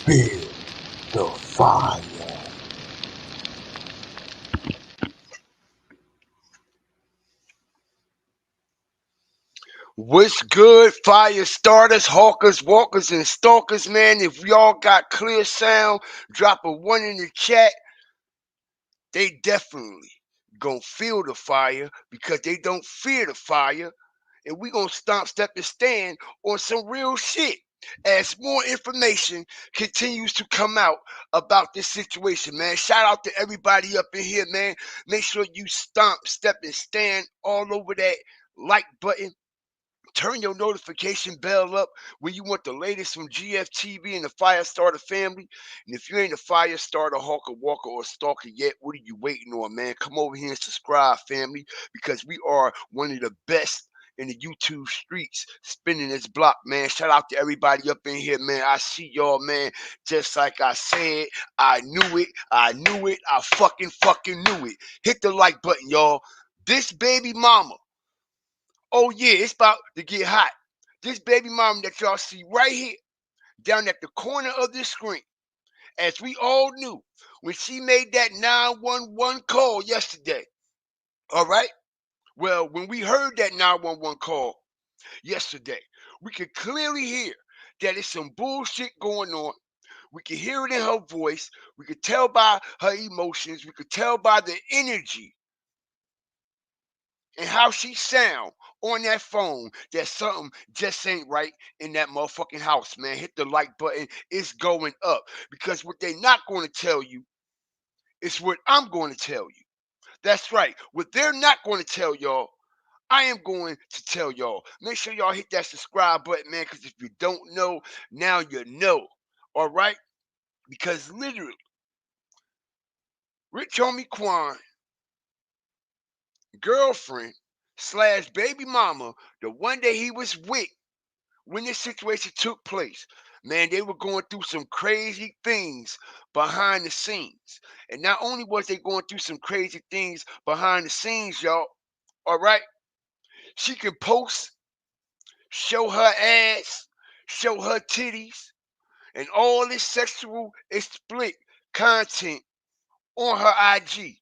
Build the fire. What's good, fire starters, hawkers, walkers, and stalkers, man? If y'all got clear sound, drop a one in the chat. They definitely gonna feel the fire because they don't fear the fire. And we gonna stomp, step, and stand on some real shit as more information continues to come out about this situation, man. Shout out to everybody up in here, man. Make sure you stomp, step, and stand all over that like button. Turn your notification bell up when you want the latest from GFTV and the Firestarter family. And if you ain't a Firestarter, Hawker, Walker, or Stalker yet, what are you waiting on, man? Come over here and subscribe, family, because we are one of the best in the YouTube streets spinning this block, man. Shout out to everybody up in here, man. I see y'all, man. Just like I said, I knew it. I knew it. I fucking knew it. Hit the like button, y'all. This baby mama. Oh yeah, it's about to get hot. This baby mama that y'all see right here, down at the corner of this screen, as we all knew when she made that 911 call yesterday. All right? Well, when we heard that 911 call yesterday, we could clearly hear that it's some bullshit going on. We could hear it in her voice. We could tell by her emotions. We could tell by the energy and how she sound on that phone that something just ain't right in that motherfucking house, man. Hit the like button. It's going up. Because what they not going to tell you is what I'm going to tell you. That's right. What they're not going to tell y'all, I am going to tell y'all. Make sure y'all hit that subscribe button, man, because if you don't know, now you know. All right? Because literally, Rich Homie Quan, girlfriend slash baby mama, the one that he was with when this situation took place, man, they were going through some crazy things behind the scenes. And not only was they going through some crazy things behind the scenes, y'all, all right, she can post, show her ass, show her titties, and all this sexual explicit content on her IG.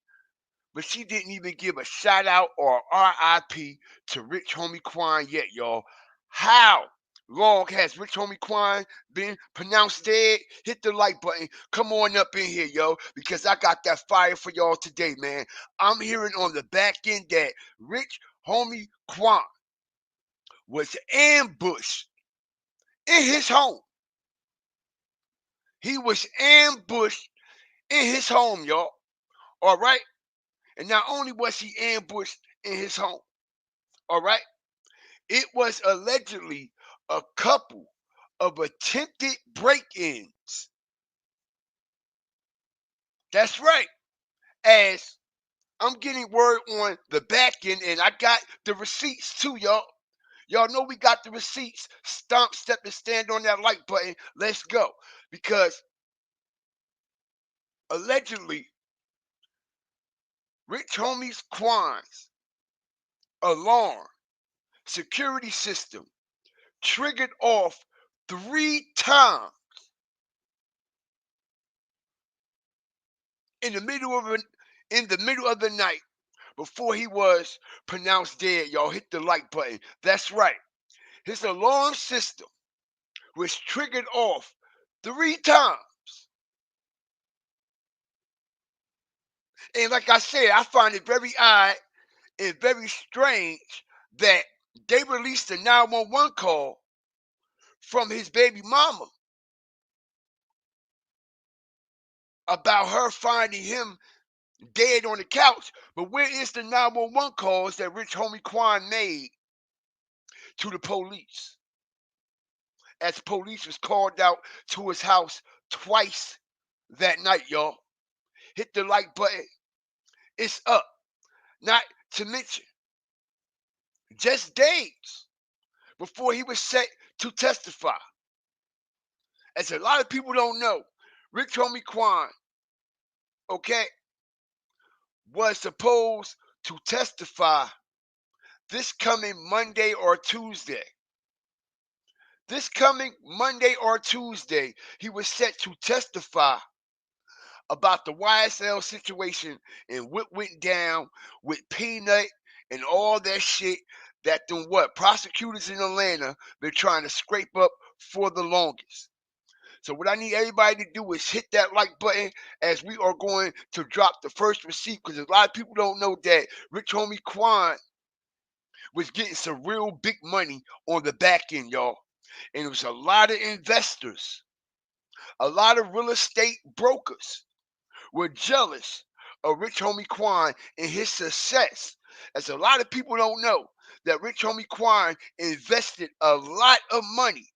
But she didn't even give a shout out or RIP to Rich Homie Quan yet, y'all. How long has Rich Homie Quan been pronounced dead? Hit the like button. Come on up in here, yo, because I got that fire for y'all today, man. I'm hearing on the back end that Rich Homie Quan was ambushed in his home. He was ambushed in his home, y'all. All right? And not only was he ambushed in his home, all right? It was allegedly a couple of attempted break ins. That's right. As I'm getting word on the back end, and I got the receipts too, y'all. Y'all know we got the receipts. Stomp, step, and stand on that like button. Let's go. Because allegedly, Rich Homie's Quan's alarm security system triggered off 3 times in the middle of the night before he was pronounced dead. Y'all hit the like button. That's right. His alarm system was triggered off 3 times. And like I said, I find it very odd and very strange that they released a 911 call from his baby mama about her finding him dead on the couch. But where is the 911 calls that Rich Homie Quan made to the police? As police was called out to his house twice that night, y'all. Hit the like button. It's up. Not to mention, just days before he was set to testify. As a lot of people don't know, Rich Homie Quan, okay, was supposed to testify this coming Monday or Tuesday. This coming Monday or Tuesday, he was set to testify about the YSL situation and what went down with Peanut and all that shit that them what prosecutors in Atlanta been trying to scrape up for the longest. So what I need everybody to do is hit that like button as we are going to drop the first receipt because a lot of people don't know that Rich Homie Quan was getting some real big money on the back end, y'all. And it was a lot of investors, a lot of real estate brokers were jealous of Rich Homie Quan and his success. As a lot of people don't know that Rich Homie Quan invested a lot of money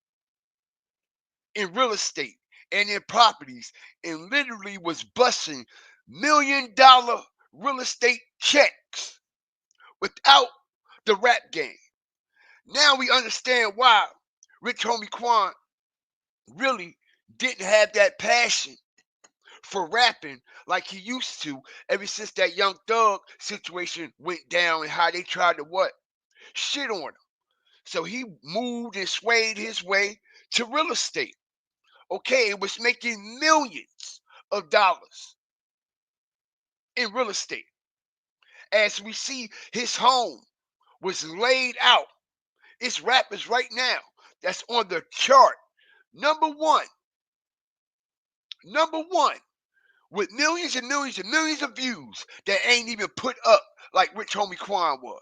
in real estate and in properties and literally was busting $1 million real estate checks without the rap game. Now we understand why Rich Homie Quan really didn't have that passion for rapping like he used to ever since that Young Thug situation went down and how they tried to what? Shit on him. So he moved and swayed his way to real estate. Okay, it was making millions of dollars in real estate. As we see, his home was laid out. It's rappers right now that's on the chart. Number one, number one, with millions and millions and millions of views that ain't even put up like Rich Homie Quan was.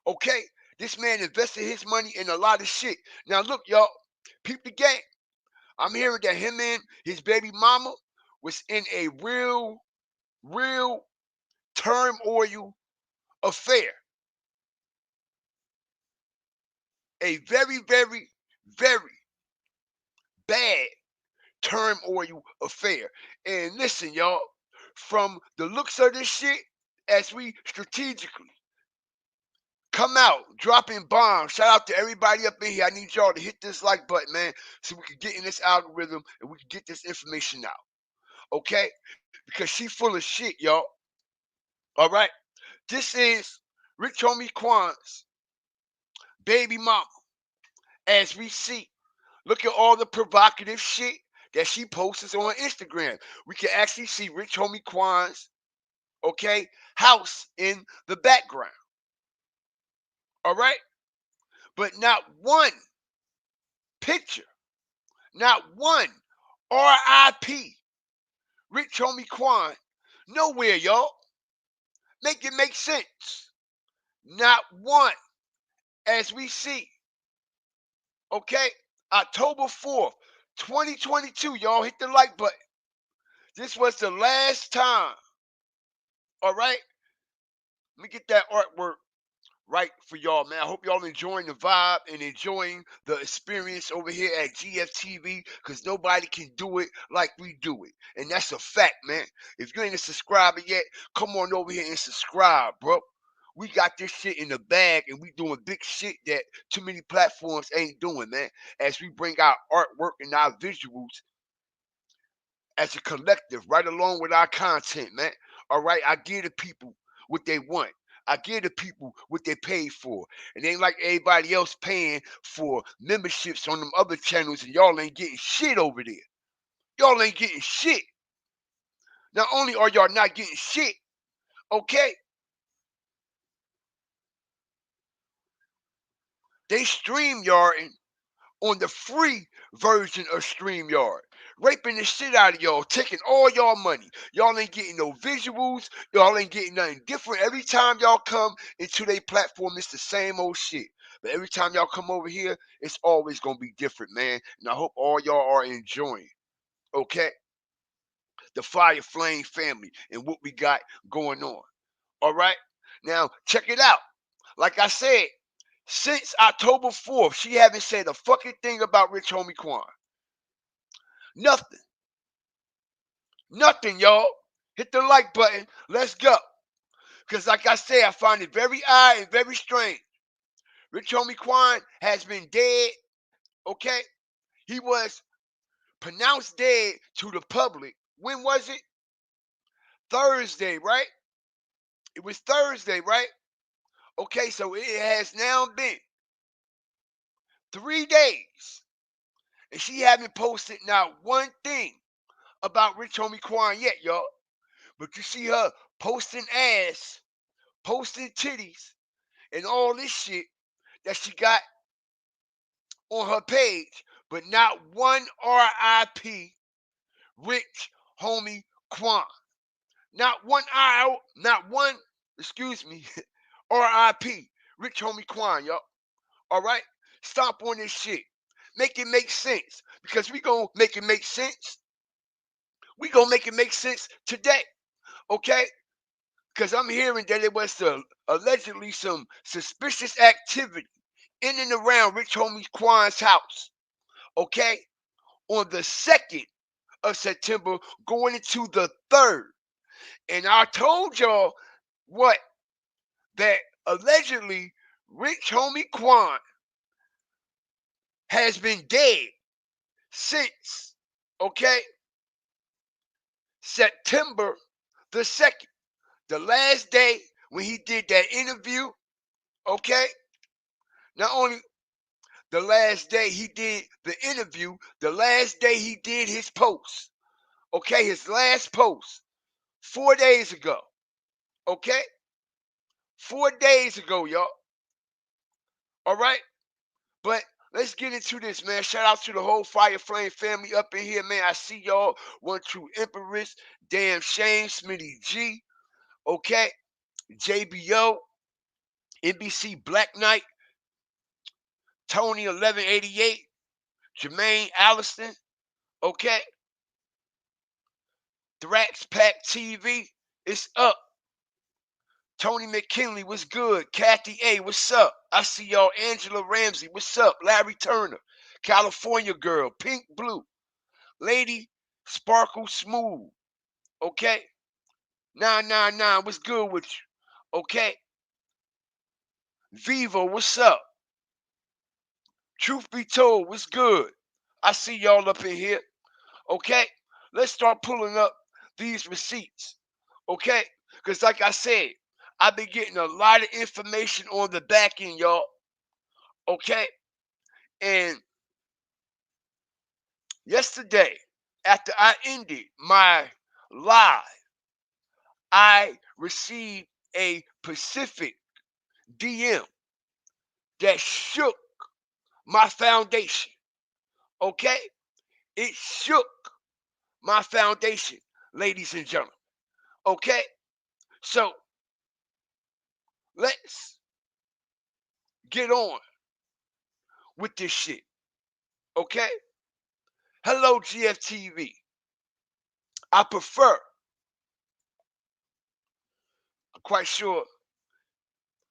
Okay? This man invested his money in a lot of shit. Now look, y'all, peep the game. I'm hearing that him and his baby mama was in a real turmoil affair. A very bad turmoil affair. And listen, y'all, from the looks of this shit, as we strategically come out dropping bombs. Shout out to everybody up in here. I need y'all to hit this like button, man, so we can get in this algorithm and we can get this information out. Okay? Because she full of shit, y'all. All right? This is Rich Homie Quan's baby mama. As we see, look at all the provocative shit that she posts on Instagram. We can actually see Rich Homie Quan's okay house in the background. All right? But not one picture. Not one RIP. Rich Homie Quan. Nowhere, y'all. Make it make sense. Not one. As we see. Okay? October 4th, 2022. Y'all hit the like button. This was the last time. All right? Let me get that artwork right for y'all, man. I hope y'all enjoying the vibe and enjoying the experience over here at GFTV because nobody can do it like we do it. And that's a fact, man. If you ain't a subscriber yet, come on over here and subscribe, bro. We got this shit in the bag and we doing big shit that too many platforms ain't doing, man. As we bring our artwork and our visuals as a collective, right along with our content, man. All right, I give the people what they want. I give the people what they paid for. It ain't like everybody else paying for memberships on them other channels and y'all ain't getting shit over there. Y'all ain't getting shit. Not only are y'all not getting shit, okay, they stream y'all on the free version of StreamYard. Raping the shit out of y'all, taking all y'all money. Y'all ain't getting no visuals. Y'all ain't getting nothing different. Every time y'all come into their platform, it's the same old shit. But every time y'all come over here, it's always gonna be different, man. And I hope all y'all are enjoying. Okay? The Fire Flame family and what we got going on. All right? Now, check it out. Like I said, since October 4th, she haven't said a fucking thing about Rich Homie Quan. Nothing. Nothing, y'all. Hit the like button. Let's go. Because like I say, I find it very odd and very strange. Rich Homie Quan has been dead, okay? He was pronounced dead to the public. When was it? Thursday, right? It was Thursday, right? Okay, so it has now been 3 days. And she haven't posted not one thing about Rich Homie Quan yet, y'all. But you see her posting ass, posting titties, and all this shit that she got on her page, but not one RIP Rich Homie Quan. Not one I, not one, excuse me, RIP Rich Homie Quan, y'all. All right? Stomp on this shit. Make it make sense. Because we gonna make it make sense. We gonna make it make sense today. Okay? Because I'm hearing that it was allegedly some suspicious activity in and around Rich Homie Quan's house. Okay? On the 2nd of September, going into the 3rd. And I told y'all what? That allegedly Rich Homie Quan has been dead since, okay, September the 2nd, the last day when he did that interview, okay? Not only the last day he did the interview, the last day he did his post, okay? His last post, 4 days ago, okay? 4 days ago, y'all, all right? But let's get into this, man. Shout out to the whole Fire Flame family up in here, man. I see y'all. One True Empress, Damn Shame, Smitty G, okay? JBO, NBC Black Knight, Tony 1188, Jermaine Alliston, okay? Thrax Pack TV, it's up. Tony McKinley, what's good? Kathy A, what's up? I see y'all. Angela Ramsey, what's up? Larry Turner, California Girl, Pink Blue, Lady Sparkle Smooth, okay? 999, what's good with you? Okay? Vivo, what's up? Truth be told, what's good? I see y'all up in here. Okay? Let's start pulling up these receipts. Okay? Because like I said, I've been getting a lot of information on the back end, y'all. Okay? And yesterday, after I ended my live, I received a Pacific DM that shook my foundation. Okay? It shook my foundation, ladies and gentlemen. Okay? So let's get on with this shit. Okay? Hello, GFTV. I prefer, I'm quite sure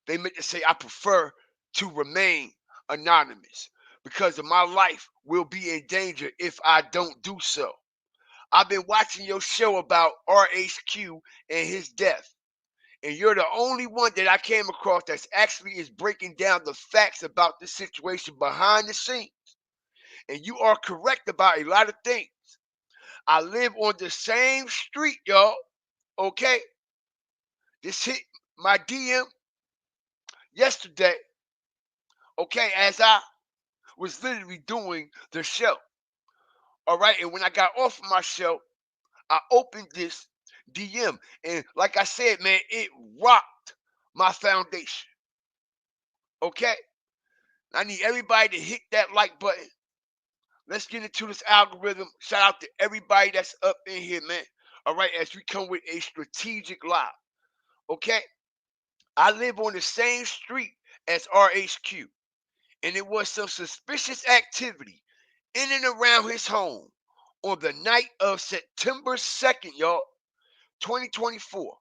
they meant to say, I prefer to remain anonymous because of my life will be in danger if I don't do so. I've been watching your show about RHQ and his death. And you're the only one that I came across that's actually is breaking down the facts about the situation behind the scenes. And you are correct about a lot of things. I live on the same street, y'all. Okay? This hit my DM yesterday. Okay, as I was literally doing the show. All right, and when I got off of my show, I opened this DM. And like I said, man, it rocked my foundation. Okay? I need everybody to hit that like button. Let's get into this algorithm. Shout out to everybody that's up in here, man. All right, as we come with a strategic live. Okay? I live on the same street as RHQ, and it was some suspicious activity in and around his home on the night of September 2nd, y'all, 2024.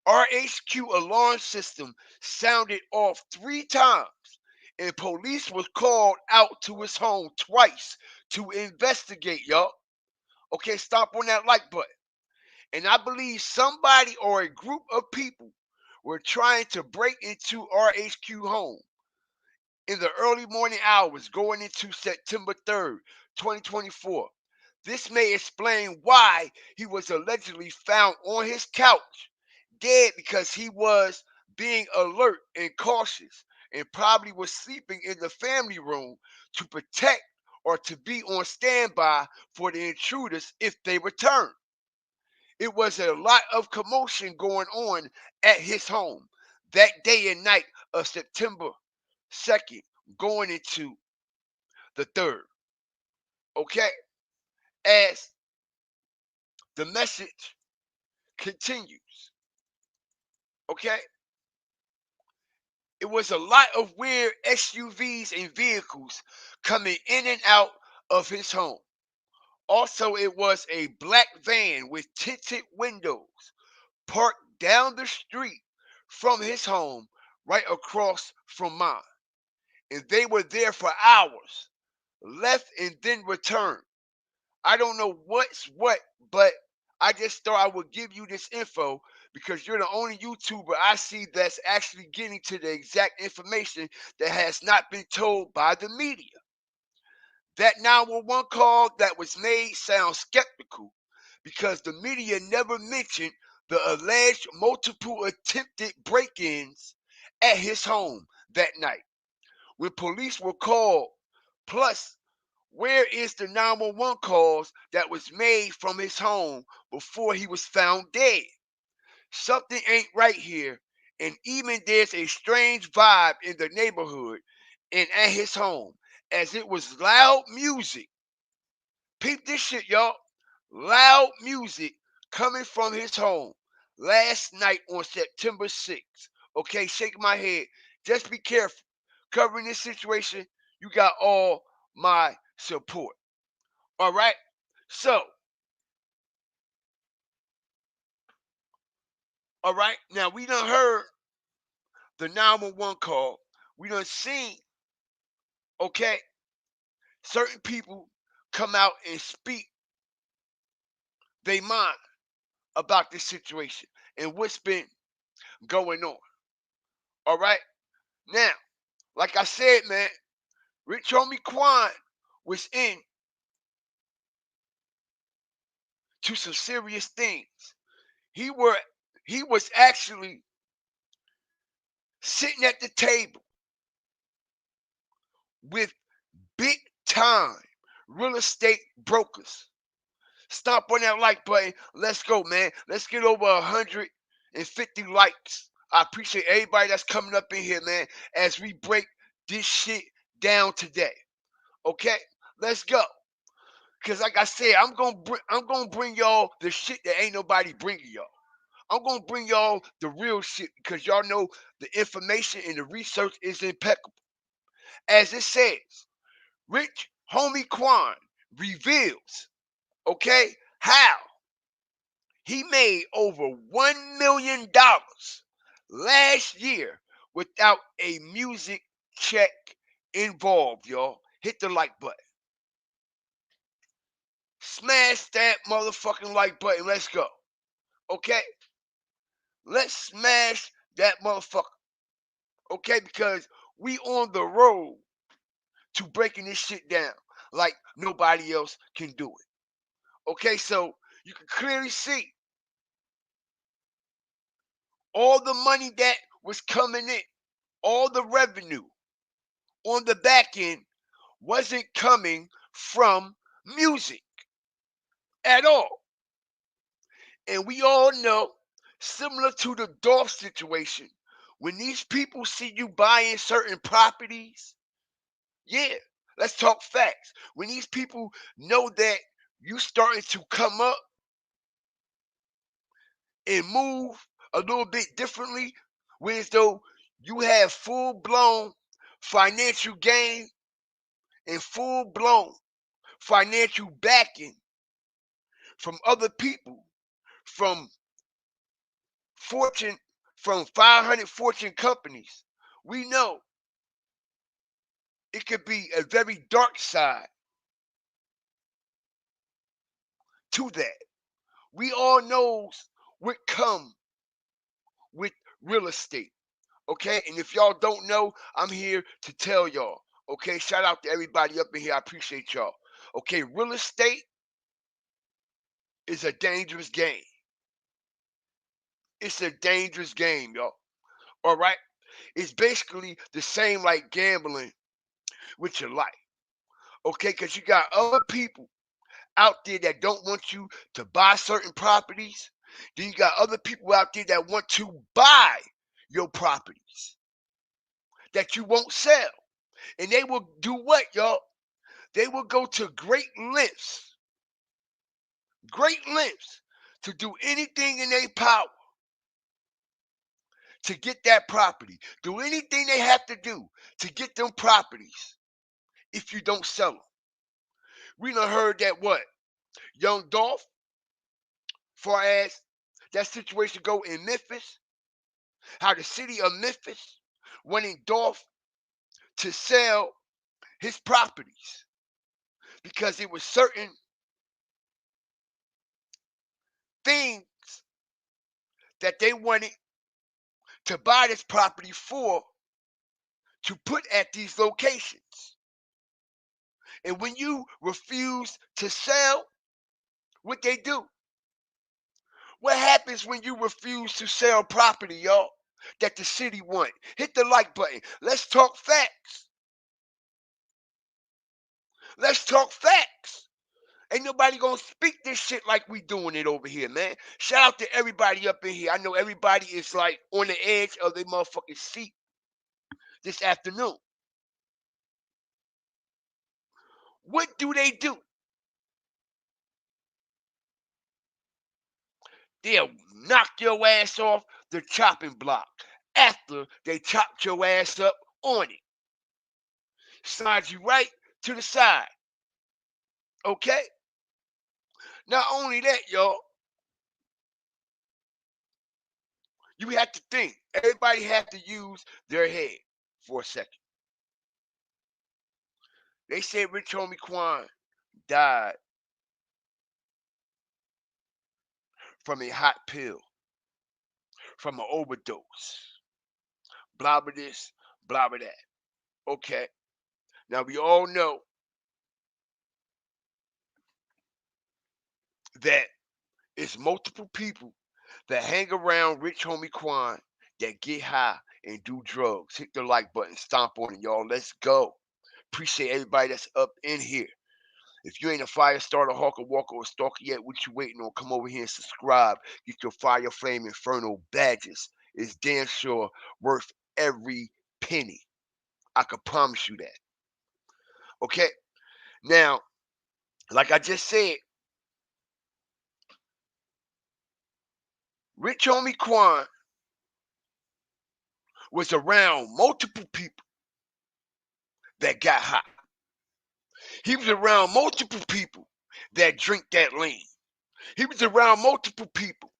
RHQ alarm system sounded off 3 times, and police was called out to his home twice to investigate, y'all. Okay, stop on that like button. And I believe somebody or a group of people were trying to break into RHQ home in the early morning hours going into September 3rd, 2024. This may explain why he was allegedly found on his couch dead because he was being alert and cautious and probably was sleeping in the family room to protect or to be on standby for the intruders if they return. It was a lot of commotion going on at his home that day and night of September 2nd, going into the 3rd. Okay? As the message continues. Okay? It was a lot of weird SUVs and vehicles coming in and out of his home. Also, it was a black van with tinted windows parked down the street from his home, right across from mine. And they were there for hours, left and then returned. I don't know what's what, but I just thought I would give you this info because you're the only YouTuber I see that's actually getting to the exact information that has not been told by the media. That 911 call that was made sounds skeptical because the media never mentioned the alleged multiple attempted break ins at his home that night when police were called. Plus, where is the 911 calls that was made from his home before he was found dead? Something ain't right here, and even there's a strange vibe in the neighborhood and at his home, as it was loud music. Peep this shit, y'all. Loud music coming from his home last night on September 6th. Okay, shake my head. Just be careful. Covering this situation, you got all my support. All right? So, all right, now we done heard the 911 call. We done seen, okay, certain people come out and speak they mind about this situation and what's been going on. All right? Now, like I said, man, Rich Homie Quan was in to some serious things. He were he was actually sitting at the table with big time real estate brokers. Stomp on that like button. Let's go, man. Let's get over 150 likes. I appreciate everybody that's coming up in here, man, as we break this shit down today. Okay? Let's go. Cause like I said, I'm gonna bring y'all the shit that ain't nobody bringing y'all. I'm gonna bring y'all the real shit because y'all know the information and the research is impeccable. As it says, Rich Homie Quan reveals, okay, how he made over $1 million last year without a music check involved, y'all. Hit the like button. Smash that motherfucking like button. Let's go. Okay? Let's smash that motherfucker. Okay? Because we on the road to breaking this shit down like nobody else can do it. Okay? So you can clearly see all the money that was coming in, all the revenue on the back end wasn't coming from music at all. And we all know, similar to the Dolph situation, when these people see you buying certain properties, yeah, let's talk facts. When these people know that you starting to come up and move a little bit differently, whereas though you have full blown financial gain and full blown financial backing from other people, from Fortune, from 500 Fortune companies, we know it could be a very dark side to that. We all knows what come with real estate. Okay, and if y'all don't know, I'm here to tell y'all. Okay, shout out to everybody up in here. I appreciate y'all. Okay, real estate is a dangerous game. It's a dangerous game, y'all. All right, it's basically the same like gambling with your life. Okay, because you got other people out there that don't want you to buy certain properties. Then you got other people out there that want to buy your properties that you won't sell. And they will do what, y'all? They will go to great lengths to do anything in their power to get that property. Do anything they have to do to get them properties if you don't sell them. We done heard that what? Young Dolph, far as that situation go in Memphis, how the city of Memphis wanting Dolph to sell his properties because it was certain things that they wanted to buy this property for to put at these locations. And when you refuse to sell, what they do? What happens when you refuse to sell property, y'all, that the city want? Hit the like button. Let's talk facts. Let's talk facts. Ain't nobody gonna speak this shit like we doing it over here, man. Shout out to everybody up in here. I know everybody is like on the edge of their motherfucking seat this afternoon. What do they do? They'll knock your ass off the chopping block after they chopped your ass up on it. Slide you right to the side. Okay? Not only that, y'all, you have to think. Everybody has to use their head for a second. They said Rich Homie Quan died from a hot pill, from an overdose. Blah blah this, blah blah that. Okay. Now we all know that it's multiple people that hang around Rich Homie Quan that get high and do drugs. Hit the like button, stomp on it, y'all. Let's go. Appreciate everybody that's up in here. If you ain't a fire starter, hawker, walker, or stalker yet, what you waiting on? Come over here and subscribe. Get your Fire Flame Inferno badges. It's damn sure worth every penny. I can promise you that. Okay? Now, like I just said, Rich Homie Quan was around multiple people that got hot. He was around multiple people that drink that lean. He was around multiple people,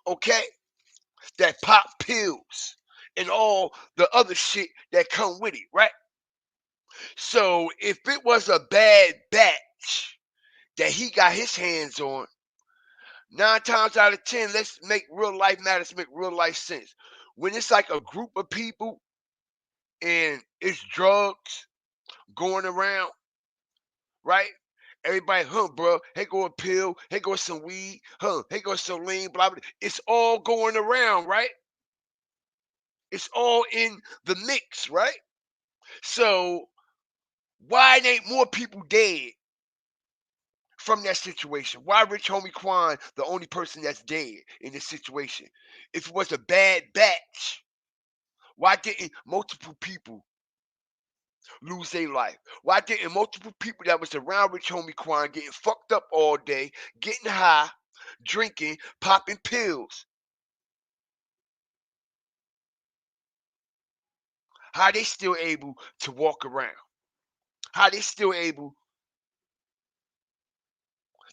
okay, that pop pills and all the other shit that come with it, right? So if it was a bad batch that he got his hands on, 9 times out of 10, let's make real life matters, make real life sense. When it's like a group of people and it's drugs going around, right? Everybody, bro, hey, go a pill, hey, go some weed, hey, go some lean, blah, blah. It's all going around, right? It's all in the mix, right? So why ain't more people dead from that situation? Why Rich Homie Quan the only person that's dead in this situation? If it was a bad batch, why didn't multiple people lose their life? Why didn't multiple people that was around Rich Homie Quan getting fucked up all day, getting high, drinking, popping pills? How they still able to walk around? How they still able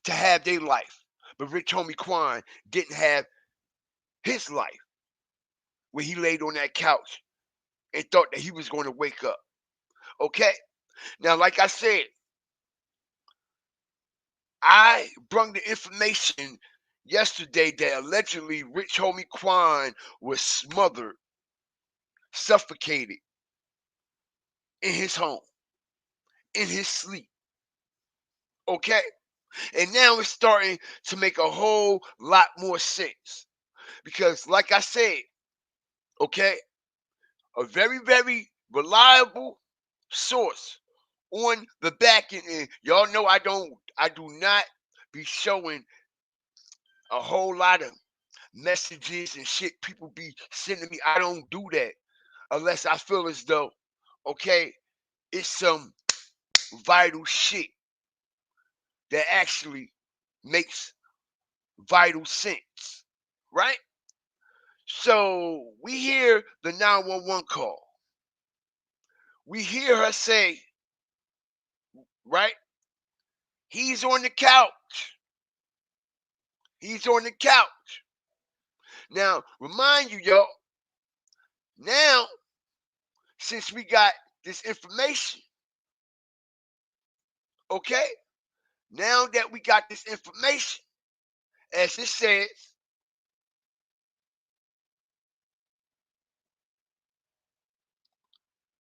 to have their life? But Rich Homie Quan didn't have his life when he laid on that couch and thought that he was going to wake up. Okay? Now, like I said, I brung the information yesterday that allegedly Rich Homie Quan was smothered, suffocated in his home, in his sleep. Okay? And now it's starting to make a whole lot more sense. Because, like I said, okay, a very, very reliable source on the back end. And y'all know I do not be showing a whole lot of messages and shit people be sending me. I don't do that unless I feel as though, okay, it's some vital shit that actually makes vital sense, right? So we hear the 911 call. We hear her say, right? He's on the couch. He's on the couch. Now, remind you, y'all, now, since we got this information, okay? Now that we got this information, as it says,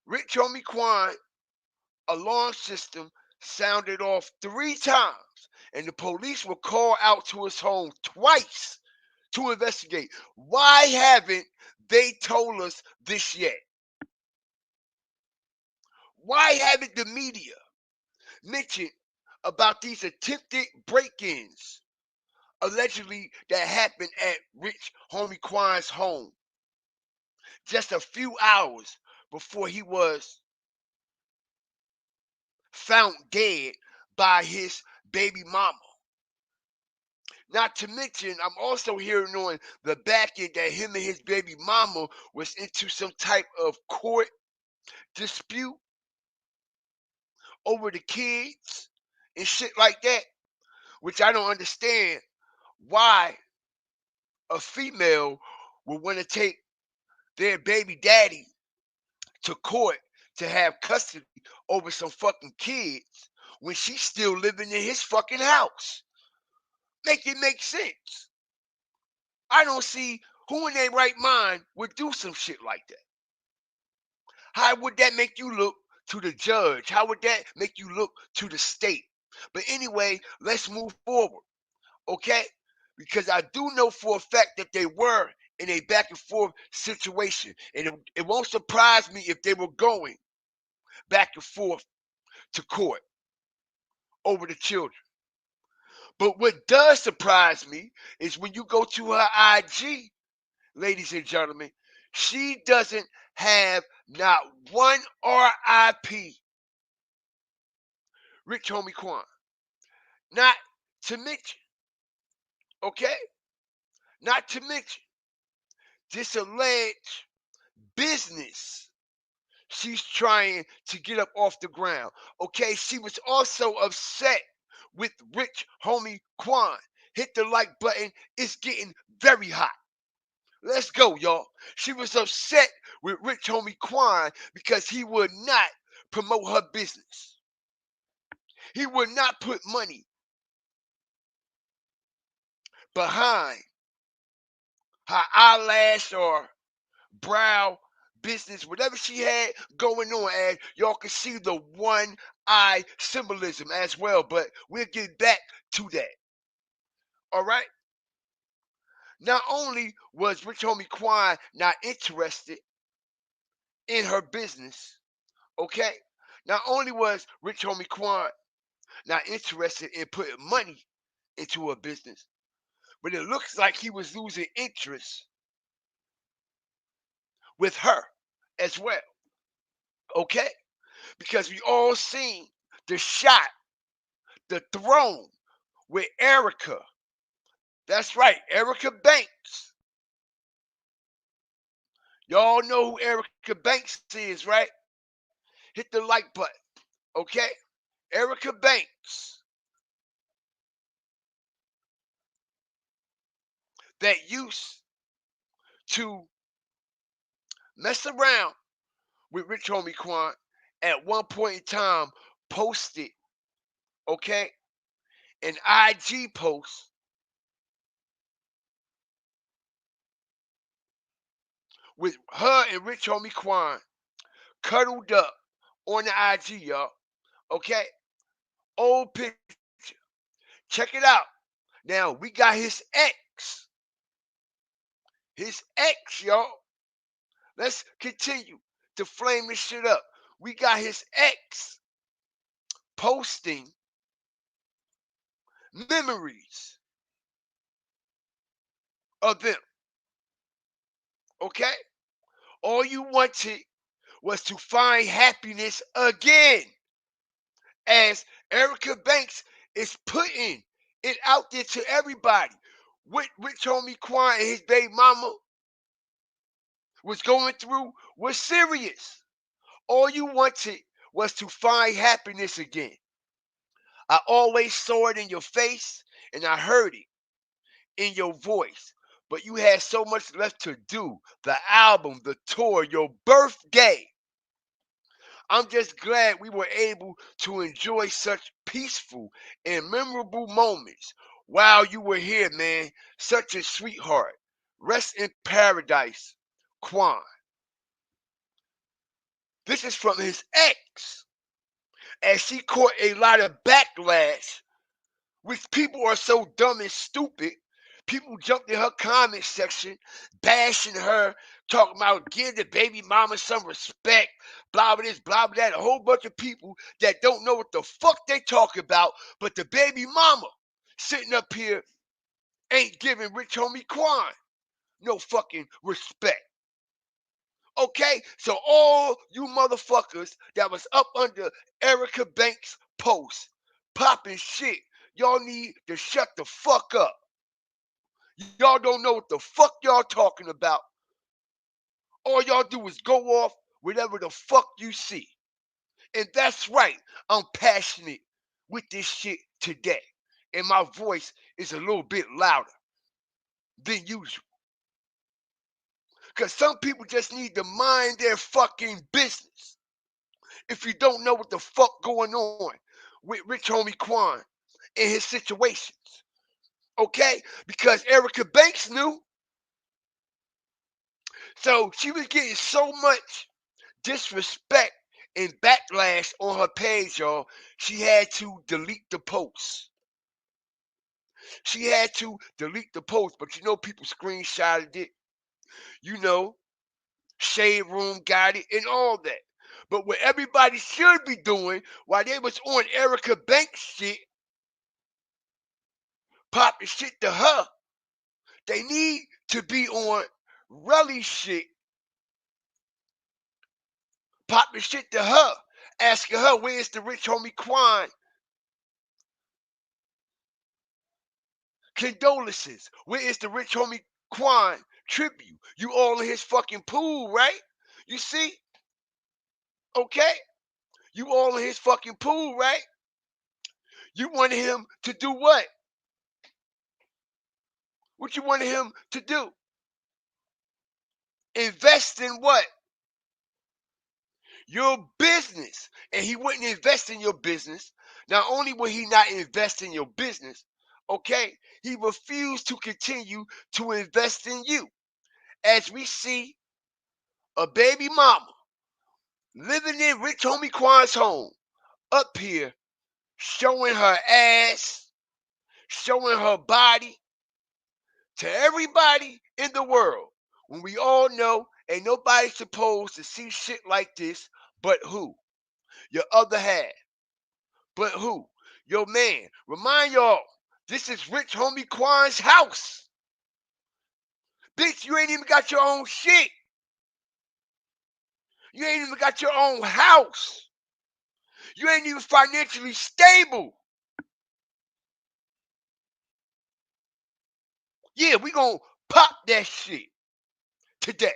Rich Homie Quan alarm system sounded off 3 times, and the police were called out to his home twice to investigate. Why haven't they told us this yet? Why haven't the media mentioned about these attempted break-ins allegedly that happened at Rich Homie Quan's home just a few hours before he was found dead by his baby mama? Not to mention, I'm also hearing on the back end that him and his baby mama was into some type of court dispute over the kids and shit like that, which I don't understand why a female would want to take their baby daddy to court to have custody over some fucking kids when she's still living in his fucking house. Make it make sense. I don't see who in their right mind would do some shit like that. How would that make you look to the judge? How would that make you look to the state? But anyway, let's move forward, okay? Because I do know for a fact that they were in a back and forth situation. And it won't surprise me if they were going back and forth to court over the children. But what does surprise me is when you go to her IG, ladies and gentlemen, she doesn't have not one RIP. Rich Homie Quan. Not to mention, okay? Not to mention this alleged business she's trying to get up off the ground. Okay, she was also upset with Rich Homie Quan. Hit the like button. It's getting very hot. Let's go, y'all. She was upset with Rich Homie Quan because he would not promote her business. He would not put money behind her eyelash or brow business, whatever she had going on, and y'all can see the one eye symbolism as well. But we'll get back to that. All right. Not only was Rich Homie Quan not interested in her business, okay. Not only was Rich Homie Quan not interested in putting money into her business, but it looks like he was losing interest with her as well. Okay, because we all seen the shot, the throne with Erica. That's right, Erica Banks. Y'all know who Erica Banks is, right? Hit the like button, okay? Erica Banks that used to mess around with Rich Homie Quan at one point in time posted, okay, an IG post with her and Rich Homie Quan cuddled up on the IG, y'all. Okay? Old picture. Check it out. Now we got his ex. His ex, y'all. Let's continue to flame this shit up. We got his ex posting memories of them. Okay? All you wanted was to find happiness again. As Erica Banks is putting it out there to everybody. What Rich Homie Quan and his baby mama was going through was serious. All you wanted was to find happiness again. I always saw it in your face and I heard it in your voice. But you had so much left to do. The album, the tour, your birthday. I'm just glad we were able to enjoy such peaceful and memorable moments while you were here, man. Such a sweetheart. Rest in paradise, Quan. This is from his ex, as she caught a lot of backlash, which people are so dumb and stupid. People jumped in her comment section, bashing her, talking about give the baby mama some respect, blah blah this, blah blah that. A whole bunch of people that don't know what the fuck they talk about, but the baby mama sitting up here ain't giving Rich Homie Quan no fucking respect. Okay? So all you motherfuckers that was up under Erica Banks' post, popping shit, y'all need to shut the fuck up. Y'all don't know what the fuck y'all talking about. All y'all do is go off whatever the fuck you see. And that's right, I'm passionate with this shit today. And my voice is a little bit louder than usual. Because some people just need to mind their fucking business. If you don't know what the fuck going on with Rich Homie Quan and his situations. Okay? Because Erica Banks knew. So she was getting so much disrespect and backlash on her page, y'all. She had to delete the post. She had to delete the post, but you know people screenshotted it. You know, Shade Room got it and all that. But what everybody should be doing while they was on Erica Banks shit, popping shit to her, they need to be on Relly shit, popping shit to her, asking her where's the Rich Homie Quan condolences? Where is the Rich Homie Quan tribute? You all in his fucking pool, right? You see? Okay? You all in his fucking pool, right? You wanted him to do what? What you wanted him to do? Invest in what? Your business. And he wouldn't invest in your business. Not only would he not invest in your business, okay, he refused to continue to invest in you. As we see a baby mama living in Rich Homie Quan's home up here, showing her ass, showing her body to everybody in the world. When we all know ain't nobody supposed to see shit like this but who? Your other half. But who? Your man. Remind y'all, this is Rich Homie Quan's house. Bitch, you ain't even got your own shit. You ain't even got your own house. You ain't even financially stable. Yeah, we gonna pop that shit today.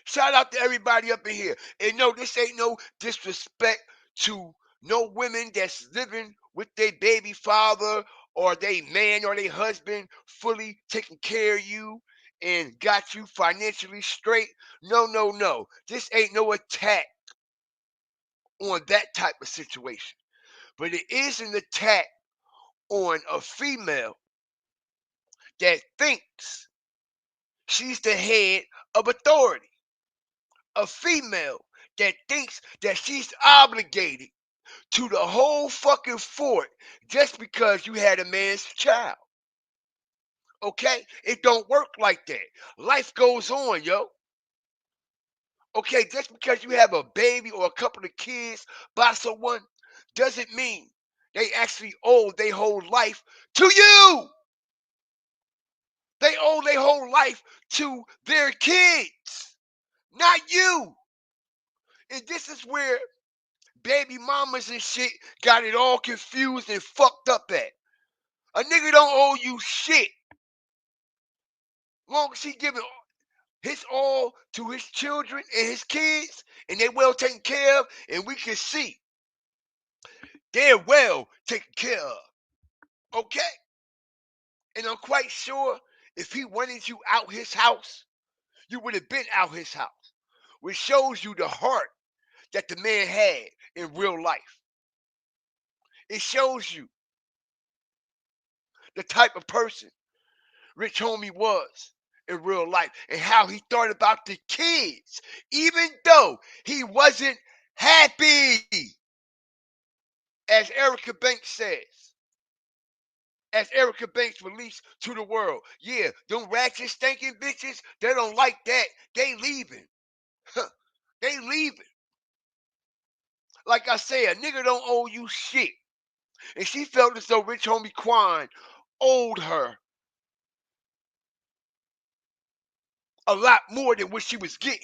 Shout out to everybody up in here. And no, this ain't no disrespect to no women that's living with their baby father or they man or their husband fully taking care of you and got you financially straight. No, no, no. This ain't no attack on that type of situation. But it is an attack on a female that thinks she's the head of authority. A female that thinks that she's obligated to the whole fucking fort just because you had a man's child. Okay? It don't work like that. Life goes on, yo. Okay, just because you have a baby or a couple of kids by someone doesn't mean they actually owe their whole life to you. They owe their whole life to their kids, not you. And this is where baby mamas and shit got it all confused and fucked up at. A nigga don't owe you shit. Long as he giving his all to his children and his kids, and they well taken care of, and we can see they're well taken care of. Okay? And I'm quite sure if he wanted you out his house, you would have been out his house. Which shows you the heart that the man had in real life. It shows you the type of person Rich Homie was in real life and how he thought about the kids, even though he wasn't happy. As Erica Banks says, as Erica Banks released to the world, yeah, them ratchet stinking bitches, they don't like that. They leaving. They leaving. Like I said, a nigga don't owe you shit. And she felt as though Rich Homie Quan owed her a lot more than what she was getting.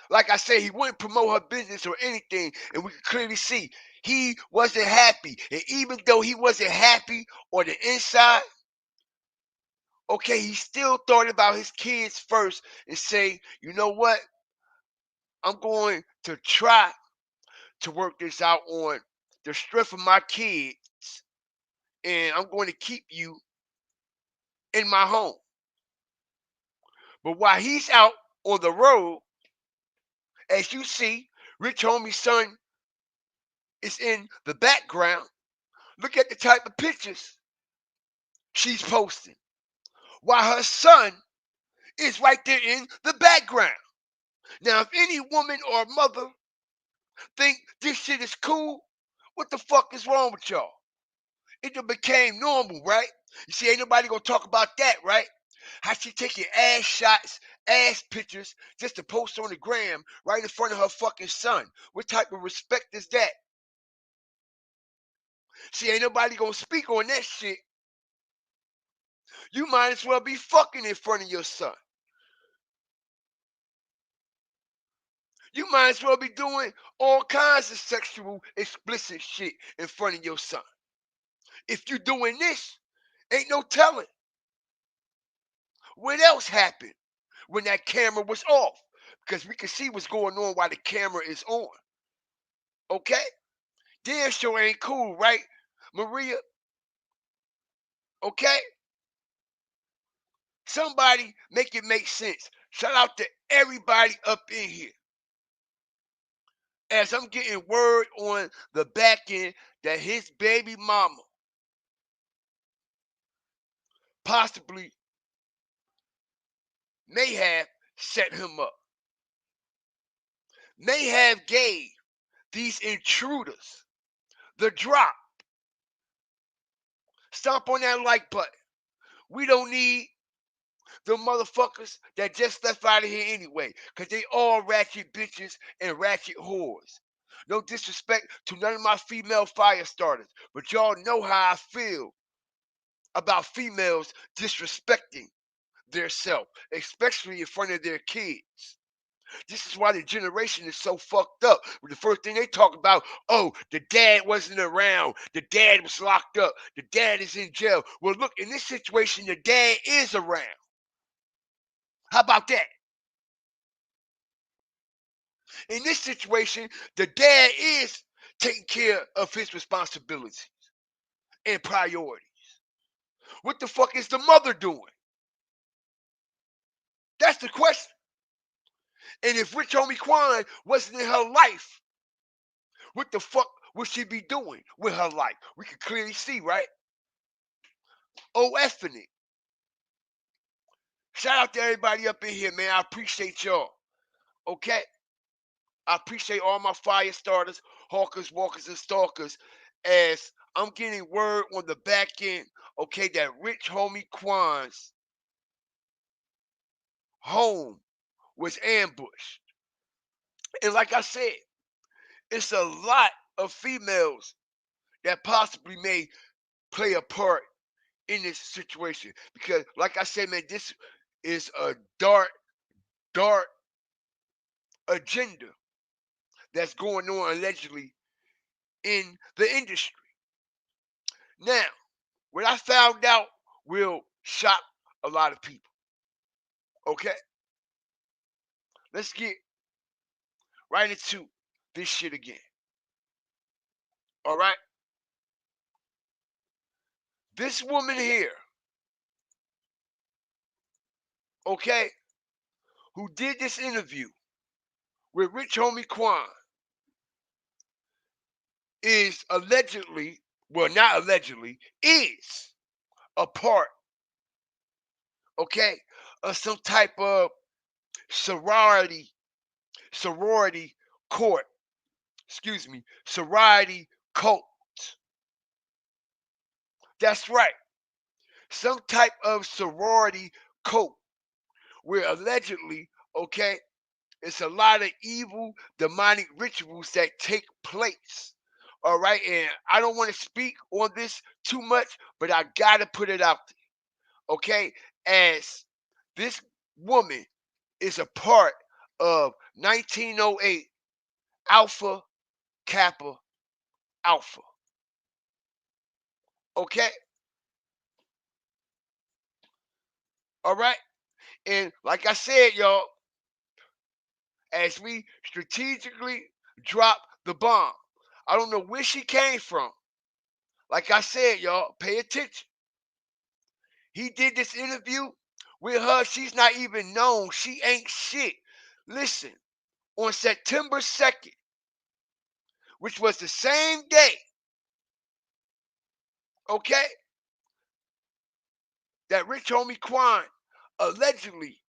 Like I said, he wouldn't promote her business or anything, and we could clearly see he wasn't happy. And even though he wasn't happy on the inside, okay, he still thought about his kids first and say, you know what? I'm going to try to work this out on the strength of my kids, and I'm going to keep you in my home. But while he's out on the road, as you see, Rich Homie's son is in the background. Look at the type of pictures she's posting. While her son is right there in the background. Now, if any woman or mother think this shit is cool, what the fuck is wrong with y'all? It done became normal, right? You see, ain't nobody gonna talk about that, right? How she taking ass shots, ass pictures, just to post on the gram right in front of her fucking son. What type of respect is that? See, ain't nobody gonna speak on that shit. You might as well be fucking in front of your son. You might as well be doing all kinds of sexual explicit shit in front of your son. If you doing this, ain't no telling what else happened when that camera was off. Because we can see what's going on while the camera is on. Okay? Damn sure ain't cool, right, Maria? Okay? Somebody make it make sense. Shout out to everybody up in here. As I'm getting word on the back end that his baby mama possibly may have set him up, may have gave these intruders the drop. Stomp on that like button. We don't need the motherfuckers that just left out of here anyway, because they all ratchet bitches and ratchet whores. No disrespect to none of my female fire starters, but y'all know how I feel about females disrespecting their self, especially in front of their kids. This is why the generation is so fucked up. The first thing they talk about, oh, the dad wasn't around. The dad was locked up. The dad is in jail. Well, look, in this situation, the dad is around. How about that? In this situation, the dad is taking care of his responsibilities and priorities. What the fuck is the mother doing? That's the question. And if Rich Homie Quan wasn't in her life, what the fuck would she be doing with her life? We can clearly see, right? Oh, effing it. Shout out to everybody up in here, man. I appreciate y'all. Okay? I appreciate all my fire starters, hawkers, walkers, and stalkers. As I'm getting word on the back end, okay, that Rich Homie Quan's home was ambushed. And like I said, it's a lot of females that possibly may play a part in this situation. Because, like I said, man, this is a dark, dark agenda that's going on allegedly in the industry. Now, what I found out will shock a lot of people. Okay? Let's get right into this shit again. All right? This woman here, okay, who did this interview with Rich Homie Quan is allegedly, well, not allegedly, is a part, okay, of some type of sorority, sorority court, excuse me, sorority cult. That's right. Some type of sorority cult where allegedly, okay, it's a lot of evil demonic rituals that take place. All right, and I don't want to speak on this too much, but I gotta put it out there, okay? As this woman is a part of 1908 Alpha Kappa Alpha, okay? All right, and like I said, y'all, as we strategically drop the bomb, I don't know where she came from. Like I said, y'all, pay attention. He did this interview with her. She's not even known. She ain't shit. Listen, on September 2nd, which was the same day, okay, that Rich Homie Quan allegedly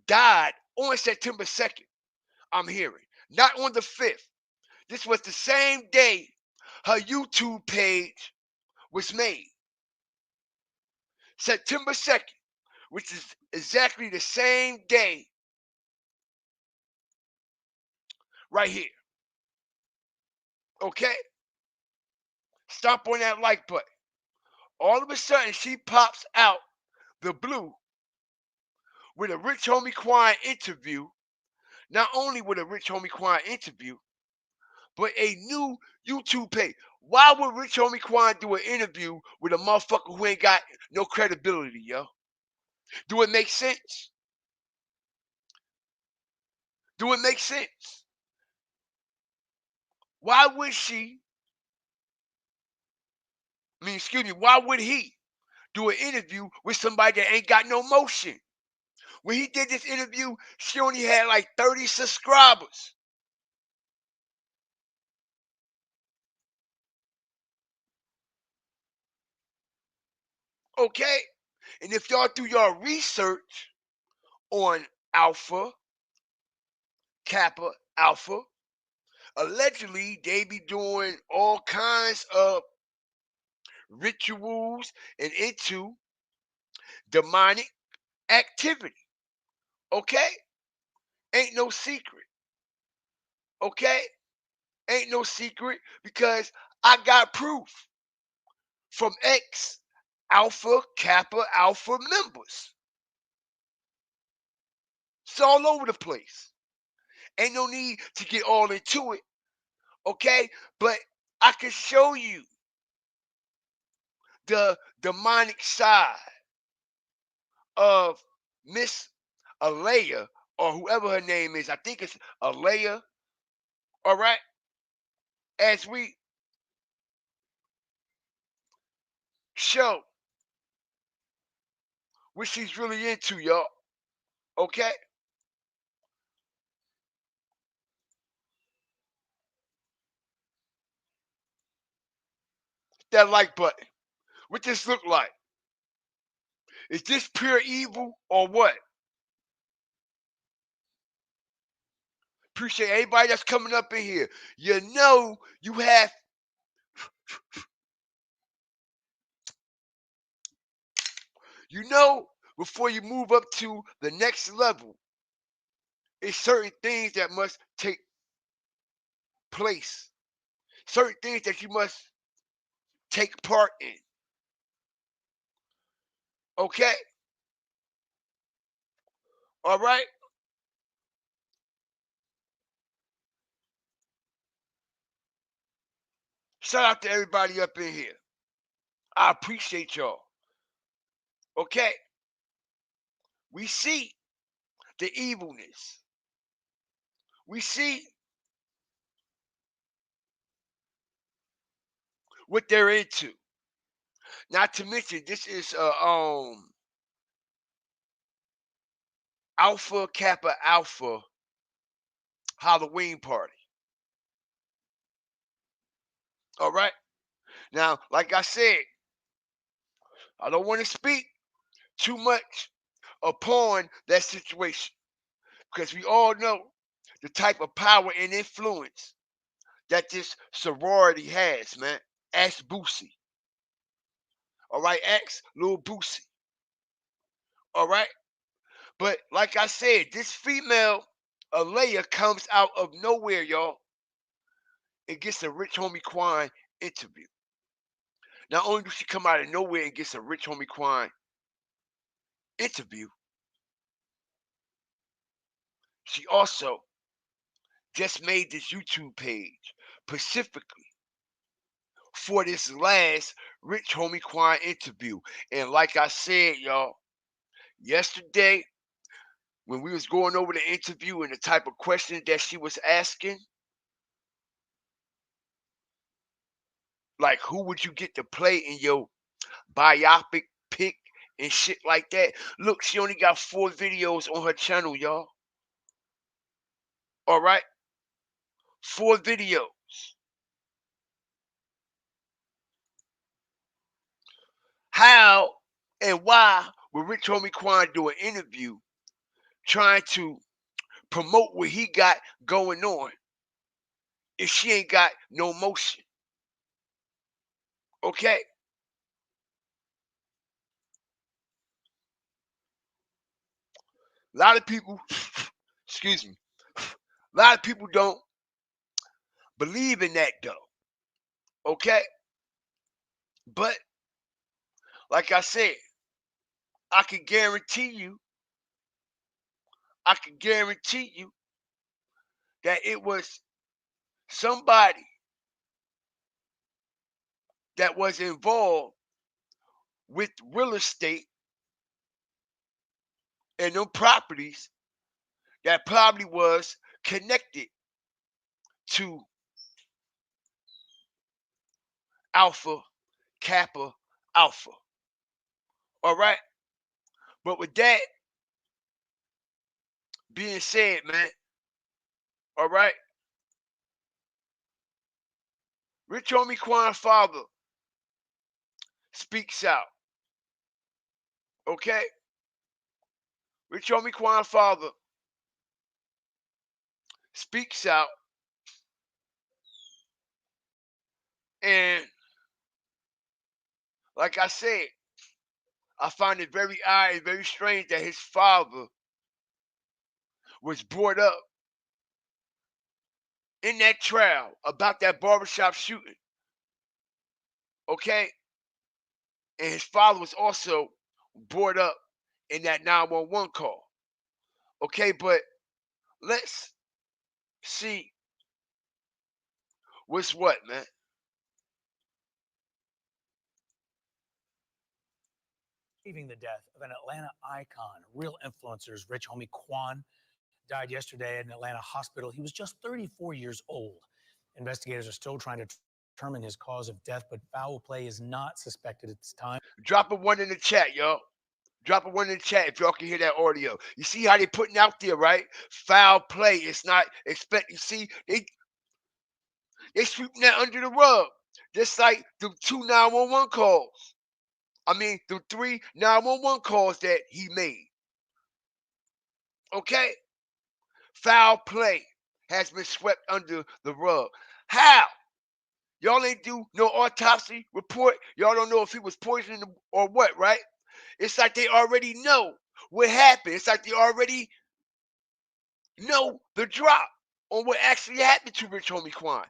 died on September 2nd, I'm hearing. Not on the 5th. This was the same day her YouTube page was made. September 2nd, which is exactly the same day right here. Okay? Stomp on that like button. All of a sudden, she pops out the blue with a Rich Homie Quan interview. Not only with a Rich Homie Quan interview, but a new YouTube page. Why would Rich Homie Quan do an interview with a motherfucker who ain't got no credibility, yo? Do it make sense? Do it make sense? Why would she, excuse me, why would he do an interview with somebody that ain't got no motion? When he did this interview, she only had like 30 subscribers. Okay? And if y'all do your research on Alpha, Kappa, Alpha, allegedly they be doing all kinds of rituals and into demonic activity. Okay? Ain't no secret. Okay? Ain't no secret because I got proof from ex Alpha Kappa Alpha members. It's all over the place. Ain't no need to get all into it, okay? But I can show you the demonic side of Miss Alea or whoever her name is. I think it's Alea, all right? As we show what she's really into, y'all, okay? That like button. What this look like? Is this pure evil or what? Appreciate everybody that's coming up in here. You know you have, you know, before you move up to the next level, it's certain things that must take place, certain things that you must take part in. Okay? All right? Shout out to everybody up in here. I appreciate y'all. Okay? We see the evilness. We see what they're into. Not to mention, this is Alpha Kappa Alpha Halloween party. All right? Now, like I said, I don't want to speak too much upon that situation because we all know the type of power and influence that this sorority has, man. Ask Boosie. All right, ask Lil Boosie. All right. But like I said, this female Alea comes out of nowhere, y'all, and gets a Rich Homie Quan interview. Not only does she come out of nowhere and gets a Rich Homie Quan interview, she also just made this YouTube page specifically for this last Rich Homie Quan interview. And like I said, y'all, yesterday when we was going over the interview and the type of questions that she was asking, like who would you get to play in your biopic pick and shit like that. Look, she only got 4 videos on her channel, y'all. All right, 4 videos. How and why would Rich Homie Quan do an interview trying to promote what he got going on if she ain't got no motion? Okay, a lot of people, excuse me, a lot of people don't believe in that though. Okay, but like I said, I can guarantee you, I can guarantee you that it was somebody that was involved with real estate and them properties that probably was connected to Alpha Kappa Alpha. All right. But with that being said, man, all right, Rich Homie Quan father speaks out. Okay? Rich Homie Quan father speaks out, and like I said, I find it very odd and very strange that his father was brought up in that trial about that barbershop shooting. Okay? And his father was also brought up in that 911 call. Okay, but let's see what's what, man. Grieving the death of an Atlanta icon, real influencers, Rich Homie Quan, died yesterday at an Atlanta hospital. He was just 34 years old. Investigators are still trying to determine his cause of death, but foul play is not suspected at this time. Drop a one in the chat, y'all. Drop a one in the chat if y'all can hear that audio. You see how they putting out there, right? Foul play. It's not expect. You see, they sweeping that under the rug, just like the 2 911 calls. I mean, the 3 911 calls that he made. Okay, foul play has been swept under the rug. How? Y'all ain't do no autopsy report. Y'all don't know if he was poisoned or what, right? It's like they already know what happened. It's like they already know the drop on what actually happened to Rich Homie Quan.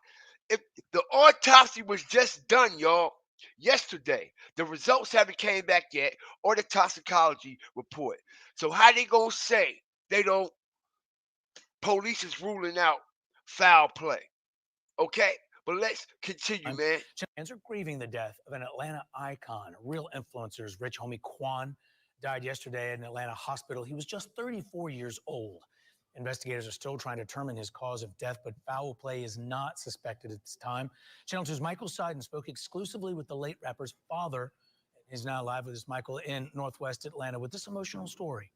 If the autopsy was just done, y'all, yesterday, the results haven't came back yet, or the toxicology report. So how they gonna say they don't? Police is ruling out foul play. Okay, but let's continue, man. Fans are grieving the death of an Atlanta icon, real influencers. Rich Homie Quan died yesterday at an Atlanta hospital. He was just 34 years old. Investigators are still trying to determine his cause of death, but foul play is not suspected at this time. Channel 2's Michael Seiden spoke exclusively with the late rapper's father. He's now live with us, Michael, in Northwest Atlanta with this emotional story.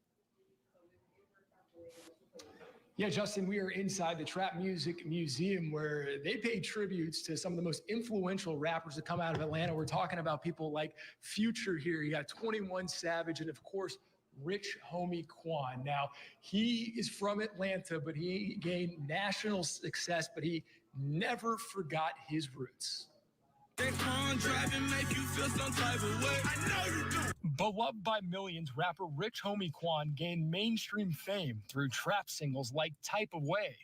Yeah, Justin, we are inside the Trap Music Museum where they pay tributes to some of the most influential rappers that come out of Atlanta. We're talking about people like Future here. You got 21 Savage and, of course, Rich Homie Quan. Now, he is from Atlanta, but he gained national success, but he never forgot his roots. Beloved by millions, rapper Rich Homie Quan gained mainstream fame through trap singles like Type of Way,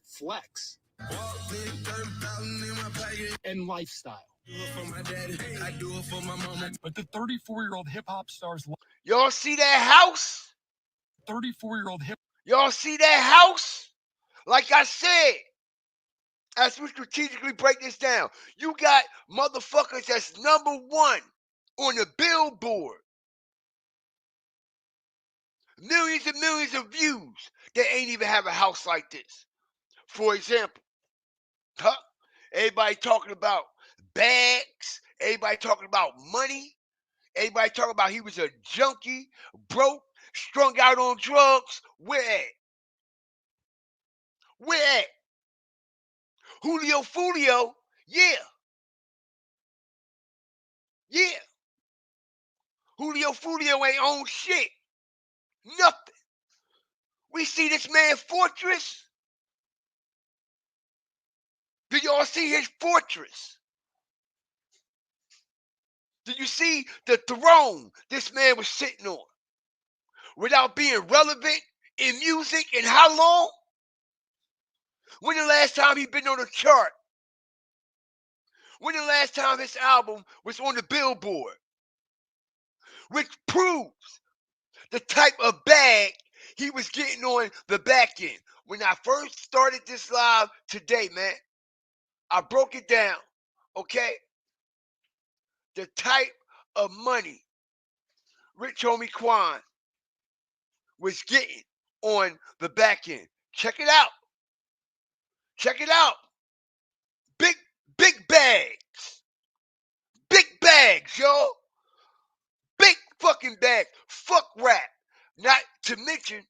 Flex, and Lifestyle. But the 34-year-old hip-hop star's Y'all see that house? 34-year-old hip. Y'all see that house? Like I said, as we strategically break this down, you got motherfuckers that's number one on the Billboard. Millions and millions of views. They ain't even have a house like this. For example, everybody talking about bags. Everybody talking about money. Everybody talking about he was a junkie, broke, strung out on drugs. Where at? Where at? Julio Fulio, yeah. Yeah. Julio Fulio ain't own shit. Nothing. We see this man fortress. Do y'all see his fortress? Do you see the throne this man was sitting on? Without being relevant in music in how long? When the last time he been on a chart? When the last time his album was on the Billboard? Which proves the type of bag he was getting on the back end. When I first started this live today, man, I broke it down, okay? The type of money Rich Homie Quan was getting on the back end. Check it out. Check it out. Big bags. Big bags, yo. Big fucking bags. Fuck rap. Not to mention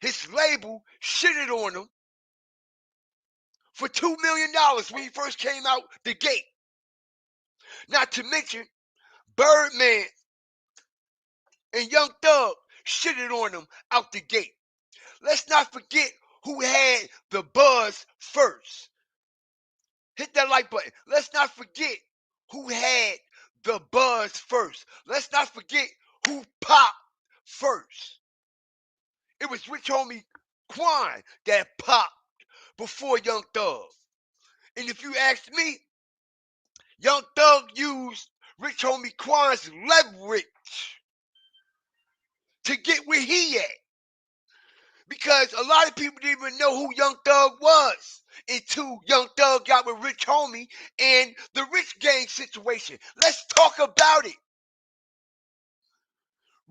his label shitted on him for $2 million when he first came out the gate. Not to mention Birdman and Young Thug shitted on him out the gate. Let's not forget who had the buzz first. Hit that like button. Let's not forget who had the buzz first. Let's not forget who popped first. It was Rich Homie Quan that popped before Young Thug. And if you ask me, Young Thug used Rich Homie Quan's leverage to get where he at. Because a lot of people didn't even know who Young Thug was until Young Thug got with Rich Homie and the Rich Gang situation. Let's talk about it.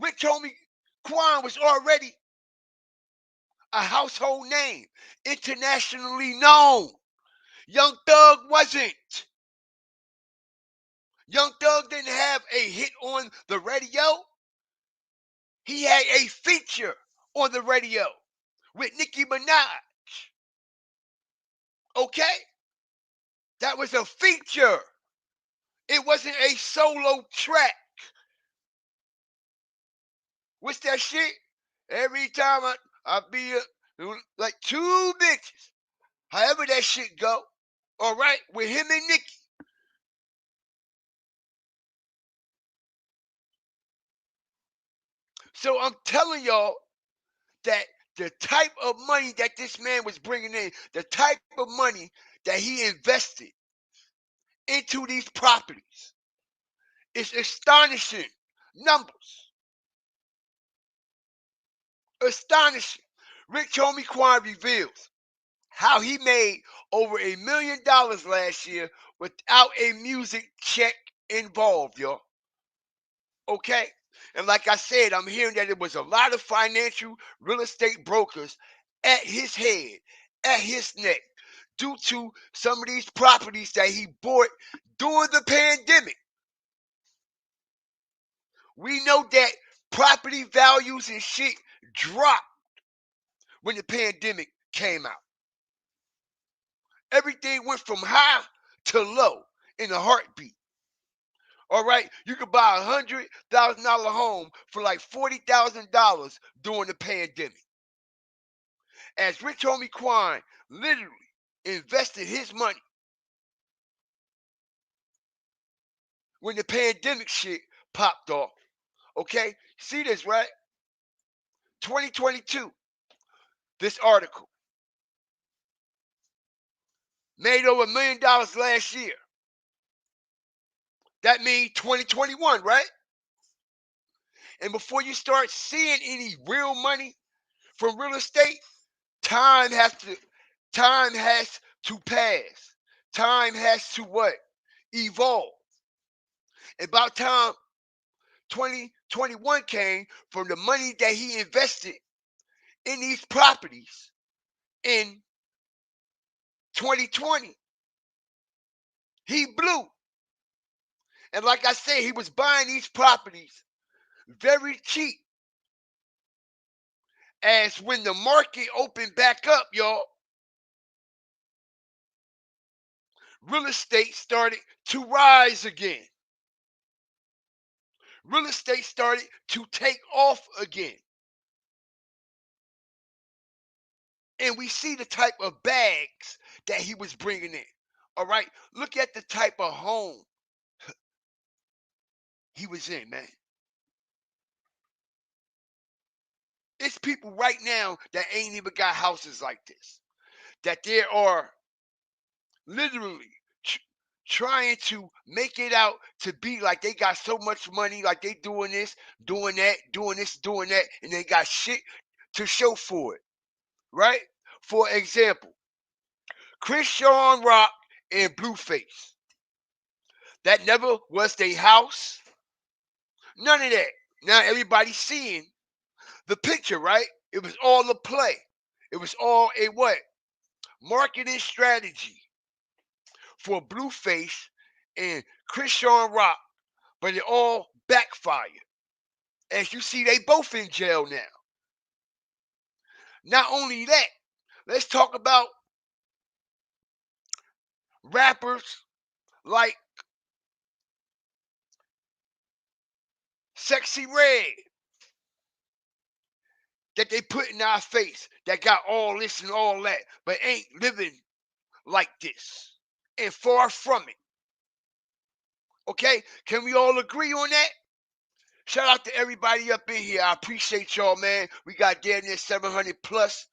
Rich Homie Quan was already a household name, internationally known. Young Thug wasn't. Young Thug didn't have a hit on the radio. He had a feature on the radio with Nicki Minaj. Okay? That was a feature. It wasn't a solo track. What's that shit? Every time I be like two bitches. However that shit go. All right? With him and Nicki. So I'm telling y'all that the type of money that this man was bringing in, the type of money that he invested into these properties, is astonishing numbers. Astonishing. Rich Homie Quan reveals how he made over $1 million last year without a music check involved, y'all. Okay? And like I said, I'm hearing that it was a lot of financial real estate brokers at his head, at his neck, due to some of these properties that he bought during the pandemic. We know that property values and shit dropped when the pandemic came out. Everything went from high to low in a heartbeat. All right, you could buy $100,000 home for like $40,000 during the pandemic. As Rich Homie Quan literally invested his money when the pandemic shit popped off. Okay, see this, right? 2022, this article made over $1 million last year. That means 2021, right? And before you start seeing any real money from real estate, time has to pass. Time has to what? Evolve. About time 2021 came, from the money that he invested in these properties in 2020, he blew. And like I said, he was buying these properties very cheap. As when the market opened back up, y'all, real estate started to rise again. Real estate started to take off again. And we see the type of bags that he was bringing in. All right, look at the type of home he was in, man. It's people right now that ain't even got houses like this, that there are literally trying to make it out to be like they got so much money, like they doing this, doing that, doing this, doing that, and they got shit to show for it, right? For example, Chris Sean Rock and Blueface. That never was their house. None of that. Now everybody's seeing the picture, right? It was all a play. It was all a what? Marketing strategy for Blueface and Chris Sean Rock, but it all backfired. As you see, they both in jail now. Not only that, let's talk about rappers like Sexy Red that they put in our face, that got all this and all that, but ain't living like this and far from it. Okay, can we all agree on that? Shout out to everybody up in here. I appreciate y'all, man. We got damn near 700 plus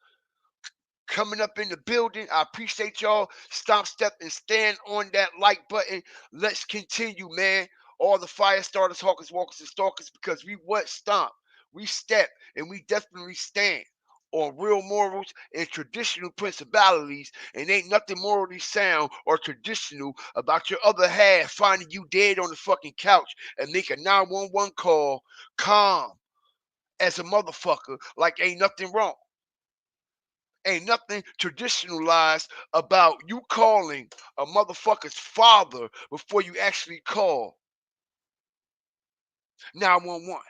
coming up in the building. I appreciate y'all. Stomp, step, and stand on that like button. Let's continue, man. All the fire starters, hawkers, walkers, and stalkers, because we what? Stomp. We step, and we definitely stand on real morals and traditional principalities, and ain't nothing morally sound or traditional about your other half finding you dead on the fucking couch and make a 911 call calm as a motherfucker like ain't nothing wrong. Ain't nothing traditionalized about you calling a motherfucker's father before you actually call 911.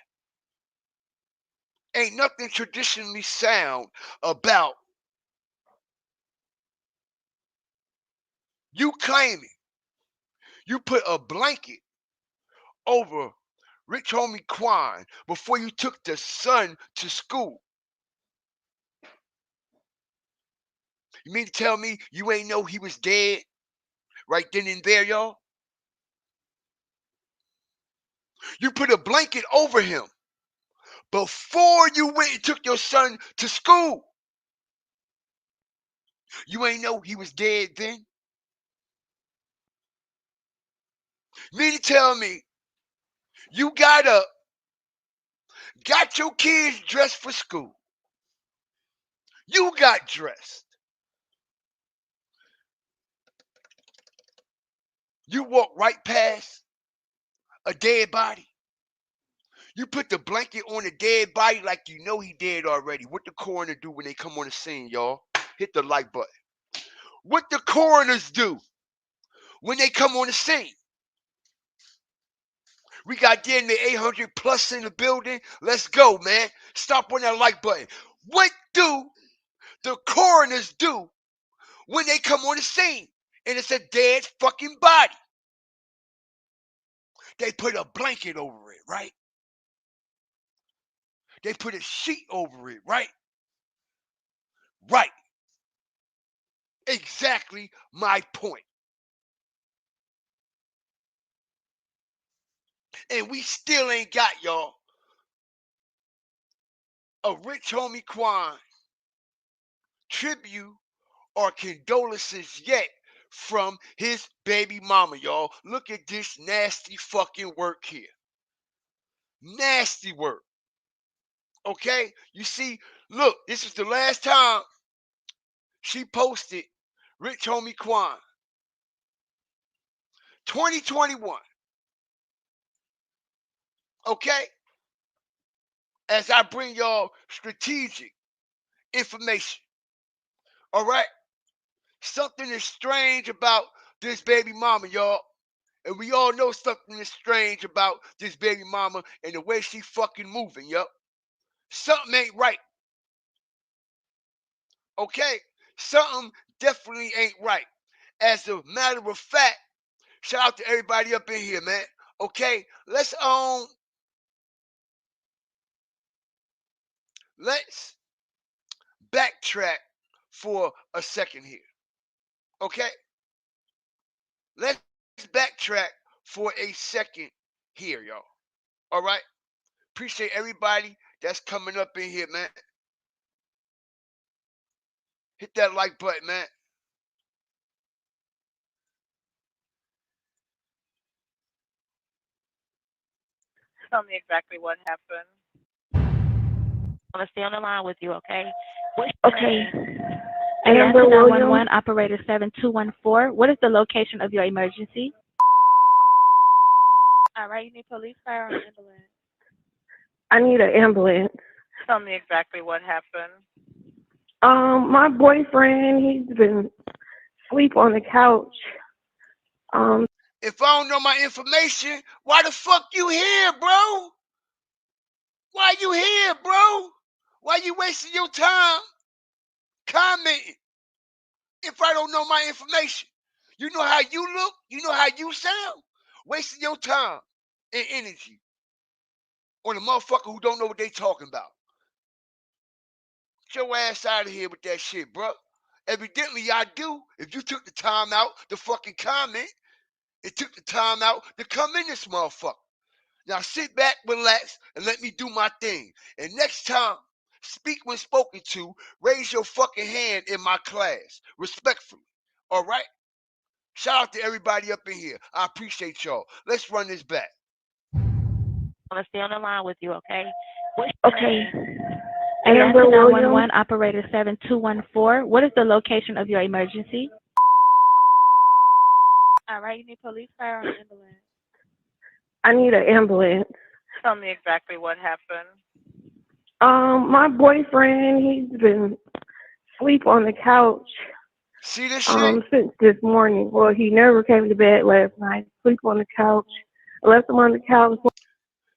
Ain't nothing traditionally sound about you claiming you put a blanket over Rich Homie Quan before you took the son to school. You mean to tell me you ain't know he was dead right then and there, y'all? You put a blanket over him before you went and took your son to school. You ain't know he was dead then? Mean to tell me you got up, got your kids dressed for school. You got dressed. You walked right past a dead body. You put the blanket on the dead body like you know he dead already. What the coroner do when they come on the scene, y'all? Hit the like button. What the coroners do when they come on the scene? We got getting the 800 plus in the building. Let's go, man. Stop on that like button. What do the coroners do when they come on the scene and it's a dead fucking body? They put a blanket over it, right? They put a sheet over it, right? Right. Exactly my point. And we still ain't got, y'all, a Rich Homie Quan tribute or condolences yet from his baby mama, y'all. Look at this nasty fucking work here. Nasty work. Okay? You see, look, this is the last time she posted Rich Homie Quan. 2021. Okay? As I bring y'all strategic information. All right? Something is strange about this baby mama, y'all. And we all know something is strange about this baby mama and the way she fucking moving, yo. Something ain't right. Okay? Something definitely ain't right. As a matter of fact, shout out to everybody up in here, man. Okay? Let's backtrack for a second here. Okay? Let's backtrack for a second here, y'all. All right? Appreciate everybody that's coming up in here, man. Hit that like button, man. Tell me exactly what happened. I'm gonna stay on the line with you, okay? What's your Okay. name? Amber Atlanta Williams. 911, operator 7214. What is the location of your emergency? All right, you need police, fire, or ambulance? I need an ambulance. Tell me exactly what happened. My boyfriend, he's been asleep on the couch. If I don't know my information, why the fuck you here, bro? Why you here, bro? Why you wasting your time commenting if I don't know my information? You know how you look? You know how you sound? Wasting your time and energy on a motherfucker who don't know what they talking about. Get your ass out of here with that shit, bro. Evidently, I do. If you took the time out to fucking comment, it took the time out to come in this motherfucker. Now sit back, relax, and let me do my thing. And next time, speak when spoken to, raise your fucking hand in my class, respectfully. All right? Shout out to everybody up in here. I appreciate y'all. Let's run this back. I'm gonna stay on the line with you, okay? What's your Okay. name? Amber Atlanta Williams. 911, operator 7214. What is the location of your emergency? All right, you need police, fire, or ambulance? I need an ambulance. Tell me exactly what happened. My boyfriend, he's been asleep on the couch See this shit? since this morning. Well, he never came to bed last night. Sleep on the couch. I left him on the couch.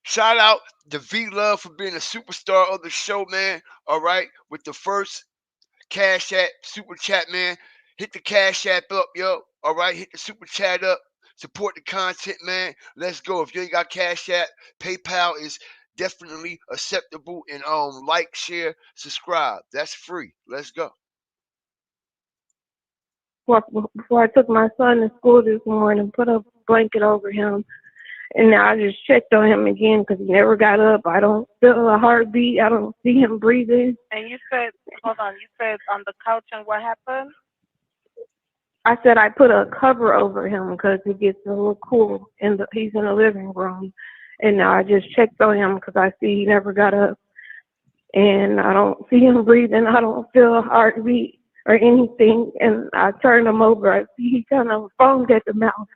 Shout out to V Love for being a superstar of the show, man. All right? With the first Cash App, Super Chat, man. Hit the Cash App up, yo. All right? Hit the Super Chat up. Support the content, man. Let's go. If you ain't got Cash App, PayPal is definitely acceptable. And like, share, subscribe. That's free. Let's go. Before I took my son to school this morning, put a blanket over him. And now I just checked on him again because he never got up. I don't feel a heartbeat. I don't see him breathing. And you said, hold on, you said on the couch, and what happened? I said I put a cover over him because it gets a little cool. He's in the living room. And now I just checked on him because I see he never got up. And I don't see him breathing. I don't feel a heartbeat or anything. And I turned him over. I see he kind of foamed at the mouth.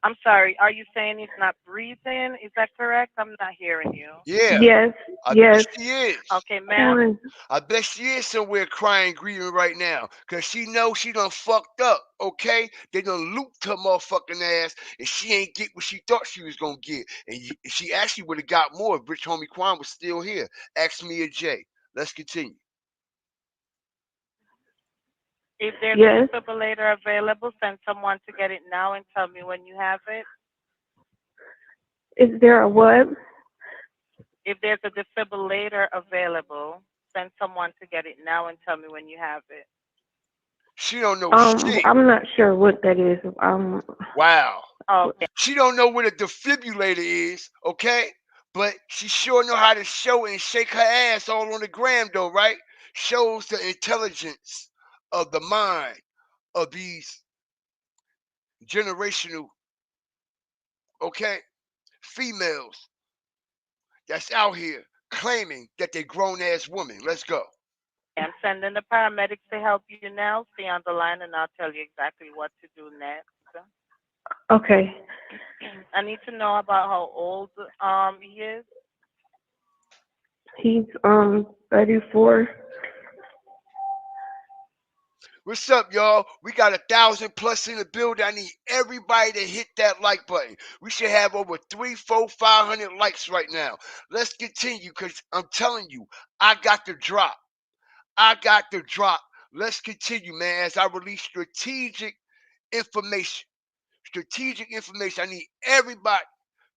I'm sorry, are you saying he's not breathing? Is that correct? I'm not hearing you. Yeah, Yes, I yes. bet she is. Okay, ma'am. Come I bet she is somewhere crying, grieving right now. Cause she knows she done fucked up, okay? They done looped her motherfucking ass and she ain't get what she thought she was gonna get. And she actually would have got more if Rich Homie Quan was still here. Ask me or Jay. Let's continue. If there's a Yes. defibrillator available, send someone to get it now and tell me when you have it. Is there a what? If there's a defibrillator available, send someone to get it now and tell me when you have it. She don't know shit. I'm not sure what that is. Wow. Okay. She don't know what a defibrillator is, okay? But she sure know how to show and shake her ass all on the gram though, right? Shows the intelligence of the mind of these generational, okay, females that's out here claiming that they grown ass women. Let's go. I'm sending the paramedics to help you now. Stay on the line and I'll tell you exactly what to do next. Okay. I need to know about how old he is. He's 34. What's up, y'all? We got 1,000 plus in the building. I need everybody to hit that like button. We should have over 3, 4, 500 likes right now. Let's continue because I'm telling you, I got the drop. I got the drop. Let's continue, man, as I release information. Strategic information. I need everybody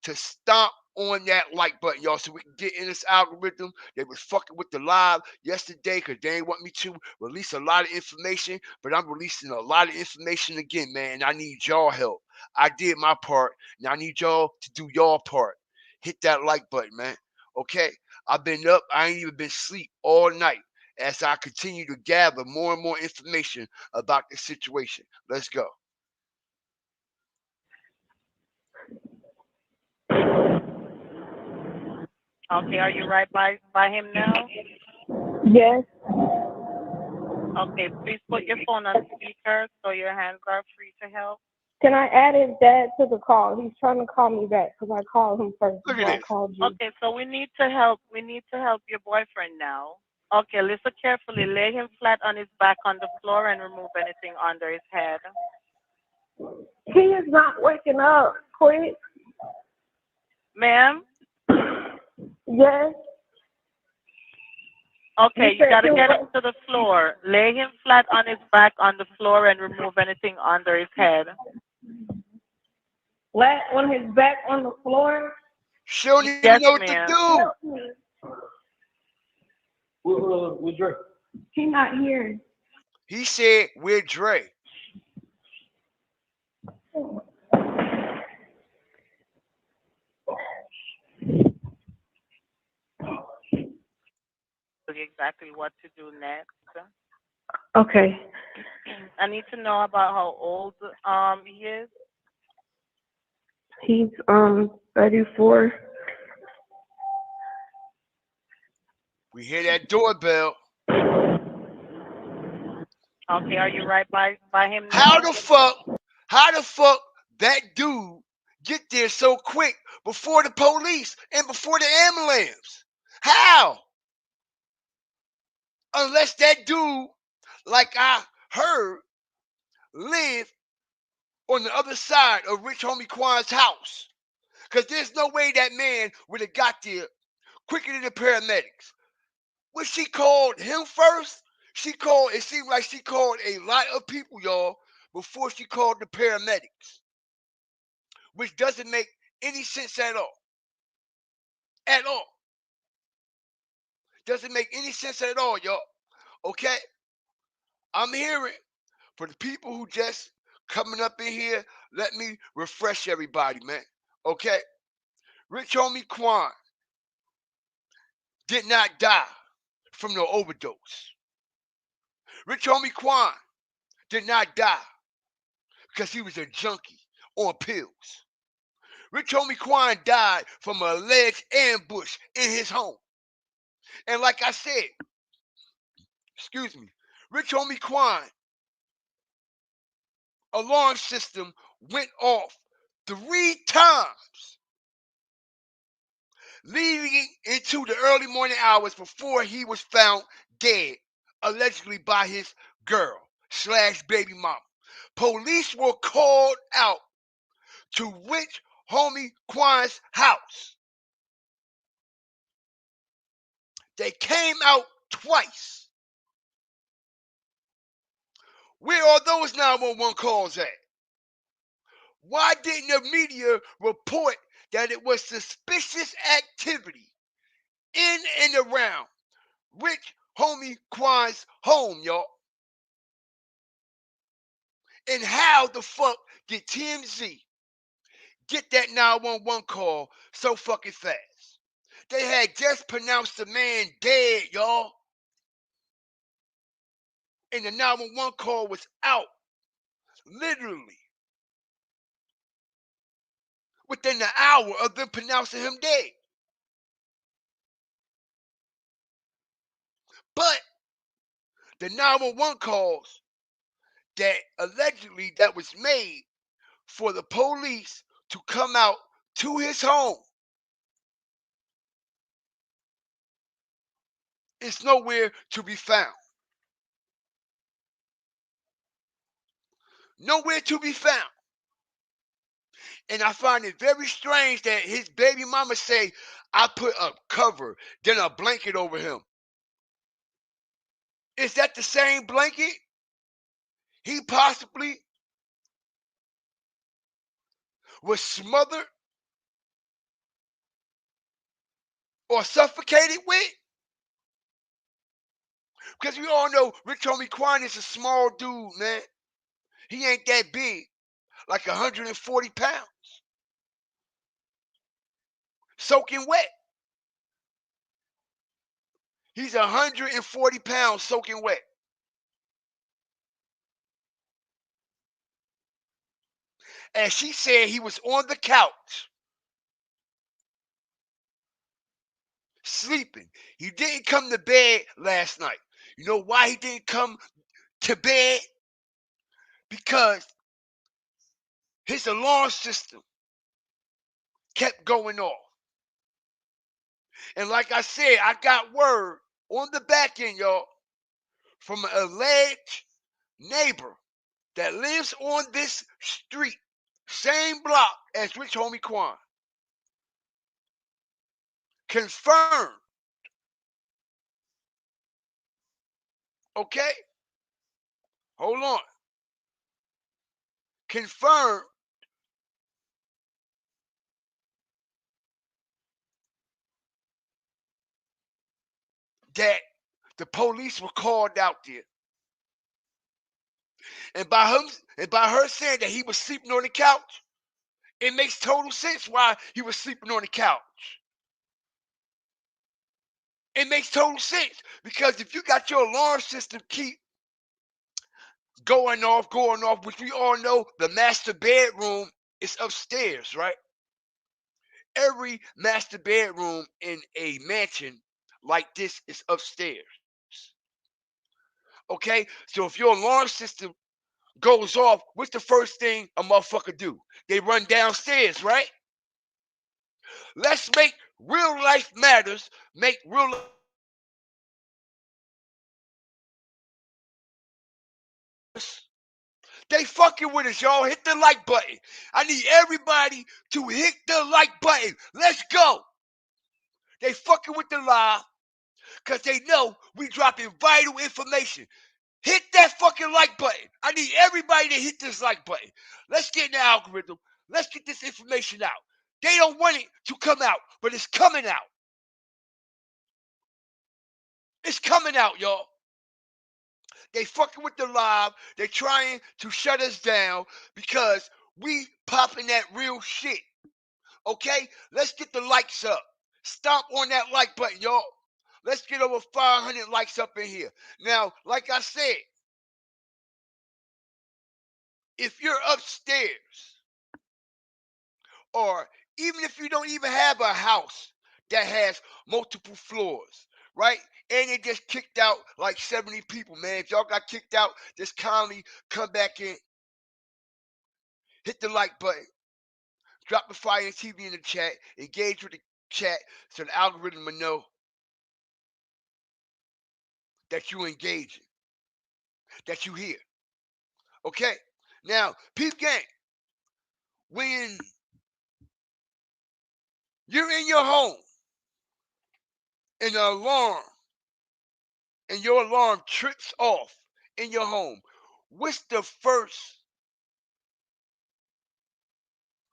to stomp on that like button, y'all, so we can get in this algorithm. They was fucking with the live yesterday because they didn't want me to release a lot of information, but I'm releasing a lot of information again, man. And I need y'all help. I did my part. Now I need y'all to do your part. Hit that like button, man. Okay? I've been up. I ain't even been asleep all night as I continue to gather more and more information about the situation. Let's go. Okay, are you right by him now? Yes. Okay, please put your phone on speaker so your hands are free to help. Can I add his dad to the call? He's trying to call me back because I called him first Look before at I this. called you. Okay, so we need to help. We need to help your boyfriend now. Okay, listen carefully. Lay him flat on his back on the floor and remove anything under his head. He is not waking up. Quick. Ma'am? Yes. Okay, you gotta he'll get him to the floor. Lay him flat on his back on the floor and remove anything under his head. flat on his back on the floor. She don't even Yes, know what to ma'am. do. Help me. Where's Dre? He's not here. He said, "We're Dre." Tell you exactly what to do next. Okay. I need to know about how old he is. He's 34. We hear that doorbell. Okay, are you right by him now? How the fuck that dude get there so quick before the police and before the ambulance? How? Unless that dude, like I heard, live on the other side of Rich Homie Quan's house. Because there's no way that man would have got there quicker than the paramedics. When she called him first, it seemed like she called a lot of people, y'all, before she called the paramedics, which doesn't make any sense at all. At all. Doesn't make any sense at all, y'all. Okay? I'm hearing for the people who just coming up in here, let me refresh everybody, man. Okay? Rich homie Quan did not die from no overdose. Rich homie Quan did not die because he was a junkie on pills. Rich homie Quan died from an alleged ambush in his home. And like I said, excuse me, Rich homie Quan alarm system went off 3 times, leading into the early morning hours before he was found dead, allegedly by his girl slash baby mama. Police were called out to Rich homie Quan's house. They came out twice. Where are those 911 calls at? Why didn't the media report that it was suspicious activity in and around Rich homie Quan's home, y'all? And how the fuck did TMZ get that 911 call so fucking fast? They had just pronounced the man dead, y'all. And the 911 call was out literally within the hour of them pronouncing him dead. But the 911 calls that allegedly that was made for the police to come out to his home is nowhere to be found. Nowhere to be found. And I find it very strange that his baby mama say, I put a cover, then a blanket over him. Is that the same blanket he possibly was smothered or suffocated with? Because we all know Rich Homie Quan is a small dude, man. He ain't that big, like 140 pounds, soaking wet. He's 140 pounds soaking wet. And she said he was on the couch sleeping. He didn't come to bed last night. You know why he didn't come to bed? Because his alarm system kept going off. And like I said, I got word on the back end, y'all, from an alleged neighbor that lives on this street, same block as Rich Homie Quan. Confirmed. Okay? Hold on. Confirmed that the police were called out there. And by her saying that he was sleeping on the couch, it makes total sense why he was sleeping on the couch. It makes total sense because if you got your alarm system keep going off, which we all know the master bedroom is upstairs, right? Every master bedroom in a mansion like this is upstairs. Okay? So if your alarm system goes off, what's the first thing a motherfucker do? They run downstairs, right? Let's make real life matters, make real life they fucking with us, y'all. Hit the like button. I need everybody to hit the like button. Let's go. They fucking with the live because they know we dropping vital information. Hit that fucking like button. I need everybody to hit this like button. Let's get in the algorithm. Let's get this information out. They don't want it to come out, but it's coming out. It's coming out, y'all. They fucking with the live. They trying to shut us down because we popping that real shit. Okay? Let's get the likes up. Stomp on that like button, y'all. Let's get over 500 likes up in here. Now, like I said, if you're upstairs, or even if you don't even have a house that has multiple floors, right? And they just kicked out like 70 people, man. If y'all got kicked out, just kindly come back in, hit the like button, drop the Fire TV in the chat, engage with the chat so the algorithm will know that you engaging, that you here. Okay? Now, peep gang, when you're in your home and your alarm trips off in your home, what's the first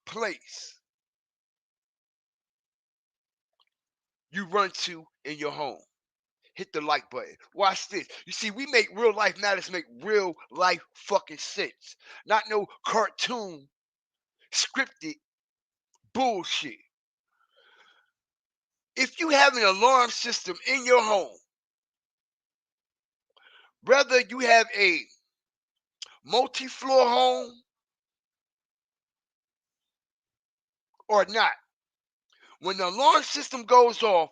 place you run to in your home? Hit the like button. Watch this. You see, we make real life matters make real life fucking sense. Not no cartoon, scripted bullshit. If you have an alarm system in your home, whether you have a multi-floor home or not, when the alarm system goes off,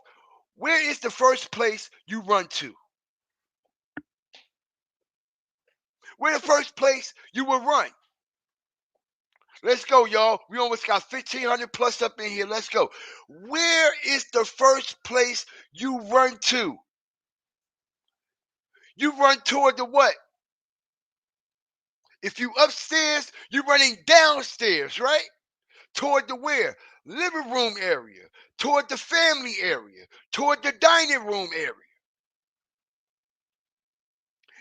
where is the first place you run to? Where the first place you will run? Let's go, y'all. We almost got 1,500 plus up in here. Let's go. Where is the first place you run to? You run toward the what? If you upstairs, you're running downstairs, right? Toward the where? Living room area. Toward the family area. Toward the dining room area.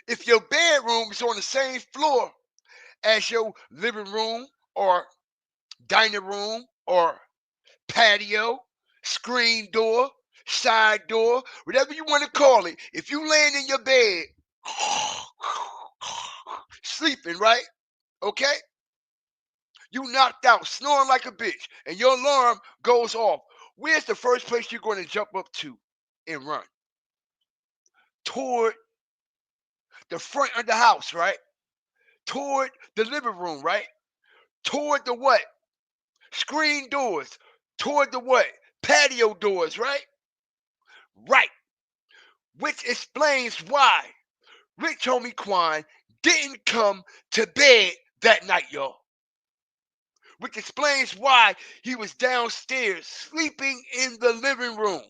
If your bedroom is on the same floor as your living room or dining room or patio, screen door, side door, whatever you want to call it, if you laying in your bed sleeping, right? Okay? You knocked out, snoring like a bitch, and your alarm goes off. Where's the first place you're going to jump up to and run? Toward the front of the house, right? Toward the living room, right? Toward the what? Screen doors. Toward the what? Patio doors, right? Right. Which explains why Rich Homie Quan didn't come to bed that night, y'all. Which explains why he was downstairs sleeping in the living room.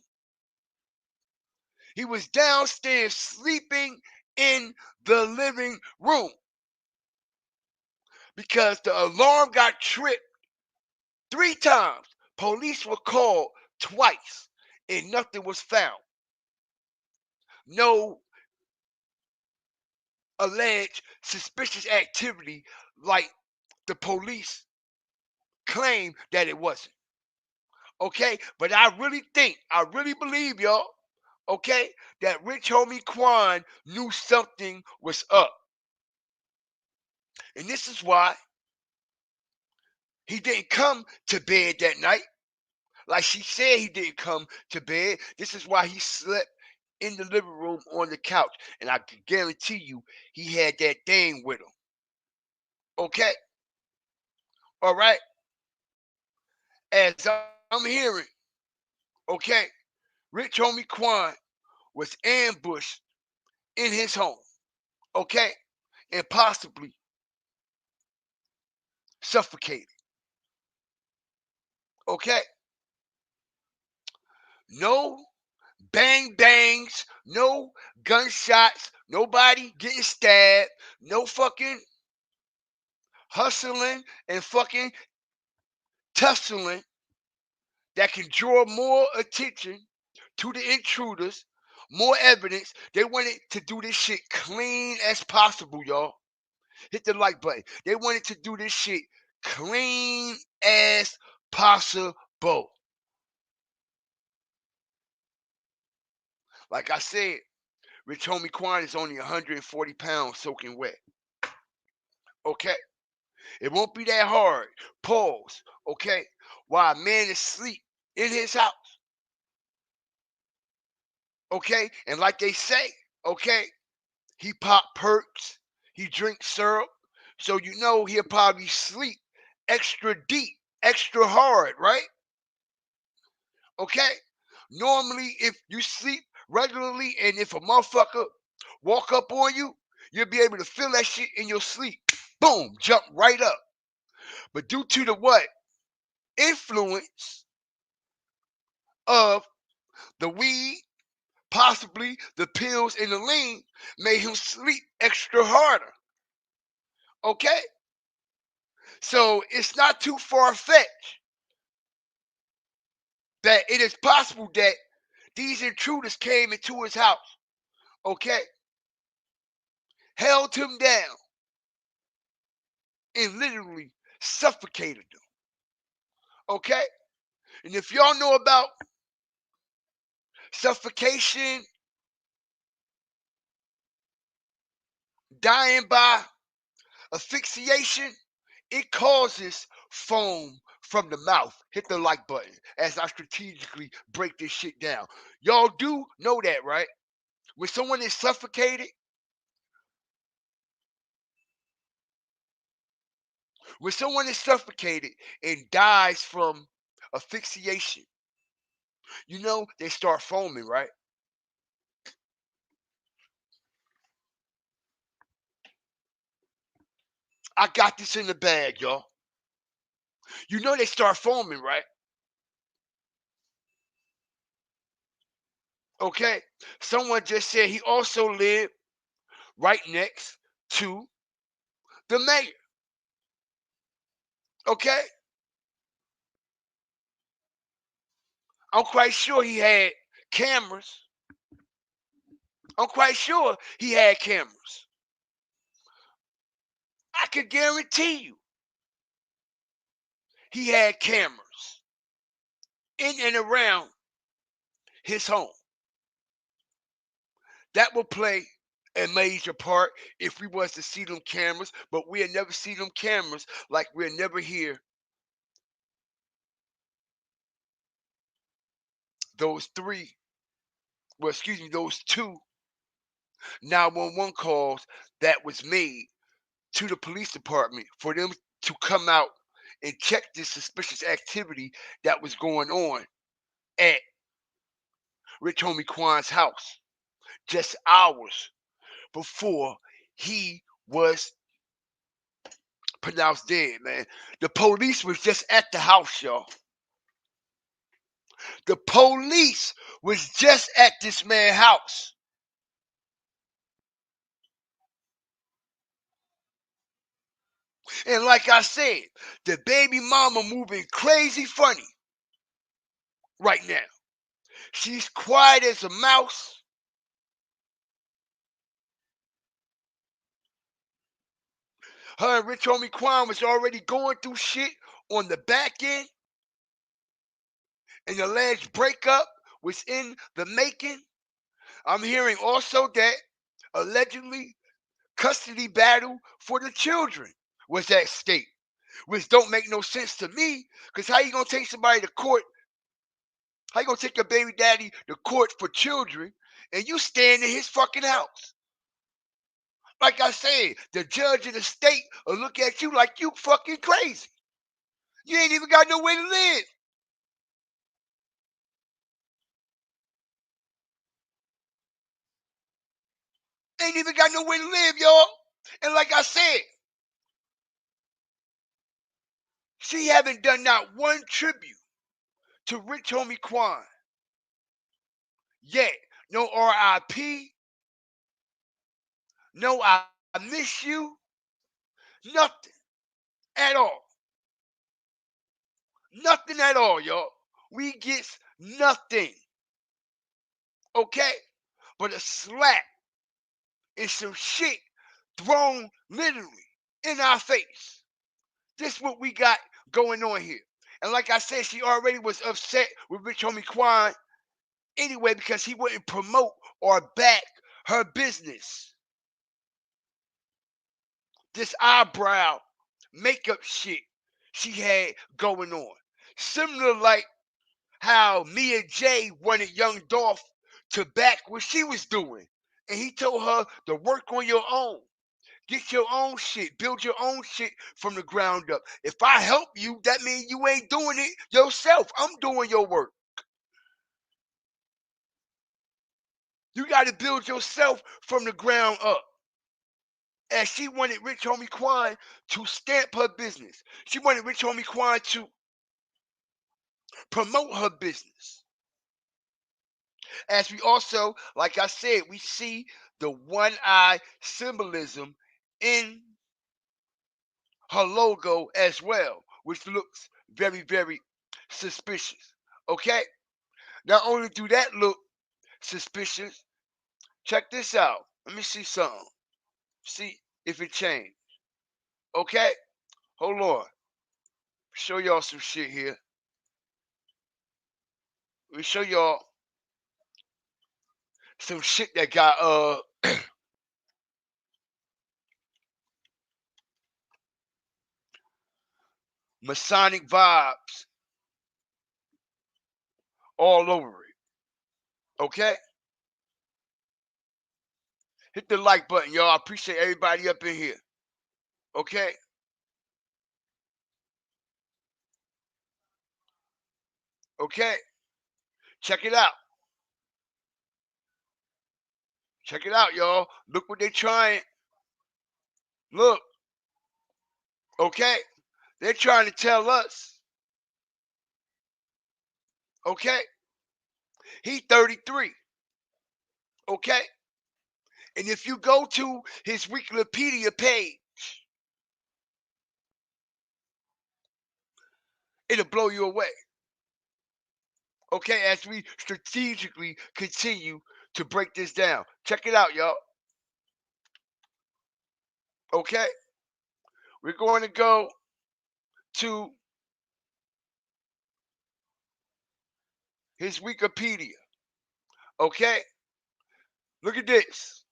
He was downstairs sleeping in the living room because the alarm got tripped 3 times. Police were called twice and nothing was found. No alleged suspicious activity like the police claim that it wasn't. Okay? But I really believe, y'all, okay, that Rich Homie Quan knew something was up. And this is why he didn't come to bed that night. Like she said, he didn't come to bed. This is why he slept in the living room on the couch. And I can guarantee you, he had that thing with him. Okay? All right? As I'm hearing, okay, Rich Homie Quan was ambushed in his home. Okay? And possibly suffocated. Okay? No bang bangs, no gunshots, nobody getting stabbed, no fucking hustling and fucking tussling that can draw more attention to the intruders, more evidence. They wanted to do this shit clean as possible, y'all. Hit the like button. They wanted to do this shit clean as possible. Like I said, Rich homie Quan is only 140 pounds soaking wet. Okay? It won't be that hard. Pause. Okay? While a man is asleep in his house. Okay? And like they say, okay, he pop perks, he drinks syrup, so you know he'll probably sleep extra deep, extra hard, right? Okay? Normally, if you sleep regularly and if a motherfucker walk up on you, you'll be able to feel that shit in your sleep. Boom, jump right up. But due to the what? Influence of the weed, possibly the pills and the lean, made him sleep extra harder. Okay? So it's not too far fetched that it is possible that these intruders came into his house, okay, held him down, and literally suffocated him, okay? And if y'all know about suffocation, dying by asphyxiation, it causes foam from the mouth. Hit the like button as I strategically break this shit down. Y'all do know that, right? When someone is suffocated, and dies from asphyxiation, you know they start foaming, right? I got this in the bag, y'all. You know they start foaming, right? Okay. Someone just said he also lived right next to the mayor. Okay. I'm quite sure he had cameras. I'm quite sure he had cameras. I could guarantee you he had cameras in and around his home. That will play a major part if we was to see them cameras, but we'll never see them cameras like we'll never hear those three, well, excuse me, those two 911 calls that was made to the police department for them to come out and check this suspicious activity that was going on at Rich Homie Quan's house just hours before he was pronounced dead, man. The police was just at the house, y'all. The police was just at this man's house. And like I said, the baby mama moving crazy funny right now. She's quiet as a mouse. Her and Rich Homie Quan was already going through shit on the back end. An alleged breakup was in the making. I'm hearing also that allegedly custody battle for the children was at stake, which don't make no sense to me. Because how you gonna take somebody to court? How you gonna take your baby daddy to court for children and you stand in his fucking house? Like I said, the judge of the state will look at you like you fucking crazy. You ain't even got nowhere to live. Ain't even got nowhere to live, y'all. And like I said, she haven't done not one tribute to Rich Homie Quan yet. No RIP, no I miss you, nothing at all. Nothing at all, y'all. We get nothing, okay? But a slap and some shit thrown literally in our face. This what we got going on here. And like I said, she already was upset with Rich Homie Quan anyway because he wouldn't promote or back her business. This eyebrow makeup shit she had going on. Similar like how Mia J wanted young Dolph to back what she was doing. And he told her to work on your own. Get your own shit. Build your own shit from the ground up. If I help you, that means you ain't doing it yourself. I'm doing your work. You got to build yourself from the ground up. And she wanted Rich Homie Quan to stamp her business. She wanted Rich Homie Quan to promote her business. As we also, like I said, we see the one eye symbolism in her logo as well, which looks very, very suspicious. Okay? Not only do that look suspicious, check this out. Let me see something. See if it changed. Okay? Hold on. Show y'all some shit here. Let me show y'all some shit that got Masonic vibes all over it. Okay? Hit the like button, y'all. I appreciate everybody up in here. Okay? Okay? Check it out. Check it out, y'all. Look what they're trying. Look. Okay? They're trying to tell us. Okay? He's 33. Okay? And if you go to his Wikipedia page, it'll blow you away. Okay, as we strategically continue to break this down. Check it out, y'all. Okay? We're going to go to his Wikipedia. Okay? Look at this.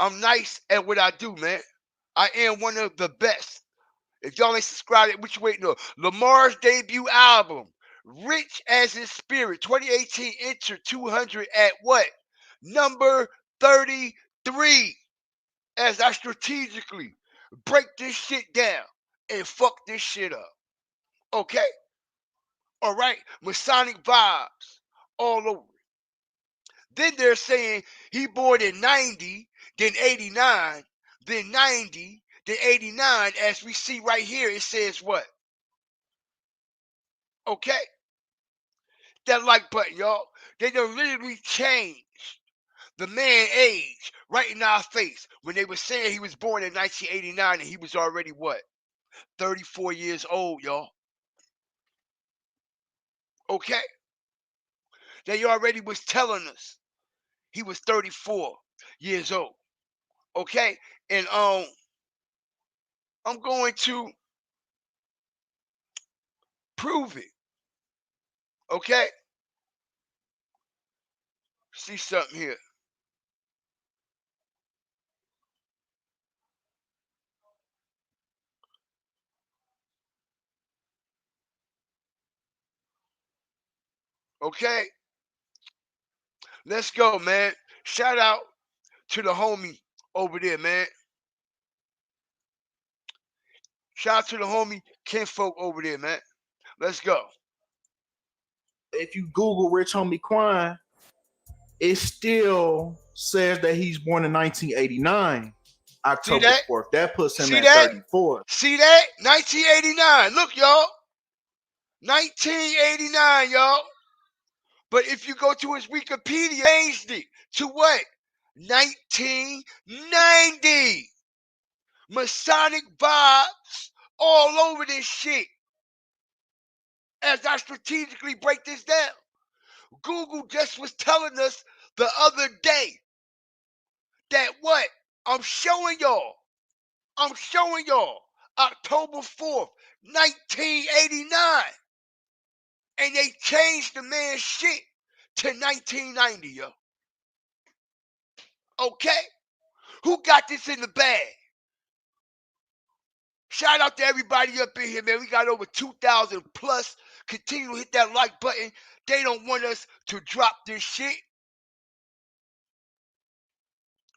I'm nice at what I do, man. I am one of the best. If y'all ain't subscribed, what you waiting on? Lamar's debut album, Rich as His Spirit, 2018, entered 200 at what? Number 33. As I strategically break this shit down and fuck this shit up. Okay? All right? Masonic vibes all over it. Then they're saying he born in 90, then 89, then 90, then 89. As we see right here, it says what? Okay? That like button, y'all. They done literally changed the man age right in our face when they were saying he was born in 1989 and he was already what? 34 years old, y'all. Okay? They already was telling us he was 34 years old. Okay? And I'm going to prove it. Okay? See something here. Okay? Let's go, man. Shout out to the homie over there, man. Shout out to the homie Kinfolk over there, man. Let's go. If you Google Rich Homie Quan, it still says that he's born in 1989, October that? 4th. That puts him See at that? 34. See that? 1989. Look, y'all. 1989, y'all. But if you go to his Wikipedia, changed it to what? 1990. Masonic vibes all over this shit. As I strategically break this down, Google just was telling us the other day that what? I'm showing y'all October 4th, 1989. And they changed the man's shit to 1990, yo. Okay? Who got this in the bag? Shout out to everybody up in here, man. We got over 2,000 plus. Continue to hit that like button. They don't want us to drop this shit.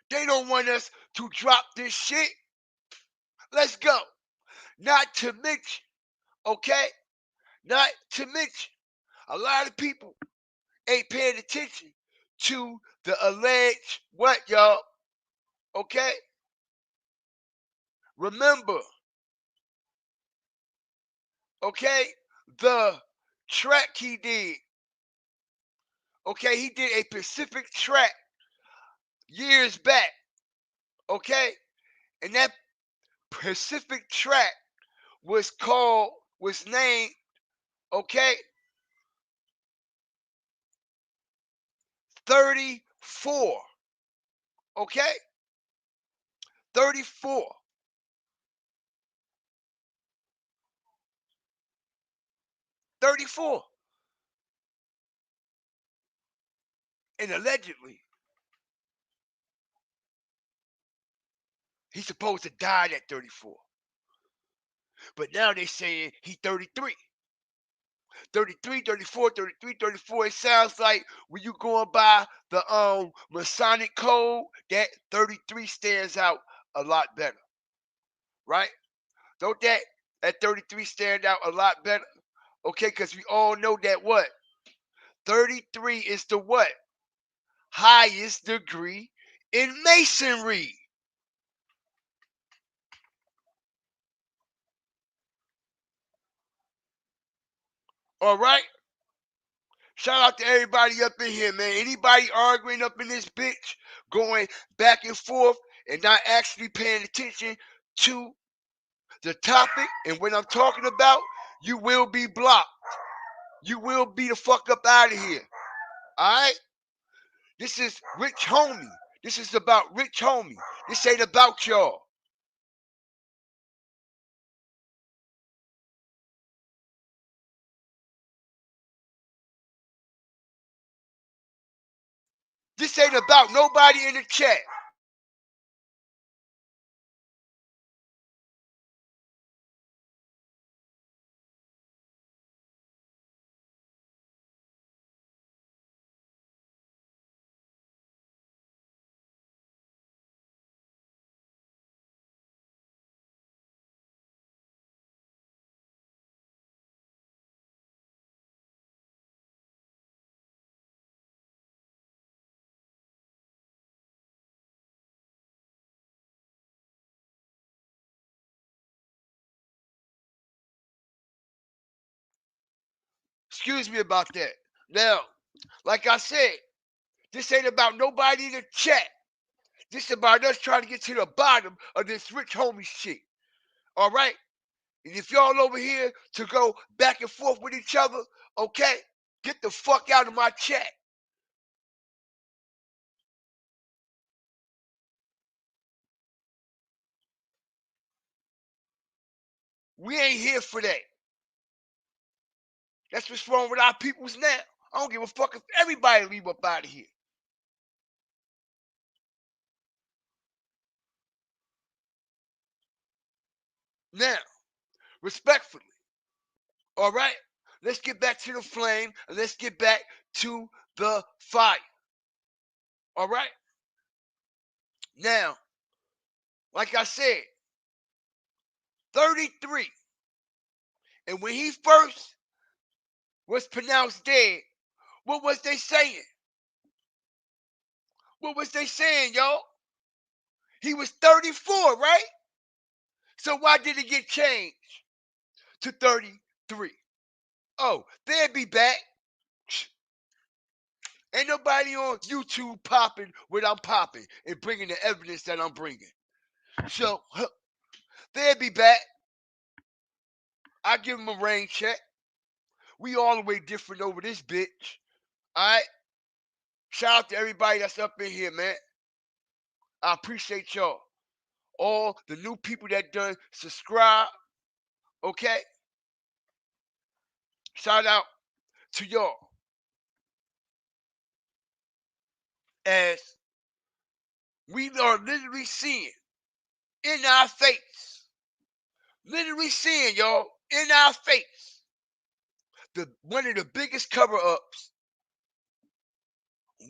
They don't want us to drop this shit. Let's go. Not to mention, okay? Not to mention, a lot of people ain't paying attention to the alleged what, y'all? Okay? Remember, okay? The track he did. Okay, he did a Pacific track years back. Okay? And that Pacific track was named, okay, 34. Okay? 34. 34. And allegedly, he's supposed to die at 34. But now they're saying he's 33. 33, 34, 33, 34. It sounds like when you going by the Masonic code, that 33 stands out a lot better. Right? Don't that 33 stand out a lot better? Okay, because we all know that what? 33 is the what? Highest degree in masonry. All right? Shout out to everybody up in here, man. Anybody arguing up in this bitch, going back and forth and not actually paying attention to the topic and what I'm talking about, you will be blocked. You will be the fuck up out of here. All right? This is Rich Homie. This is about Rich Homie. This ain't about y'all. This ain't about nobody in the chat. Excuse me about that. Now, like I said, this ain't about nobody in the chat. This is about us trying to get to the bottom of this Rich Homie shit. All right? And if y'all over here to go back and forth with each other, okay, get the fuck out of my chat. We ain't here for that. That's what's wrong with our peoples now. I don't give a fuck if everybody leave up out of here. Now, respectfully, all right, let's get back to the flame and let's get back to the fire. All right? Now, like I said, 33. And when he first was pronounced dead, what was they saying? What was they saying, y'all? He was 34, right? So why did it get changed to 33? Oh, they'll be back. Ain't nobody on YouTube popping what I'm popping and bringing the evidence that I'm bringing. So they'll be back. I give them a rain check. We all the way different over this bitch. All right? Shout out to everybody that's up in here, man. I appreciate y'all. All the new people that done subscribe. Okay? Shout out to y'all. As We are literally seeing in our face, literally seeing, y'all, in our face, one of the biggest cover-ups,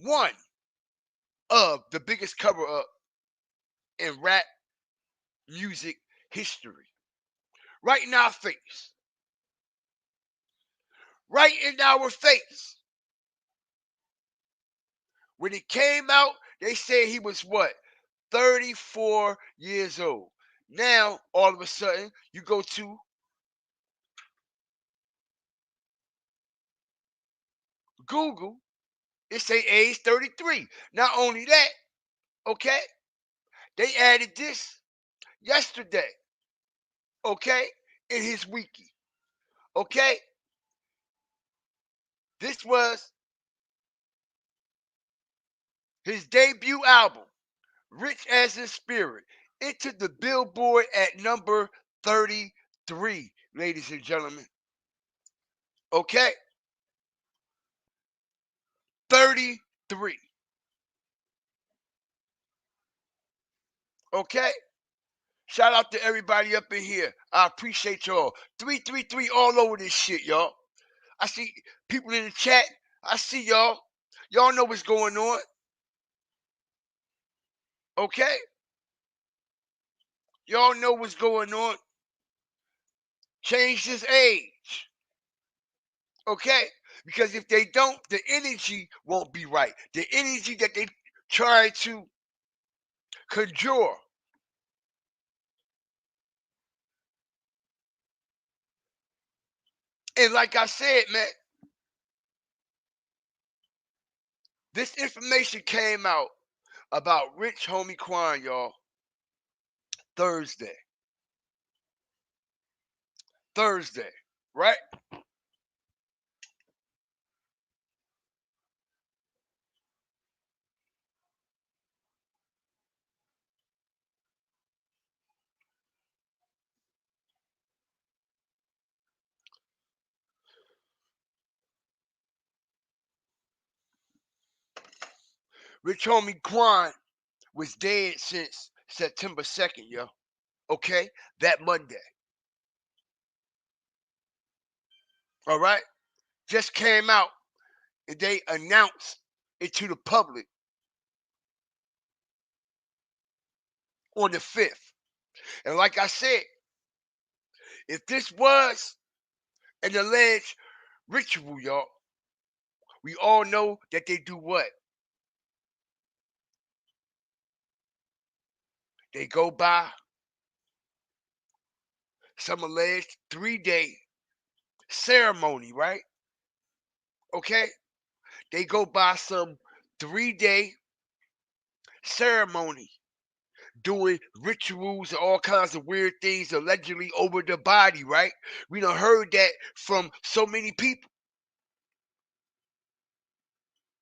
one of the biggest cover-up in rap music history. Right in our face. Right in our face. When it came out, they said he was what? 34 years old. Now, all of a sudden, you go to Google, it say age 33. Not only that, okay, they added this yesterday, okay, in his wiki, okay. This was his debut album, Rich as in Spirit, entered the Billboard at number 33, ladies and gentlemen. Okay? 33. Okay? Shout out to everybody up in here. I appreciate y'all. 333 all over this shit, y'all. I see people in the chat. I see y'all. Y'all know what's going on. Okay? Y'all know what's going on. Change his age. Okay? Because if they don't, the energy won't be right. The energy that they try to conjure. And like I said, man, this information came out about Rich Homie Quan, y'all, Thursday, right? Rich Homie Quan was dead since September 2nd, yo. Okay? That Monday. All right? Just came out and they announced it to the public on the 5th. And like I said, if this was an alleged ritual, y'all, we all know that they do what? They go by some alleged 3-day ceremony, right? Okay? They go by some 3-day ceremony, doing rituals and all kinds of weird things allegedly over the body, right? We done heard that from so many people.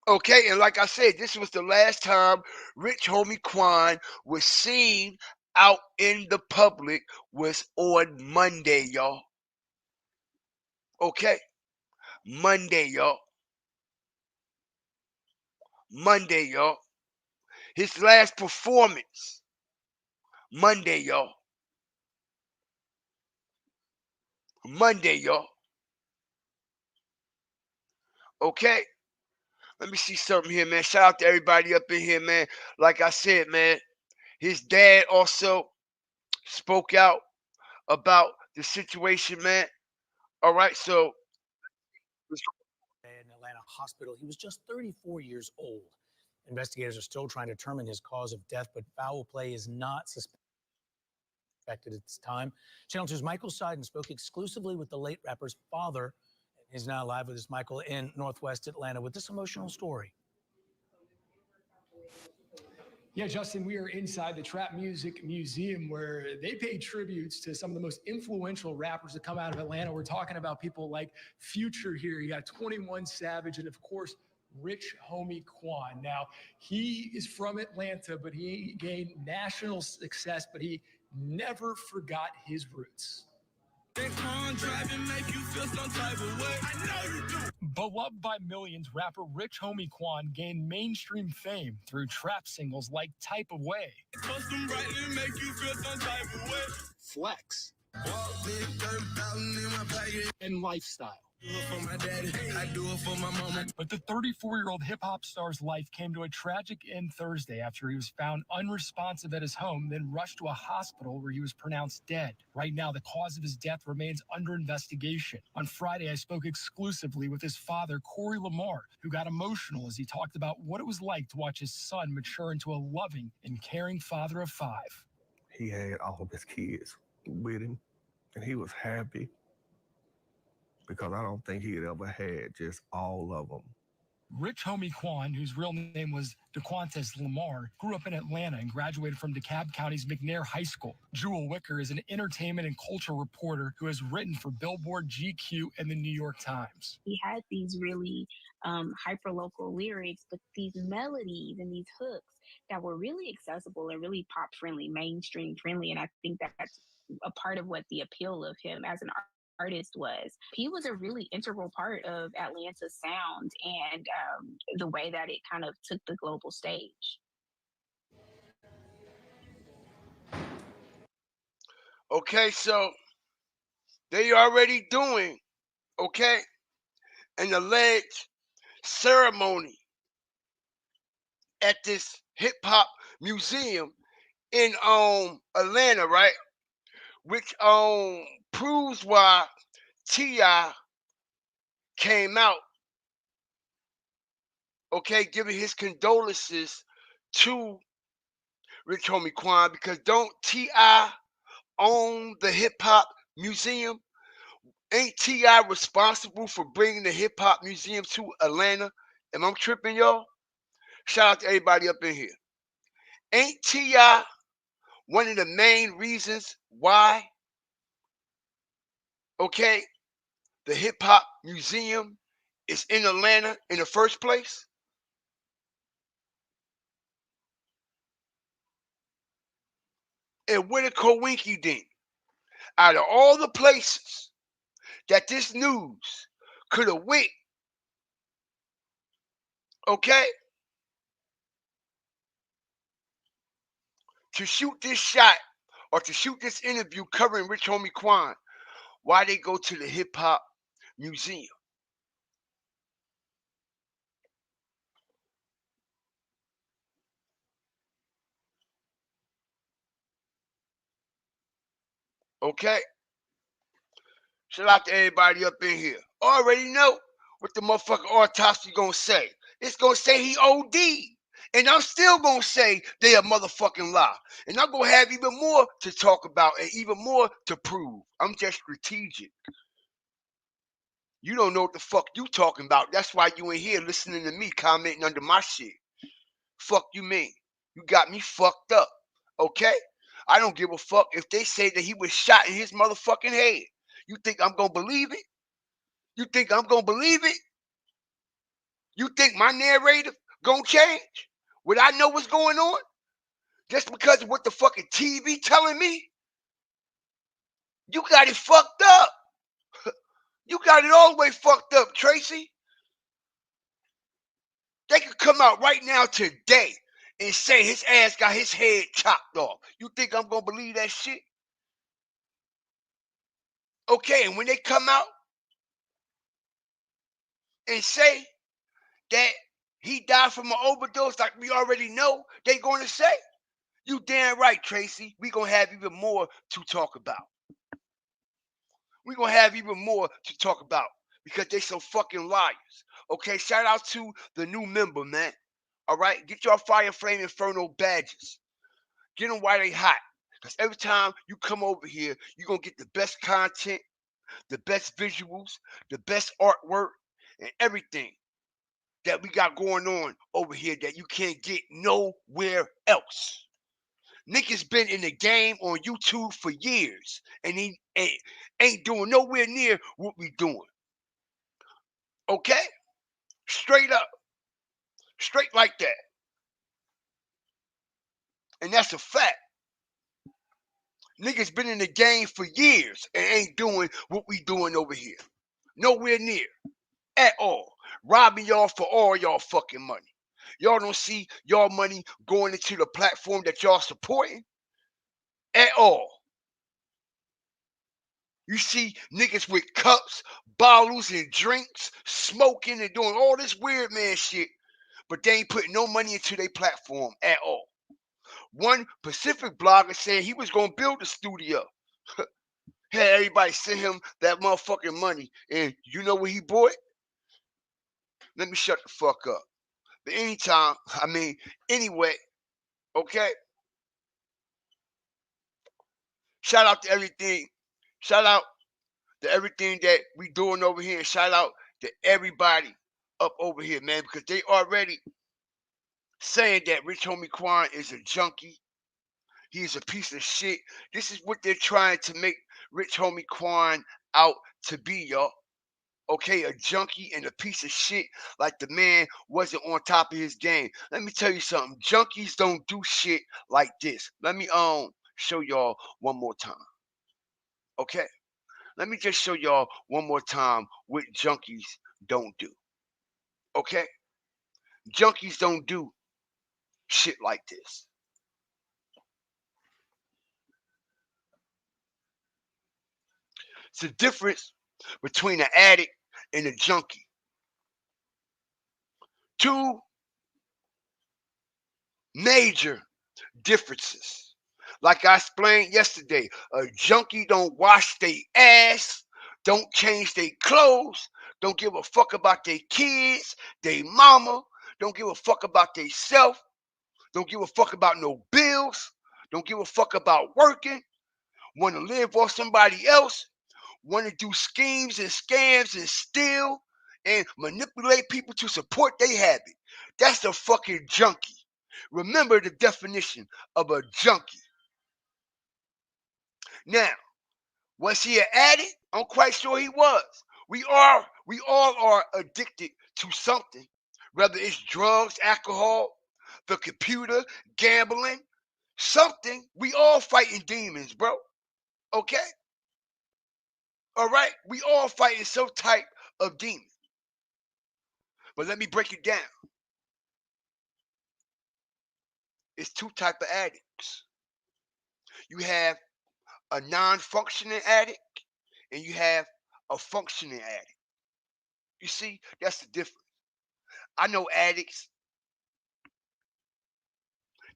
Okay, and like I said, this was the last time Rich Homie Quan was seen out in the public was on Monday, y'all. Okay? Monday, y'all. Monday, y'all. His last performance. Monday, y'all. Monday, y'all. Okay? Let me see something here, man. Shout out to everybody up in here, man. Like I said, man, his dad also spoke out about the situation, man. All right, so In Atlanta hospital. He was just 34 years old. Investigators are still trying to determine his cause of death, but foul play is not suspected at this time. Channel 2's Michael Seiden spoke exclusively with the late rapper's father. He's now live with us, Michael, in Northwest Atlanta with this emotional story. Yeah, Justin, we are inside the Trap Music Museum where they pay tributes to some of the most influential rappers that come out of Atlanta. We're talking about people like Future here. You got 21 Savage, and of course, Rich Homie Quan. Now, he is from Atlanta, but he gained national success, but he never forgot his roots. Beloved by millions, rapper Rich Homie Quan gained mainstream fame through trap singles like Type of Way, Flex, and Lifestyle. But the 34-year-old hip-hop star's life came to a tragic end Thursday after he was found unresponsive at his home, then rushed to a hospital where he was pronounced dead. Right now, the cause of his death remains under investigation. On Friday, I spoke exclusively with his father, Corey Lamar, who got emotional as he talked about what it was like to watch his son mature into a loving and caring father of 5. He had all of his kids with him, and he was happy because I don't think he had ever had just all of them. Rich Homie Quan, whose real name was DeQuantes Lamar, grew up in Atlanta and graduated from DeKalb County's McNair High School. Jewel Wicker is an entertainment and culture reporter who has written for Billboard, GQ, and the New York Times. He had these really hyper-local lyrics, but these melodies and these hooks that were really accessible and really pop-friendly, mainstream-friendly, and I think that's a part of what the appeal of him as an artist was. He was a really integral part of Atlanta's sound and the way that it kind of took the global stage. Okay, so they already doing, okay, an alleged ceremony at this hip hop museum in Atlanta, right? Which proves why T.I. came out, okay, giving his condolences to Rich Homie Quan, because don't T.I. own the hip hop museum? Ain't T.I. responsible for bringing the hip hop museum to Atlanta? Am I tripping, y'all? Shout out to everybody up in here. Ain't T.I. one of the main reasons why, okay, the hip hop museum is in Atlanta in the first place? And what a coinky-dink. Out of all the places that this news could have went, okay, to shoot this shot or to shoot this interview covering Rich Homie Quan, why they go to the hip hop museum? Okay? Shout out to everybody up in here. Already know what the motherfucking autopsy gonna say. It's gonna say he OD'd. And I'm still gonna say they a motherfucking lie. And I'm gonna have even more to talk about and even more to prove. I'm just strategic. You don't know what the fuck you talking about. That's why you in here listening to me commenting under my shit. Fuck you mean? You got me fucked up. Okay? I don't give a fuck if they say that he was shot in his motherfucking head. You think I'm gonna believe it? You think I'm gonna believe it? You think my narrative gonna change? Would I know what's going on? Just because of what the fucking TV telling me? You got it fucked up. You got it all the way fucked up, Tracy. They could come out right now today and say his ass got his head chopped off. You think I'm gonna believe that shit? Okay, and when they come out and say that he died from an overdose, like we already know, they gonna say, you damn right, Tracy. We gonna have even more to talk about. We gonna have even more to talk about because they some fucking liars. Okay, shout out to the new member, man. All right, get your Fire Flame Inferno badges. Get them while they hot. Because every time you come over here, you're going to get the best content, the best visuals, the best artwork, and everything that we got going on over here that you can't get nowhere else. Nick has been in the game on YouTube for years, and he ain't doing nowhere near what we doing. Okay? Straight up. Straight like that. And that's a fact. Niggas been in the game for years and ain't doing what we doing over here. Nowhere near. At all. Robbing y'all for all y'all fucking money. Y'all don't see y'all money going into the platform that y'all supporting? At all. You see niggas with cups, bottles, and drinks, smoking and doing all this weird man shit, but they ain't putting no money into their platform at all. One Pacific blogger said he was gonna build a studio. Had everybody send him that motherfucking money, and you know what he bought? Let me shut the fuck up. But anyway, okay? Shout out to everything. Shout out to everything that we doing over here. And shout out to everybody up over here, man, because they already saying that Rich Homie Quan is a junkie. He's a piece of shit. This is what they're trying to make Rich Homie Quan out to be, y'all. Okay, a junkie and a piece of shit, like the man wasn't on top of his game. Let me tell you something. Junkies don't do shit like this. Let me show y'all one more time. Okay? Let me just show y'all one more time what junkies don't do. Okay? Junkies don't do shit like this. It's the difference between an addict and a junkie. Two major differences. Like I explained yesterday, a junkie don't wash their ass, don't change their clothes, don't give a fuck about their kids, their mama, don't give a fuck about their self, don't give a fuck about no bills, don't give a fuck about working, want to live off somebody else, want to do schemes and scams and steal and manipulate people to support their habit. That's a fucking junkie. Remember the definition of a junkie. Now, was he an addict? I'm quite sure he was. We all are addicted to something, whether it's drugs, alcohol, the computer, gambling, something. We all fighting demons, bro. Okay? All right? We all fighting some type of demon. But let me break it down. It's two type of addicts. You have a non-functioning addict and you have a functioning addict. You see, that's the difference. I know addicts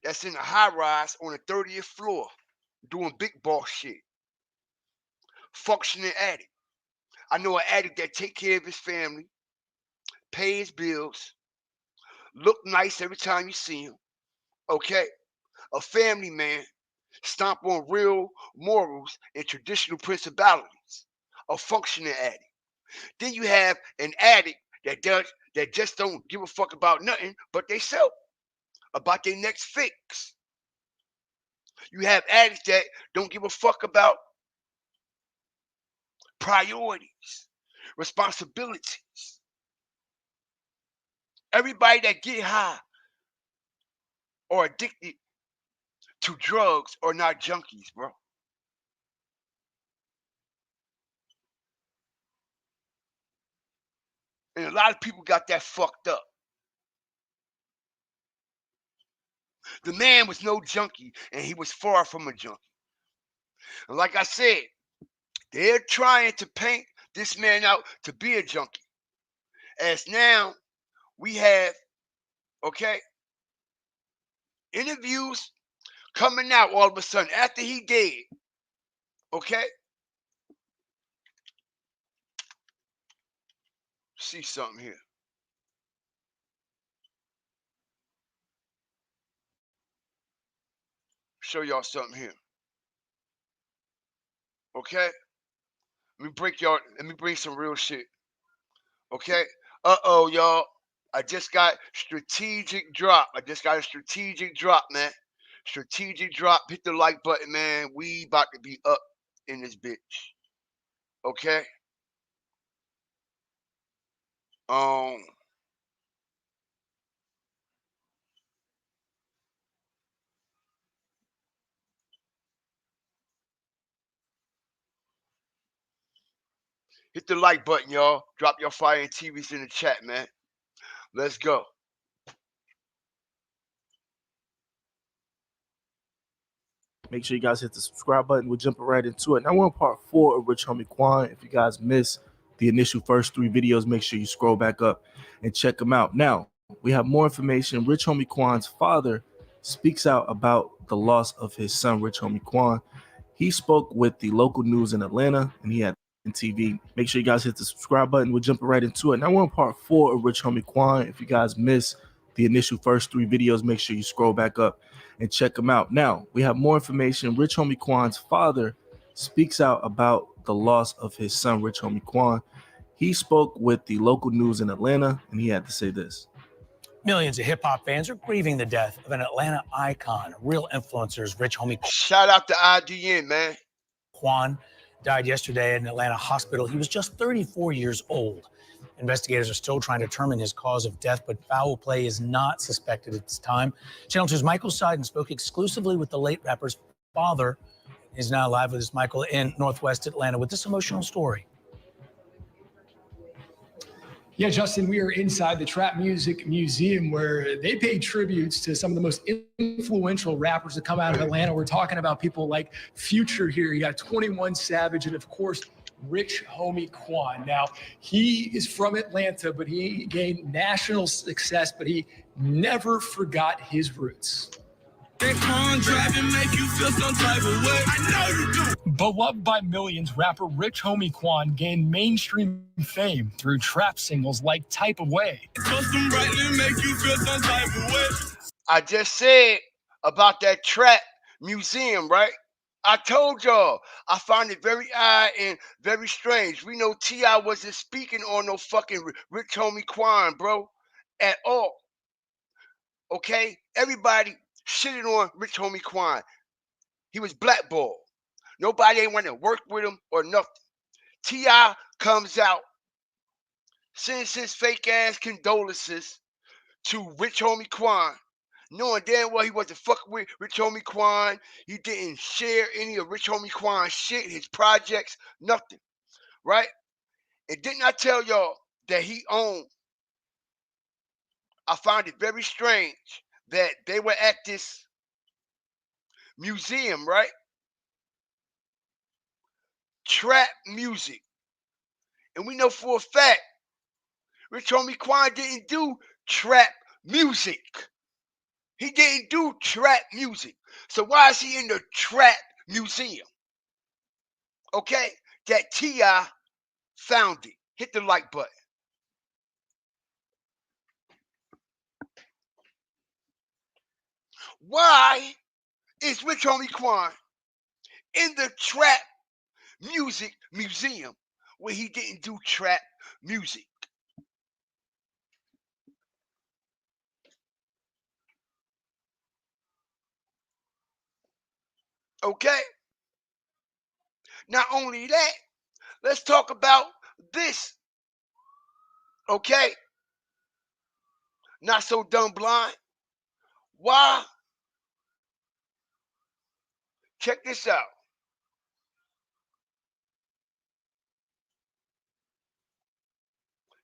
that's in a high rise on the 30th floor doing big boss shit. Functioning addict. I know an addict that take care of his family, pay his bills, look nice every time you see him. Okay? A family man, stomp on real morals and traditional principalities. A functioning addict. Then you have an addict that just don't give a fuck about nothing but they self, about their next fix. You have addicts that don't give a fuck about priorities, responsibilities. Everybody that get high or addicted to drugs are not junkies, bro. And a lot of people got that fucked up. The man was no junkie, and he was far from a junkie. And like I said, they're trying to paint this man out to be a junkie. As now we have, okay, interviews coming out all of a sudden after he dead. Okay? See something here. Show y'all something here. Okay? Let me bring some real shit. Okay? Uh-oh, y'all. I just got strategic drop. I just got a strategic drop, man. Strategic drop. Hit the like button, man. We about to be up in this bitch. Okay? Um, Hit the like button, y'all. Drop your fire and TVs in the chat, man. Let's go. Make sure you guys hit the subscribe button. We're jumping right into it. Now we're on part 4 of Rich Homie Quan. If you guys missed the initial first 3 videos, make sure you scroll back up and check them out. Now, we have more information. Rich Homie Quan's father speaks out about the loss of his son, Rich Homie Quan. He spoke with the local news in Atlanta, and he had TV. Make sure you guys hit the subscribe button. We're jumping right into it. Now we're on part 4 of Rich Homie Quan. If you guys missed the initial first 3 videos, make sure you scroll back up and check them out. Now, we have more information. Rich Homie Quan's father speaks out about the loss of his son, Rich Homie Quan. He spoke with the local news in Atlanta, and he had to say this. Millions of hip hop fans are grieving the death of an Atlanta icon, real influencers, Rich Homie Shout out to IDN, man. Quan died yesterday in an Atlanta hospital. He was just 34 years old. Investigators are still trying to determine his cause of death, but foul play is not suspected at this time. Channel 2's Michael Seiden spoke exclusively with the late rapper's father. He's now live with us, Michael, in Northwest Atlanta with this emotional story. Yeah, Justin, we are inside the Trap Music Museum where they pay tributes to some of the most influential rappers that come out of Atlanta. We're talking about people like Future here. You got 21 Savage and, of course, Rich Homie Quan. Now, he is from Atlanta, but he gained national success, but he never forgot his roots. Beloved by millions, rapper Rich Homie Quan gained mainstream fame through trap singles like Type of Way. I just said about that trap museum, right? I told y'all, I found it very odd and very strange. We know T.I. wasn't speaking on no fucking Rich Homie Quan, bro, at all. Okay? Everybody shitted on Rich Homie Quan. He was blackballed. Nobody ain't want to work with him or nothing. T.I. comes out, sends his fake ass condolences to Rich Homie Quan, knowing damn well he wasn't fucking with Rich Homie Quan. He didn't share any of Rich Homie Quan's shit, his projects, nothing. Right? And didn't I tell y'all that he owned? I found it very strange that they were at this museum, right? Trap music. And we know for a fact Rich Homie Quan didn't do trap music. He didn't do trap music. So why is he in the trap museum? Okay? That T.I. found it. Hit the like button. Why is Rich Homie Quan in the trap music museum where he didn't do trap music? Okay? Not only that, let's talk about this. Okay? Not so dumb blind. Why? Check this out.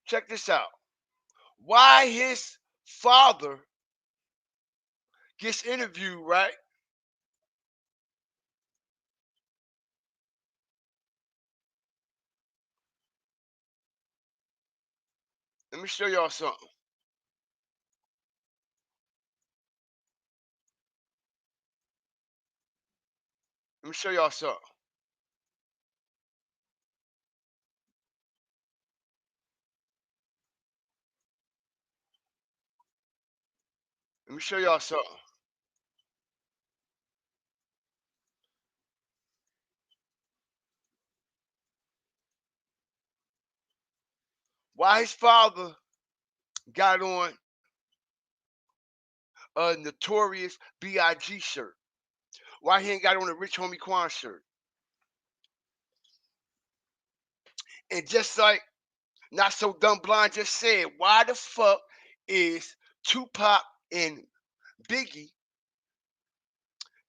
Check this out. Why his father gets interviewed, right? Let me show y'all something. Let me show y'all something. Let me show y'all something. Why his father got on a Notorious B.I.G. shirt. Why he ain't got on a Rich Homie Quan shirt? And just like Not So Dumb Blind just said, why the fuck is Tupac and Biggie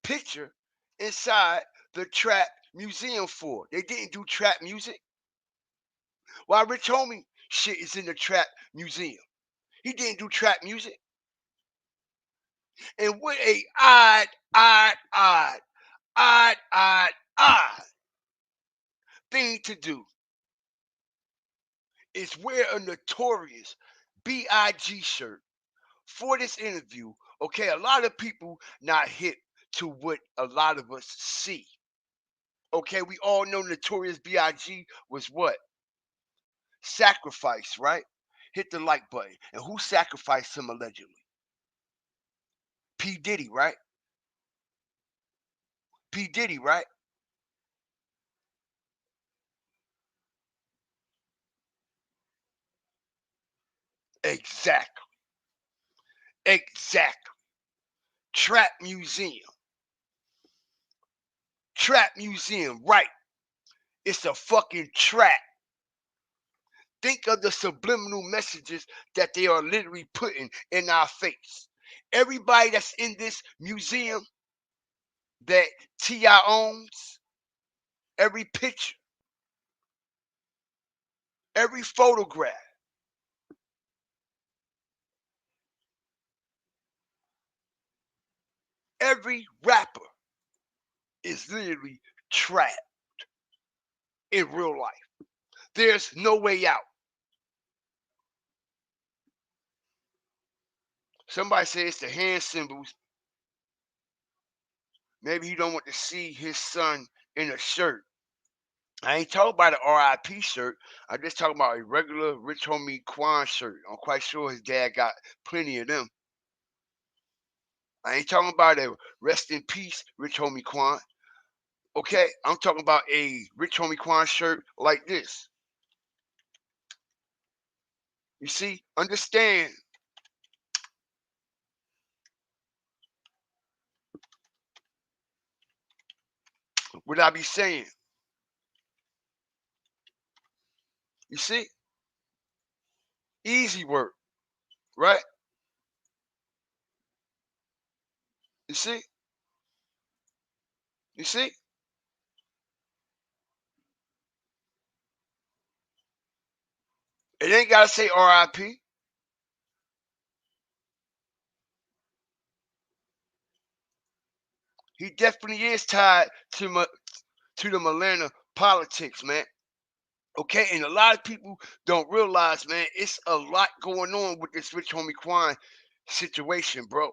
picture inside the trap museum for? They didn't do trap music. While Rich Homie shit is in the trap museum. He didn't do trap music. And what a odd thing to do is wear a notorious B.I.G. shirt for this interview. Okay, a lot of people not hip to what a lot of us see. Okay, we all know Notorious B.I.G. was what? Sacrifice, right? Hit the like button. And who sacrificed him allegedly? P. Diddy, right? P. Diddy, right? Exactly. Exactly. Trap Museum. Trap Museum, right. It's a fucking trap. Think of the subliminal messages that they are literally putting in our face. Everybody that's in this museum that T.I. owns, every picture, every photograph, every rapper is literally trapped in real life. There's no way out. Somebody says it's the hand symbols. Maybe he don't want to see his son in a shirt. I ain't talking about an RIP shirt. I'm just talking about a regular Rich Homie Quan shirt. I'm quite sure his dad got plenty of them. I ain't talking about a rest in peace Rich Homie Quan. Okay, I'm talking about a Rich Homie Quan shirt like this. You see, understand what I be saying. You see, easy work, right? You see, you see. It ain't gotta say RIP. He definitely is tied to the Atlanta politics, man. Okay, and a lot of people don't realize, man, it's a lot going on with this Rich Homie Quan situation, bro.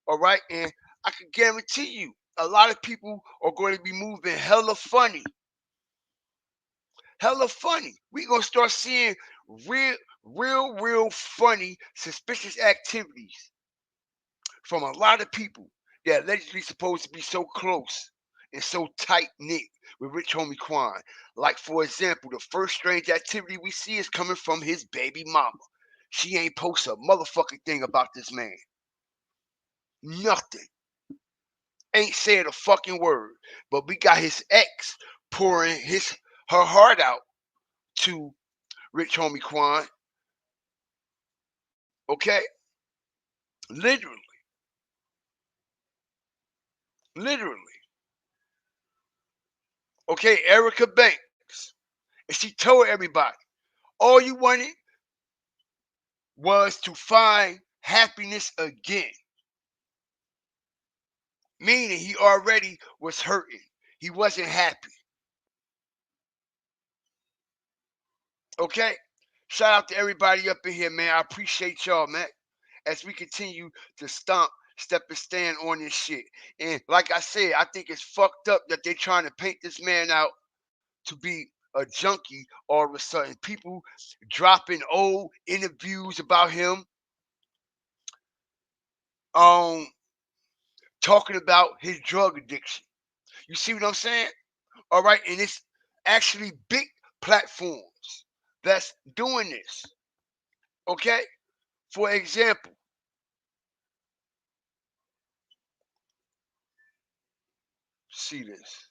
All right, and I can guarantee you, a lot of people are going to be moving hella funny, hella funny. We gonna start seeing real, real funny, suspicious activities from a lot of people that allegedly supposed to be so close and so tight knit with Rich Homie Quan. Like, for example, the first strange activity we see is coming from his baby mama. She ain't post a motherfucking thing about this man. Nothing. Ain't said a fucking word. But we got his ex pouring her heart out to Rich Homie Quan. Okay? Literally. Literally. Okay, Erica Banks. And she told everybody, all you wanted was to find happiness again. Meaning he already was hurting. He wasn't happy. Okay? Shout out to everybody up in here, man. I appreciate y'all, man. As we continue to stomp, step and stand on this shit. And like I said, I think it's fucked up that they're trying to paint this man out to be a junkie all of a sudden. People dropping old interviews about him. Um, talking about his drug addiction. You see what I'm saying? All right, and it's actually big platforms that's doing this. Okay, for example, see this.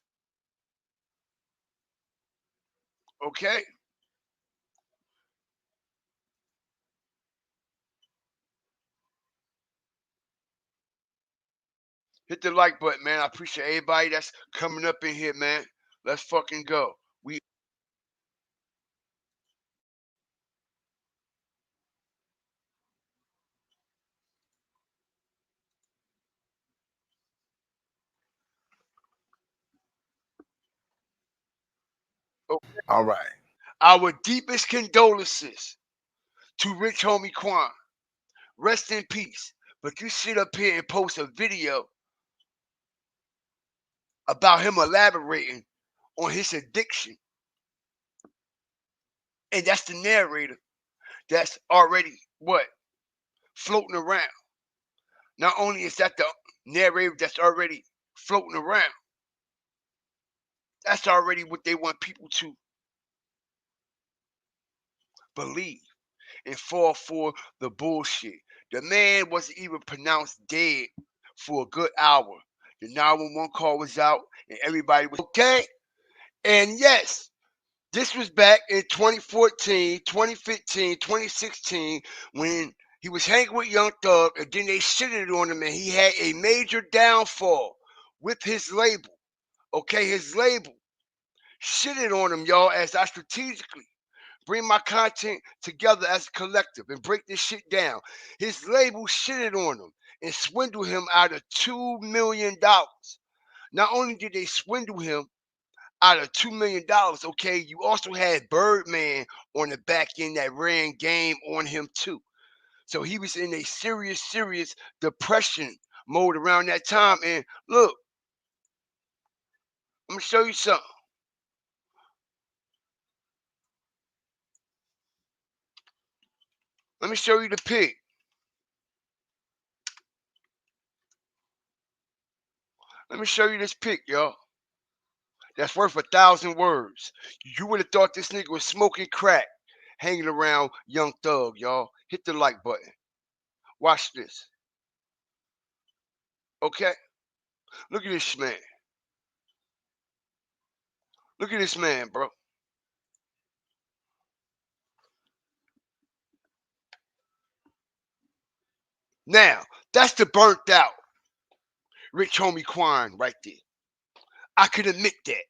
Okay, hit the like button, man. I appreciate everybody that's coming up in here, man. Let's fucking go. We All right. Our deepest condolences to Rich Homie Quan. Rest in peace. But you sit up here and post a video about him elaborating on his addiction. And that's the narrator that's already what? Floating around. Not only is that the narrator that's already floating around, that's already what they want people to believe and fall for the bullshit. The man wasn't even pronounced dead for a good hour. The 911 call was out and everybody was okay. And yes, this was back in 2014, 2015, 2016 when he was hanging with Young Thug and then they shitted on him and he had a major downfall with his label. Okay, his label shitted on him, y'all, as I strategically bring my content together as a collective and break this shit down. His label shitted on him and swindled him out of $2 million. Not only did they swindle him out of $2 million, okay, you also had Birdman on the back end that ran game on him too. So he was in a serious depression mode around that time. And look, let me show you something. Let me show you the pic. Let me show you this pic, y'all. That's worth 1,000 words. You would have thought this nigga was smoking crack, hanging around Young Thug, y'all. Hit the like button. Watch this. Okay? Look at this man. Look at this man, bro. Now, that's the burnt out Rich Homie Quan right there. I can admit that.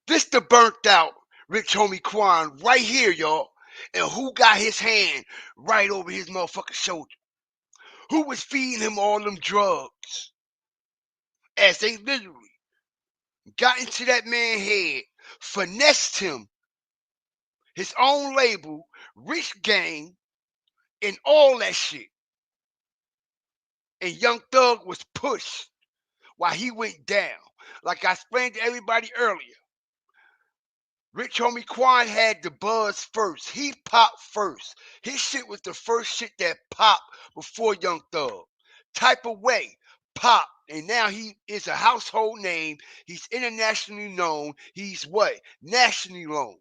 This the burnt out Rich Homie Quan right here, y'all. And who got his hand right over his motherfucking shoulder? Who was feeding him all them drugs? As they literally got into that man's head, finessed him, his own label, Rich Gang, and all that shit. And Young Thug was pushed while he went down. Like I explained to everybody earlier, Rich Homie Quan had the buzz first. He popped first. His shit was the first shit that popped before Young Thug. Type of way, pop. And now he is a household name. He's internationally known. He's what? Nationally known.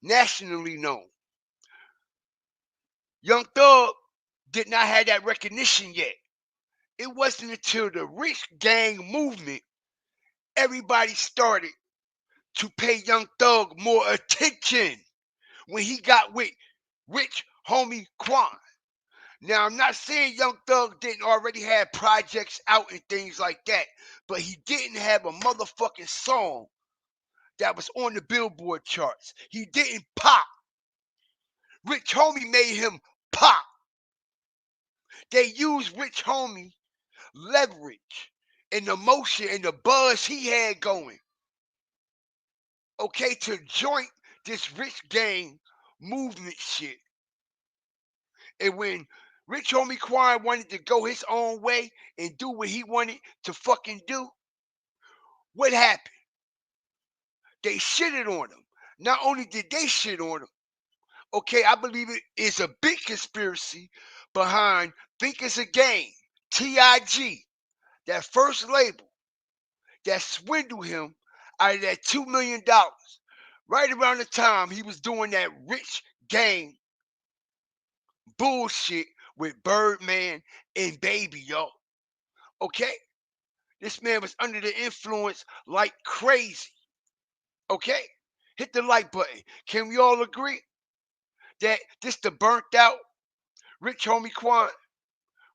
Nationally known. Young Thug did not have that recognition yet. It wasn't until the Rich Gang movement everybody started to pay Young Thug more attention when he got with Rich Homie Quan. Now, I'm not saying Young Thug didn't already have projects out and things like that, but he didn't have a motherfucking song that was on the Billboard charts. He didn't pop. Rich Homie made him pop. They used Rich Homie leverage and the motion and the buzz he had going, okay, to joint this Rich Gang movement shit. And when Rich Homie Quan wanted to go his own way and do what he wanted to fucking do, what happened? They shitted on him. Not only did they shit on him, okay, I believe it is a big conspiracy behind Think It's a Game, TIG, that first label that swindled him out of that $2 million. Right around the time he was doing that Rich Gang bullshit with Birdman and Baby, y'all. Okay? This man was under the influence like crazy. Okay? Hit the like button. Can we all agree that this the burnt out Rich Homie Quan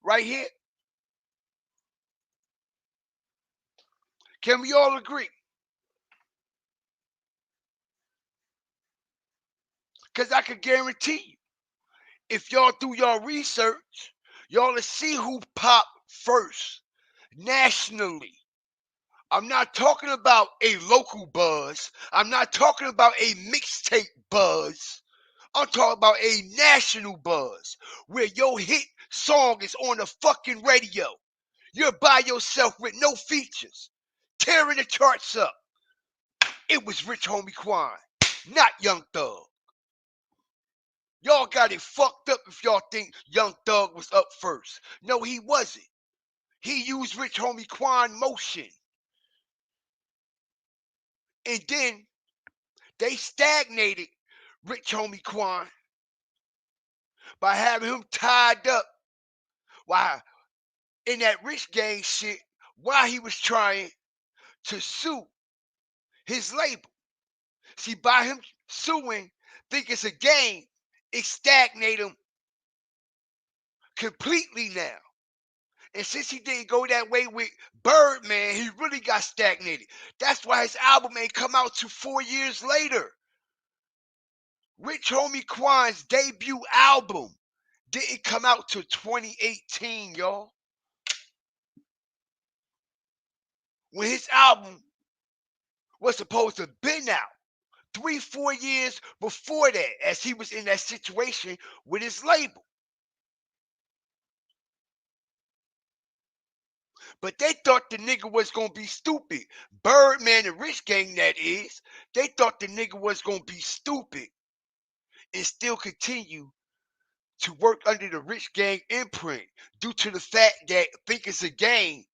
right here? Can we all agree? Because I can guarantee you, if y'all do your research, y'all will see who popped first nationally I'm not talking about a local buzz. I'm not talking about a mixtape buzz. I'm talking about a national buzz where your hit song is on the fucking radio. You're by yourself with no features, tearing the charts up. It was Rich Homie Quan, not Young Thug. Y'all got it fucked up if y'all think Young Thug was up first. No, he wasn't. He used Rich Homie Quan motion. And then they stagnated Rich Homie Quan by having him tied up while in that Rich Gang shit while he was trying to sue his label. See, by him suing, think it's a game, it stagnated him completely now. And since he didn't go that way with Birdman, he really got stagnated. That's why his album ain't come out till 4 years later. Rich Homie Quan's debut album didn't come out till 2018, y'all. When his album was supposed to have been out 3-4 years before that, as he was in that situation with his label. But they thought the nigga was gonna be stupid. Birdman and Rich Gang, that is. They thought the nigga was gonna be stupid and still continue to work under the Rich Gang imprint due to the fact that Think It's a Game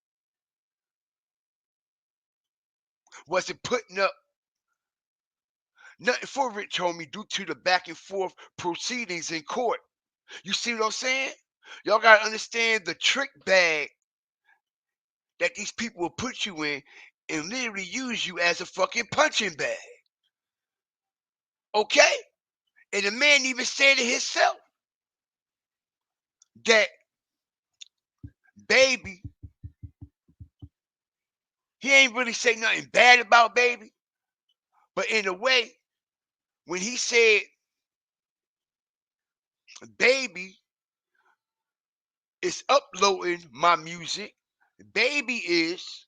wasn't putting up nothing for Rich Homie due to the back and forth proceedings in court. You see what I'm saying? Y'all gotta understand the trick bag that these people will put you in and literally use you as a fucking punching bag. Okay? And the man even said it himself that Baby, he ain't really say nothing bad about Baby, but in a way, when he said Baby is uploading my music, Baby is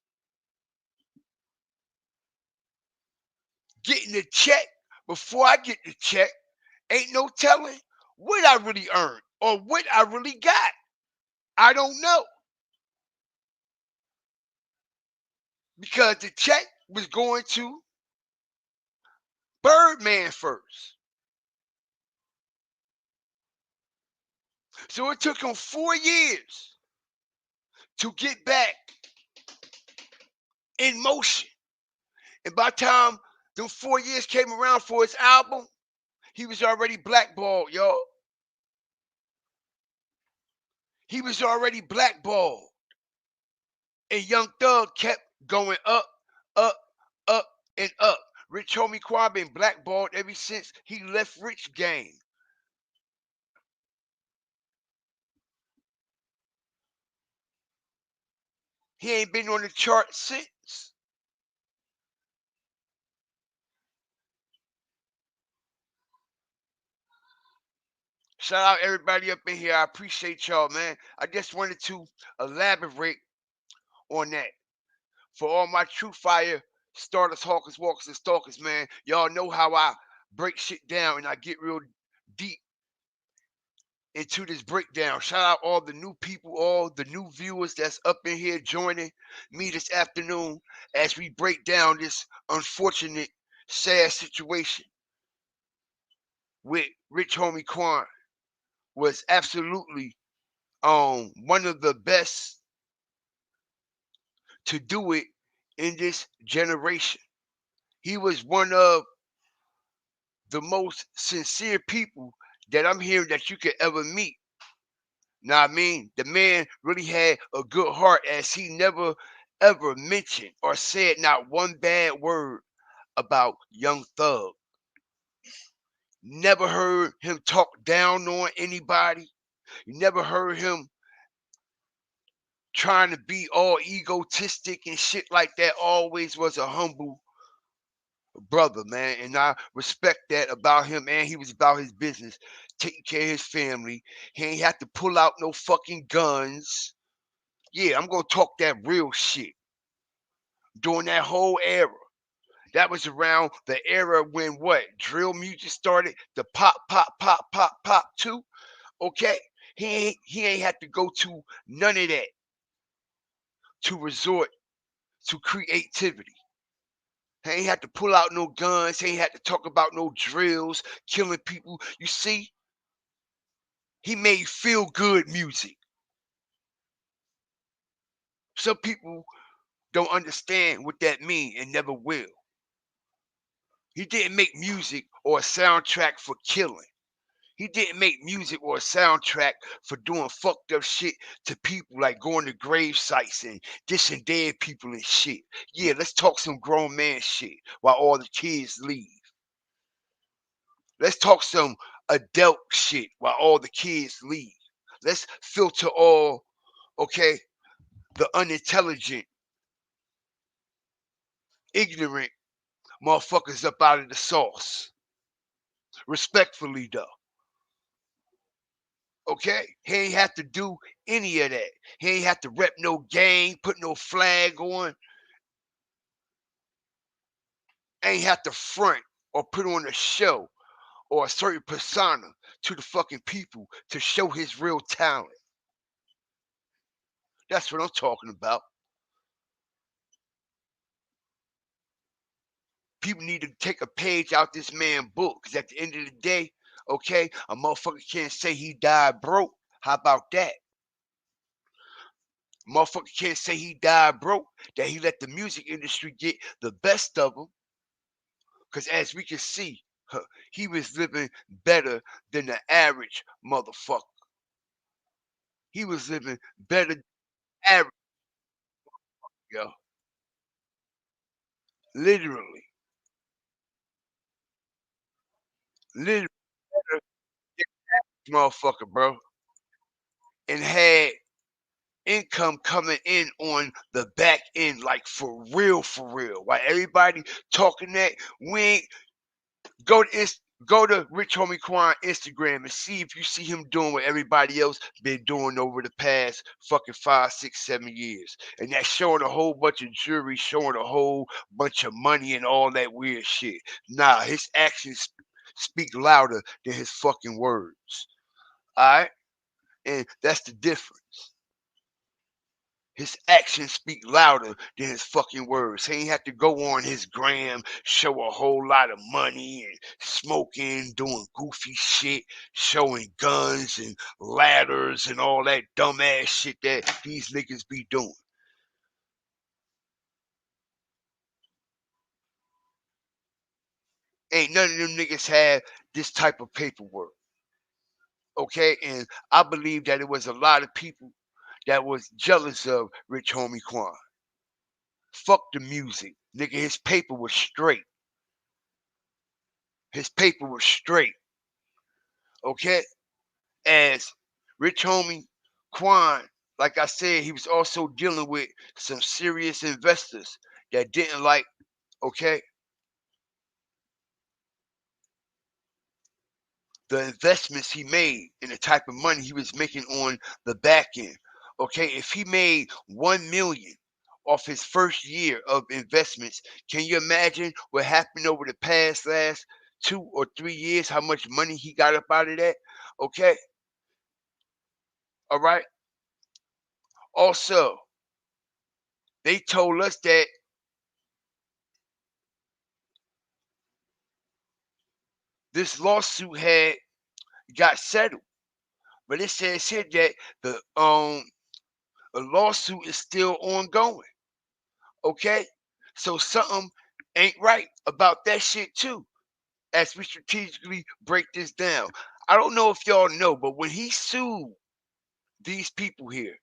getting the check before I get the check, ain't no telling what I really earned or what I really got. I don't know. Because the check was going to Birdman first. So it took him 4 years to get back in motion. And by the time them 4 years came around for his album, he was already blackballed, y'all. He was already blackballed. And Young Thug kept going up, up, up, and up. Rich Homie Quan been blackballed ever since he left Rich Gang. He ain't been on the chart since. Shout out everybody up in here. I appreciate y'all, man. I just wanted to elaborate on that. For all my true fire starters, hawkers, walkers, and stalkers, man. Y'all know how I break shit down and I get real deep into this breakdown. Shout out all the new people, all the new viewers that's up in here joining me this afternoon as we break down this unfortunate, sad situation with Rich Homie Quan. Was absolutely one of the best to do it in this generation. He was one of the most sincere people that I'm hearing that you could ever meet. Now, I mean, the man really had a good heart as he never ever mentioned or said not one bad word about Young Thug. Never heard him talk down on anybody. You never heard him trying to be all egotistic and shit like that. Always was a humble brother, man. And I respect that about him. And he was about his business, taking care of his family. He ain't have to pull out no fucking guns. Yeah, I'm gonna talk that real shit. during that whole era. That was around the era when what? Drill music started, the pop, pop, pop, pop, pop too. Okay? He ain't had to go to none of that to resort to creativity. He ain't had to pull out no guns. He ain't had to talk about no drills, killing people. You see, he made feel good music. Some people don't understand what that means and never will. He didn't make music or a soundtrack for killing. He didn't make music or a soundtrack for doing fucked up shit to people like going to grave sites and dissing dead people and shit. Yeah, let's talk some grown man shit while all the kids leave. Let's talk some adult shit while all the kids leave. Let's filter all, okay, the unintelligent, ignorant motherfuckers up out of the sauce. Respectfully, though. Okay? He ain't have to do any of that. He ain't have to rep no gang, put no flag on. Ain't have to front or put on a show or a certain persona to the fucking people to show his real talent. That's what I'm talking about. People need to take a page out this man's book. Cause at the end of the day, okay, a motherfucker can't say he died broke. How about that? Motherfucker can't say he died broke, that he let the music industry get the best of him. Because as we can see, he was living better than the average motherfucker. He was living better than average, yo. Literally. Literally better than motherfucker, bro. And had income coming in on the back end, like for real, for real. While everybody talking that, we ain't go to Rich Homie Quan Instagram and see if you see him doing what everybody else been doing over the past fucking 5, 6, 7 years. And that's showing a whole bunch of jewelry, showing a whole bunch of money and all that weird shit. Nah, his actions speak louder than his fucking words. Alright? And that's the difference. His actions speak louder than his fucking words. He ain't have to go on his gram, show a whole lot of money and smoking, doing goofy shit, showing guns and ladders and all that dumbass shit that these niggas be doing. Ain't none of them niggas have this type of paperwork. Okay? And I believe that it was a lot of people that was jealous of Rich Homie Quan. Fuck the music. Nigga, his paper was straight. His paper was straight. Okay? As Rich Homie Quan, like I said, he was also dealing with some serious investors that didn't like, okay, the investments he made and the type of money he was making on the back end. Okay, if he made 1 million off his first year of investments, can you imagine what happened over the past last 2 or 3 years? How much money he got up out of that? Okay, all right. Also, they told us that this lawsuit had got settled, but it says here that the a lawsuit is still ongoing. Okay, so something ain't right about that shit too. As we strategically break this down, I don't know if y'all know, but when he sued these people here,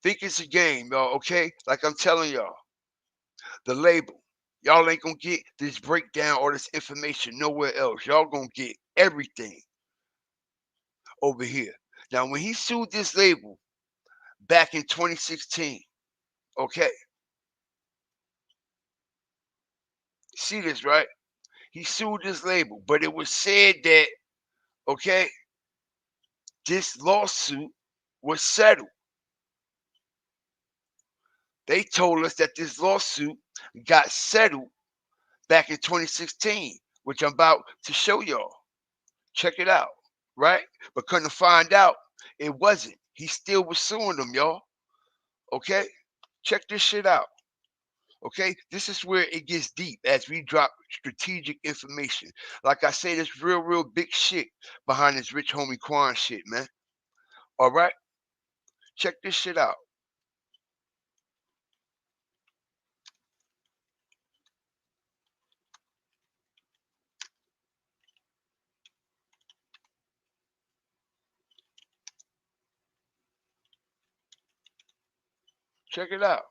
think it's a game, y'all. Okay, like I'm telling y'all, the label. Y'all ain't gonna get this breakdown or this information nowhere else. Y'all gonna get everything over here. Now, when he sued this label back in 2016, okay, see this, right? He sued this label, but it was said that, okay, this lawsuit was settled. They told us that this lawsuit got settled back in 2016, which I'm about to show y'all. Check it out, right? But couldn't find out it wasn't. He still was suing them, y'all. Okay? Check this shit out. Okay? This is where it gets deep as we drop strategic information. Like I say, there's real, real big shit behind this rich homie Quan shit, man. All right? Check this shit out. Check it out.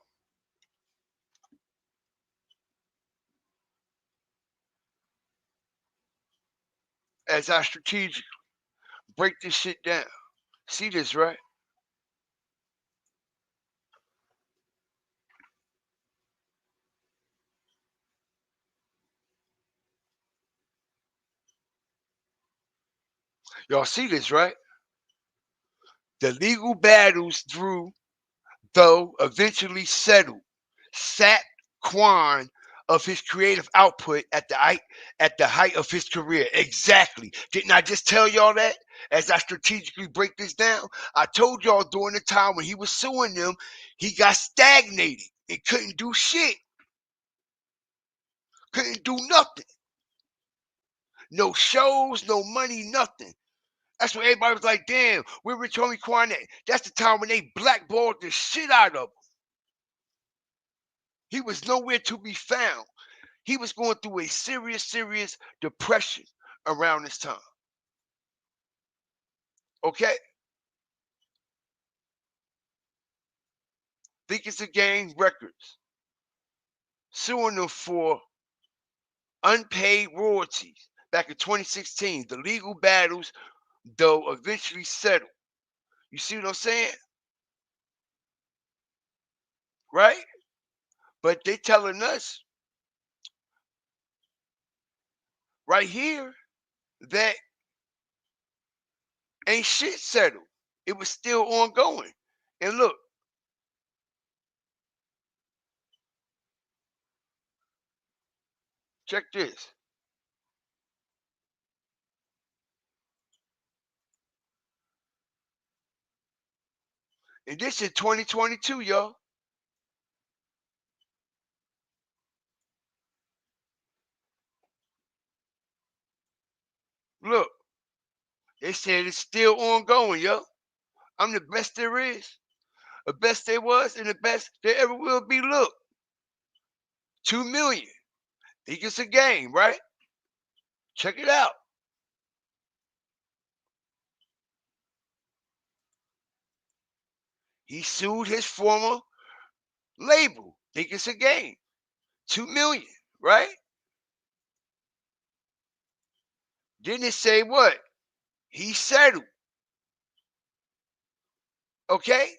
As I strategically break this shit down. See this, right? Y'all see this, right? The legal battles through, though eventually settled, sapped Quan of his creative output at the height of his career. Exactly. Didn't I just tell y'all that? As I strategically break this down, I told y'all during the time when he was suing them, he got stagnated and couldn't do shit. Couldn't do nothing. No shows, no money, nothing. That's when everybody was like, damn, where Rich Homie Quan at? That's the time when they blackballed the shit out of him. He was nowhere to be found. He was going through a serious, serious depression around this time. Okay? Think it's a Game Records suing them for unpaid royalties back in 2016. The legal battles, though, eventually settled. You see what I'm saying? Right? But they telling us right here that ain't shit settled. It was still ongoing. And look, check this. And this is 2022, y'all. Look, they said it's still ongoing, yo. I'm the best there is, the best there was, and the best there ever will be. Look, 2 million. Think it's a game, right? Check it out. He sued his former label. Think it's a game. 2 million, right? Didn't it say what? He settled. Okay?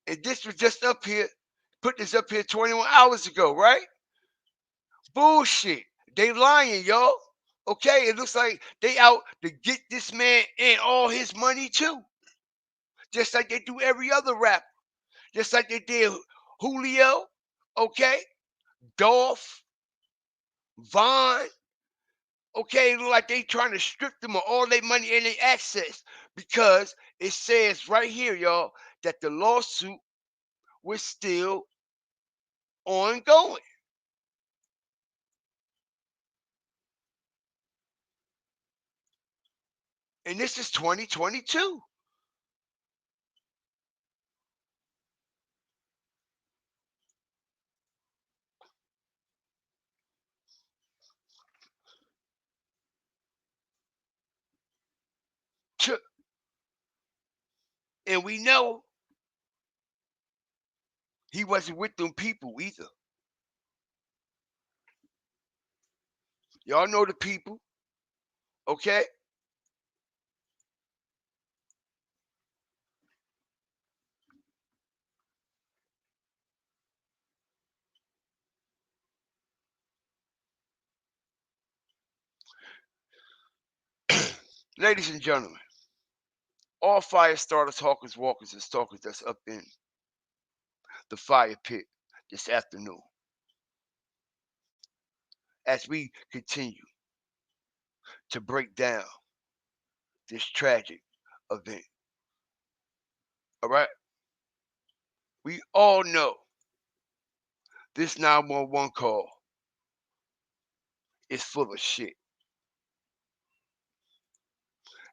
And this was just up here, put this up here 21 hours ago, right? Bullshit. They lying, y'all. Okay, it looks like they out to get this man and all his money too. Just like they do every other rapper. Just like they did Julio, okay, Dolph, Vaughn, okay, it look like they trying to strip them of all their money and their access because it says right here, y'all, that the lawsuit was still ongoing. And this is 2022. And we know he wasn't with them people either. Y'all know the people, okay? Ladies and gentlemen, all fire starters, hawkers, walkers, and stalkers that's up in the fire pit this afternoon as we continue to break down this tragic event. All right? We all know this 911 call is full of shit.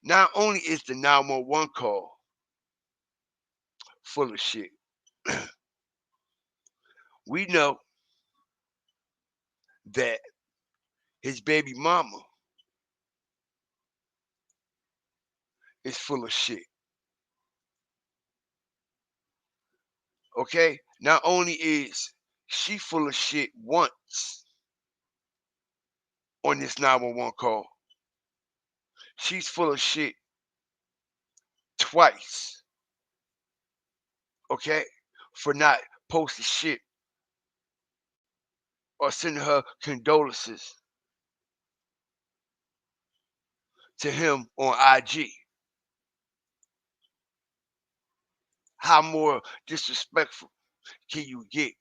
Not only is the 911 call full of shit, we know that his baby mama is full of shit. Okay? Not only is she full of shit once on this 911 call, she's full of shit twice. Okay? For not posting shit or sending her condolences to him on IG. How more disrespectful can you get?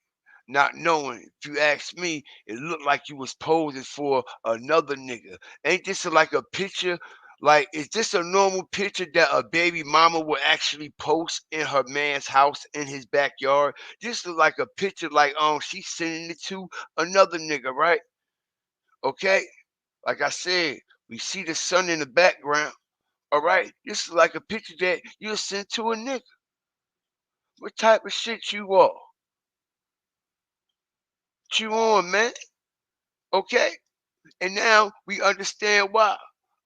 Not knowing, if you ask me, it looked like you was posing for another nigga. Ain't this like a picture? Like, is this a normal picture that a baby mama would actually post in her man's house in his backyard? This is like a picture like she's sending it to another nigga, right? Okay? Like I said, we see the sun in the background. All right? This is like a picture that you'll send to a nigga. What type of shit you are? What you on, man? Okay? And now we understand why.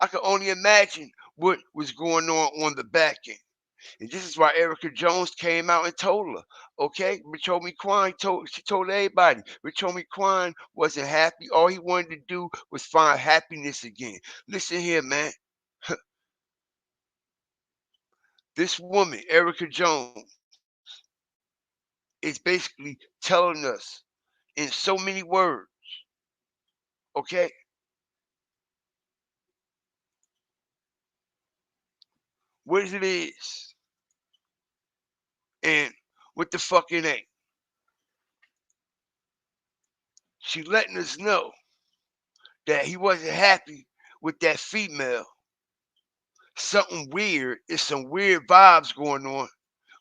I can only imagine what was going on the back end. And this is why Erica Jones came out and told her, okay? Rich Homie Quan she told everybody, Rich Homie Quan wasn't happy. All he wanted to do was find happiness again. Listen here, man. This woman, Erica Jones, is basically telling us in so many words, okay? What it is and what the fuck it ain't. She letting us know that he wasn't happy with that female. Something weird. It's some weird vibes going on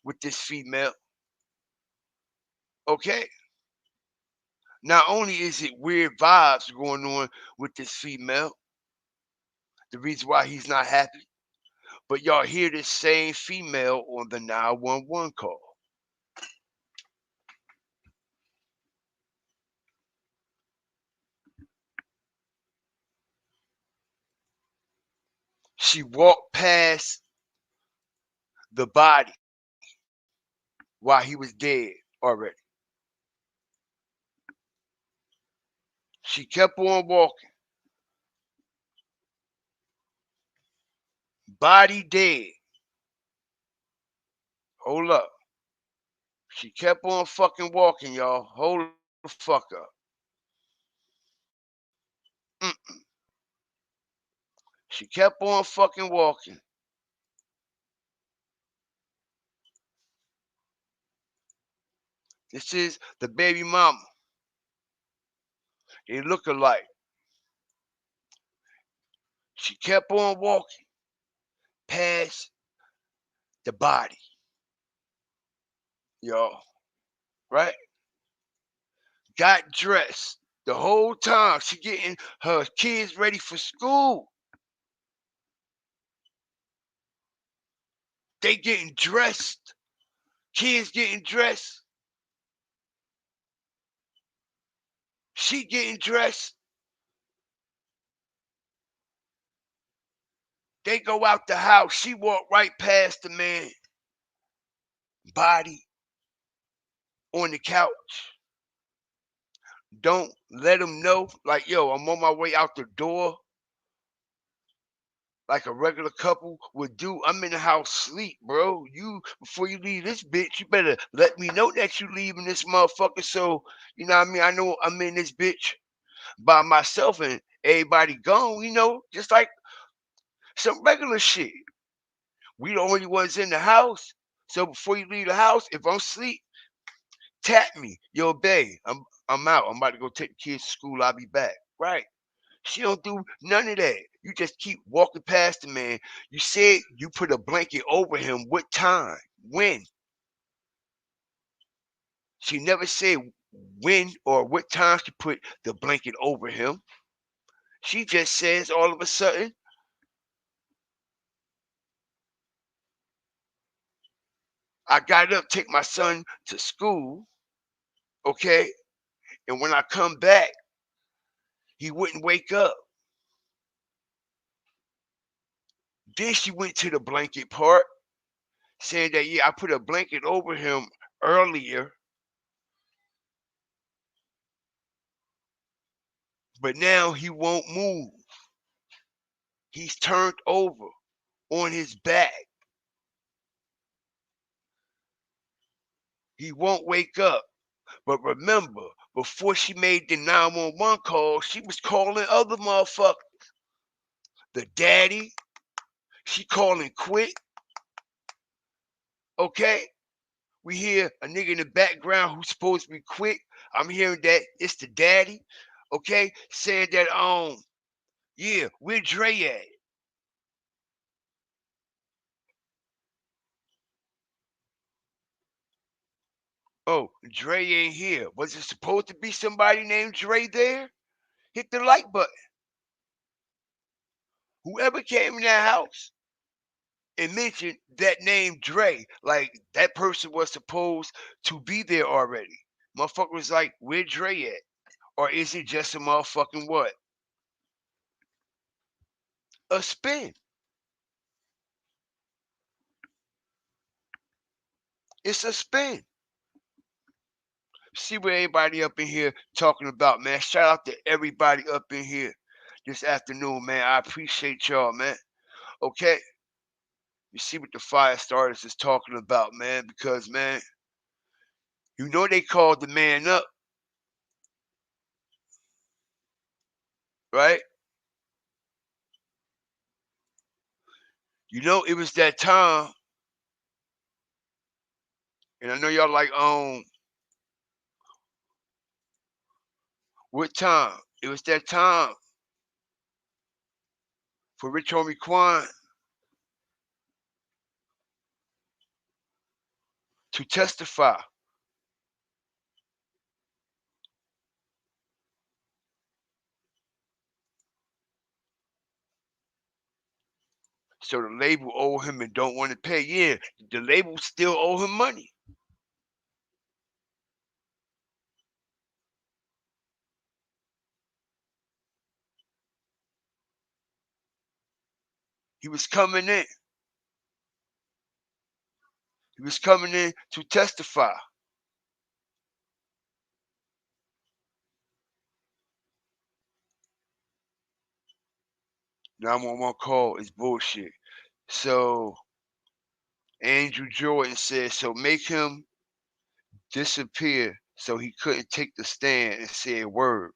with this female. Okay? Not only is it weird vibes going on with this female, the reason why he's not happy, but y'all hear this same female on the 911 call. She walked past the body while he was dead already. She kept on walking. Body dead. Hold up. She kept on fucking walking, y'all. Hold the fuck up. Mm-mm. She kept on fucking walking. This is the baby mama. They look alike. She kept on walking past the body, y'all. Right? Got dressed the whole time. She getting her kids ready for school. They getting dressed. Kids getting dressed. She getting dressed. They go out the house. She walked right past the man. Body on the couch. Don't let him know, like, yo, I'm on my way out the door, like a regular couple would do. I'm in the house sleep, bro. You, before you leave this bitch, you better let me know that you leaving this motherfucker. So, you know what I mean? I know I'm in this bitch by myself and everybody gone, just like some regular shit. We the only ones in the house. So before you leave the house, if I'm asleep, tap me. Yo, babe, I'm out. I'm about to go take the kids to school. I'll be back. Right. She don't do none of that. You just keep walking past the man. You said you put a blanket over him. What time? When? She never said when or what time she put the blanket over him. She just says all of a sudden, I got up, take my son to school, okay? And when I come back, he wouldn't wake up. Then she went to the blanket part, saying that, yeah, I put a blanket over him earlier, but now he won't move. He's turned over on his back. He won't wake up. But remember, before she made the 911 call, she was calling other motherfuckers. The daddy, she calling quick, okay? We hear a nigga in the background who's supposed to be quick. I'm hearing that it's the daddy, okay? Saying that, yeah, where Dre at? Oh, Dre ain't here. Was it supposed to be somebody named Dre there? Hit the like button. Whoever came in that house and mentioned that name Dre, like that person was supposed to be there already. Motherfucker was like, where Dre at? Or is it just a motherfucking what? A spin. It's a spin. See what everybody up in here talking about, man. Shout out to everybody up in here this afternoon, man. I appreciate y'all, man. Okay? You see what the fire starters is talking about, man, because man, you know they called the man up, right? You know it was that time, and I know y'all like, what time? It was that time for Rich Homie Quan to testify. So the label owe him and don't want to pay. Yeah, the label still owe him money. He was coming in. He was coming in to testify. 911 call is bullshit. So Andrew Jordan said, so make him disappear so he couldn't take the stand and say a word.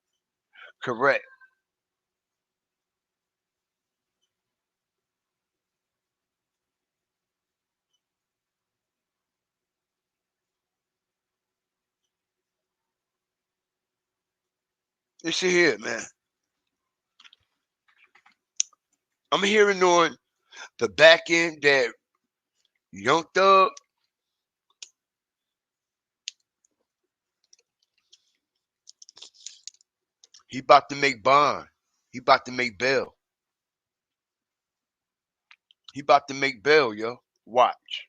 Correct. Listen here, man. I'm hearing on the back end that Young Thug, he about to make bond. He about to make bail. He about to make bail, yo. Watch.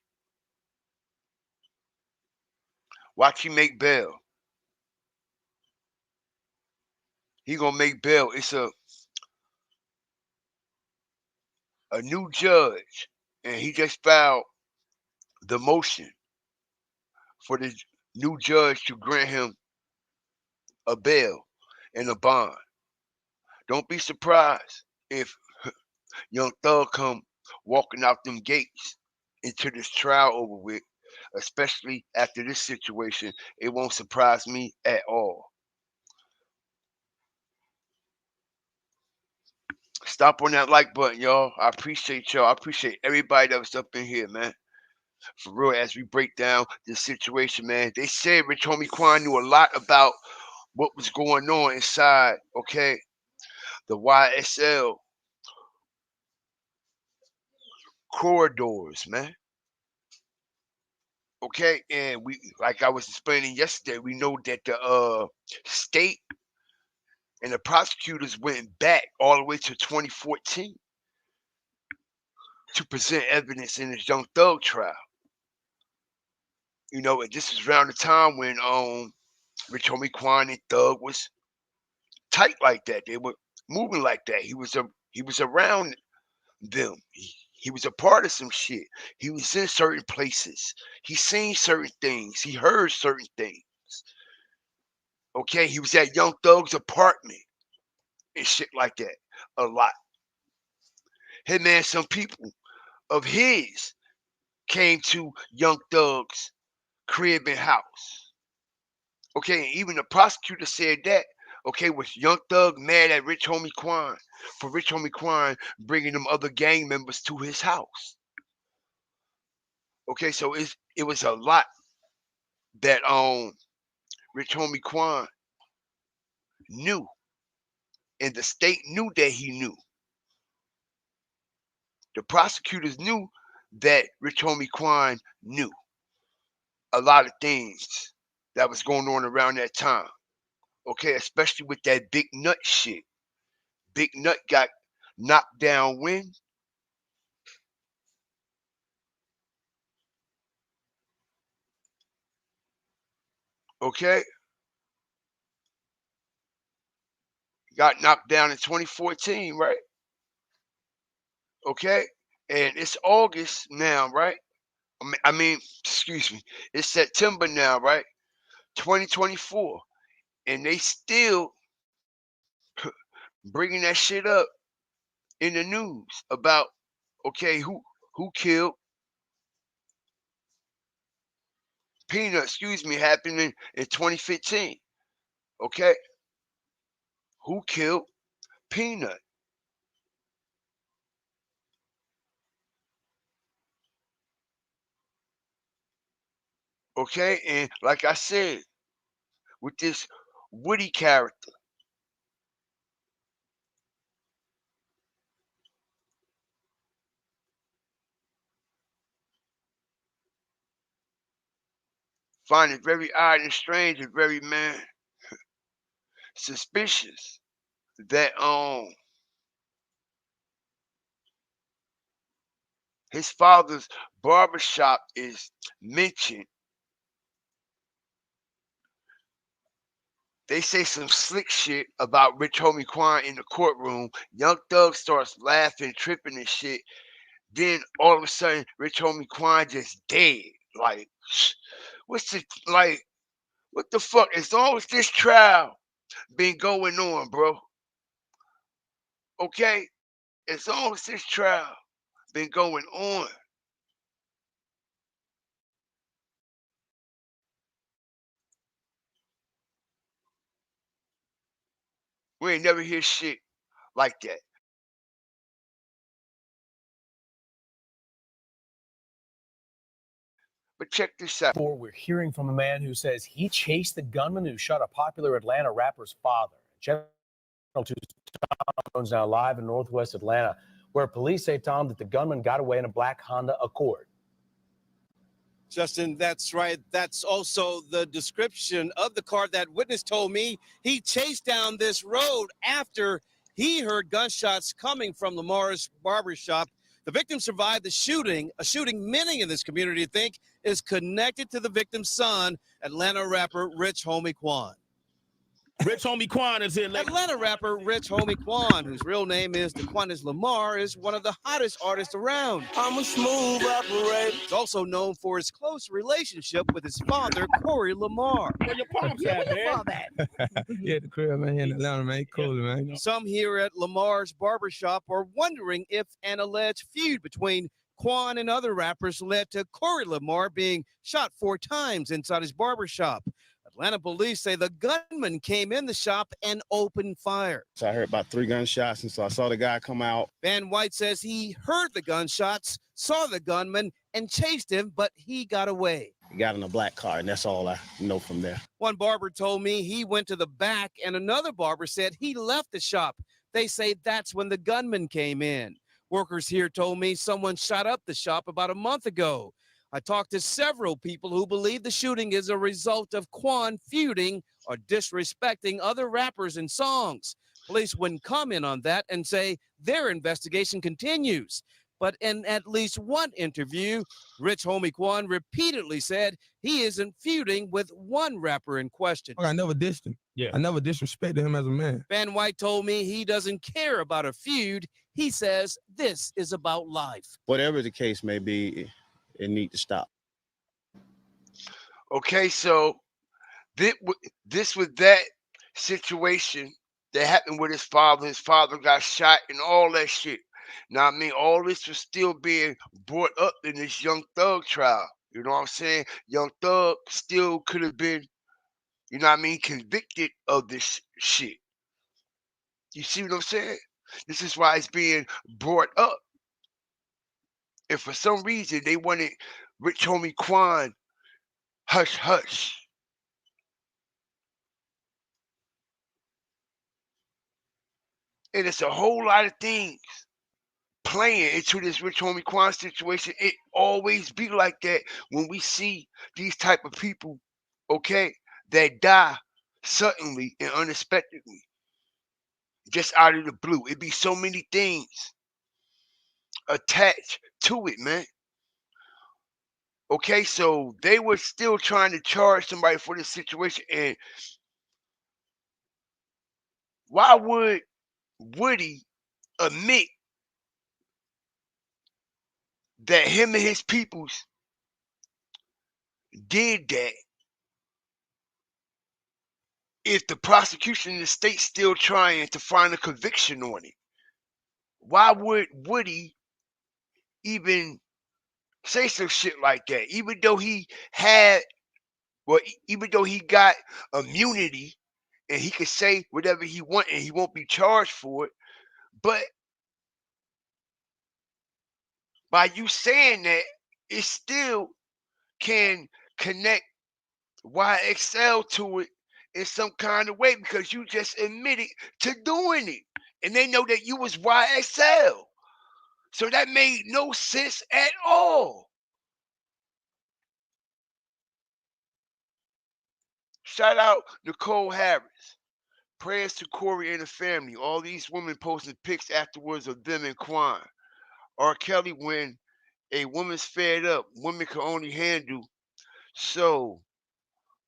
Watch he make bail. He gonna make bail. It's a new judge, and he just filed the motion for the new judge to grant him a bail and a bond. Don't be surprised if Young Thug come walking out them gates into this trial over with, especially after this situation. It won't surprise me at all. Stop on that like button, y'all. I appreciate y'all. I appreciate everybody that was up in here, man. For real, as we break down this situation, man, they said Rich Homie Quan knew a lot about what was going on inside, okay, the YSL corridors, man. Okay, and we, like I was explaining yesterday, we know that the state and the prosecutors went back all the way to 2014 to present evidence in this Young Thug trial. You know, and this was around the time when Rich Homie Quan and Thug was tight like that. They were moving like that. He was around them. He was a part of some shit. He was in certain places. He seen certain things. He heard certain things. Okay, he was at Young Thug's apartment and shit like that a lot. Hey man, some people of his came to Young Thug's crib and house. Okay, and even the prosecutor said that. Okay, was Young Thug mad at Rich Homie Quan for Rich Homie Quan bringing them other gang members to his house? Okay, so it was a lot that Rich Homie Quan knew, and the state knew that he knew. The prosecutors knew that Rich Homie Quan knew a lot of things that was going on around that time. Okay, especially with that Big Nut shit. Big Nut got knocked down when? Okay, got knocked down in 2014, right? Okay, and it's August now, right? I mean, excuse me, it's September now, right? 2024, and they still bringing that shit up in the news about, okay, who killed Peanut, excuse me, happened in 2015. Okay, who killed Peanut? Okay, and like I said, with this Woody character, find it very odd and strange and very, man, suspicious that his father's barbershop is mentioned. They say some slick shit about Rich Homie Quan in the courtroom. Young Thug starts laughing, tripping and shit. Then all of a sudden, Rich Homie Quan just dead. Like, what's the like? What the fuck? As long as this trial been going on, bro. Okay, as long as this trial been going on, we ain't never hear shit like that. But check this out. We're hearing from a man who says he chased the gunman who shot a popular Atlanta rapper's father. Channel 2's Tom is now live in Northwest Atlanta, where police say, Tom, that the gunman got away in a black Honda Accord. Justin, that's right. That's also the description of the car. That witness told me he chased down this road after he heard gunshots coming from Lamar's barbershop. The victim survived the shooting, a shooting many in this community think is connected to the victim's son, Atlanta rapper Rich Homie Quan. Rich Homie Quan is here. Atlanta rapper Rich Homie Quan, whose real name is Daquanis Lamar, is one of the hottest artists around. I'm a smooth operator. He's also known for his close relationship with his father, Corey Lamar. Where your pops at, man? Yeah, the crib, man, here in Atlanta, man. Cool, man. Some here at Lamar's barbershop are wondering if an alleged feud between Quan and other rappers led to Corey Lamar being shot 4 times inside his barbershop. Atlanta police say the gunman came in the shop and opened fire. So I heard about 3 gunshots, and so I saw the guy come out. Van White says he heard the gunshots, saw the gunman, and chased him, but he got away. He got in a black car, and that's all I know from there. One barber told me he went to the back, and another barber said he left the shop. They say that's when the gunman came in. Workers here told me someone shot up the shop about a month ago. I talked to several people who believe the shooting is a result of Quan feuding or disrespecting other rappers and songs. Police wouldn't comment on that and say their investigation continues. But in at least one interview, Rich Homie Quan repeatedly said he isn't feuding with one rapper in question. I never dissed him. Yeah. I never disrespected him as a man. Van White told me he doesn't care about a feud. He says this is about life. Whatever the case may be, it need to stop. Okay, so this was that situation that happened with his father. His father got shot and all that shit. Now, I mean, all this was still being brought up in this Young Thug trial. You know what I'm saying? Young Thug still could have been, you know what I mean, convicted of this shit. You see what I'm saying? This is why it's being brought up. And for some reason, they wanted Rich Homie Quan hush hush. And it's a whole lot of things playing into this Rich Homie Quan situation. It always be like that when we see these type of people, okay, that die suddenly and unexpectedly, just out of the blue. It be so many things attached to it, man. Okay, so they were still trying to charge somebody for this situation, and why would Woody admit that him and his peoples did that if the prosecution in the state's still trying to find a conviction on it? Why would Woody even say some shit like that? Even though he had, well, even though he got immunity and he could say whatever he want and he won't be charged for it, but by you saying that, it still can connect YXL to it in some kind of way because you just admitted to doing it. And they know that you was YXL. So that made no sense at all. Shout out Nicole Harris. Prayers to Corey and the family. All these women posted pics afterwards of them and Quan. R. Kelly, when a woman's fed up, women can only handle so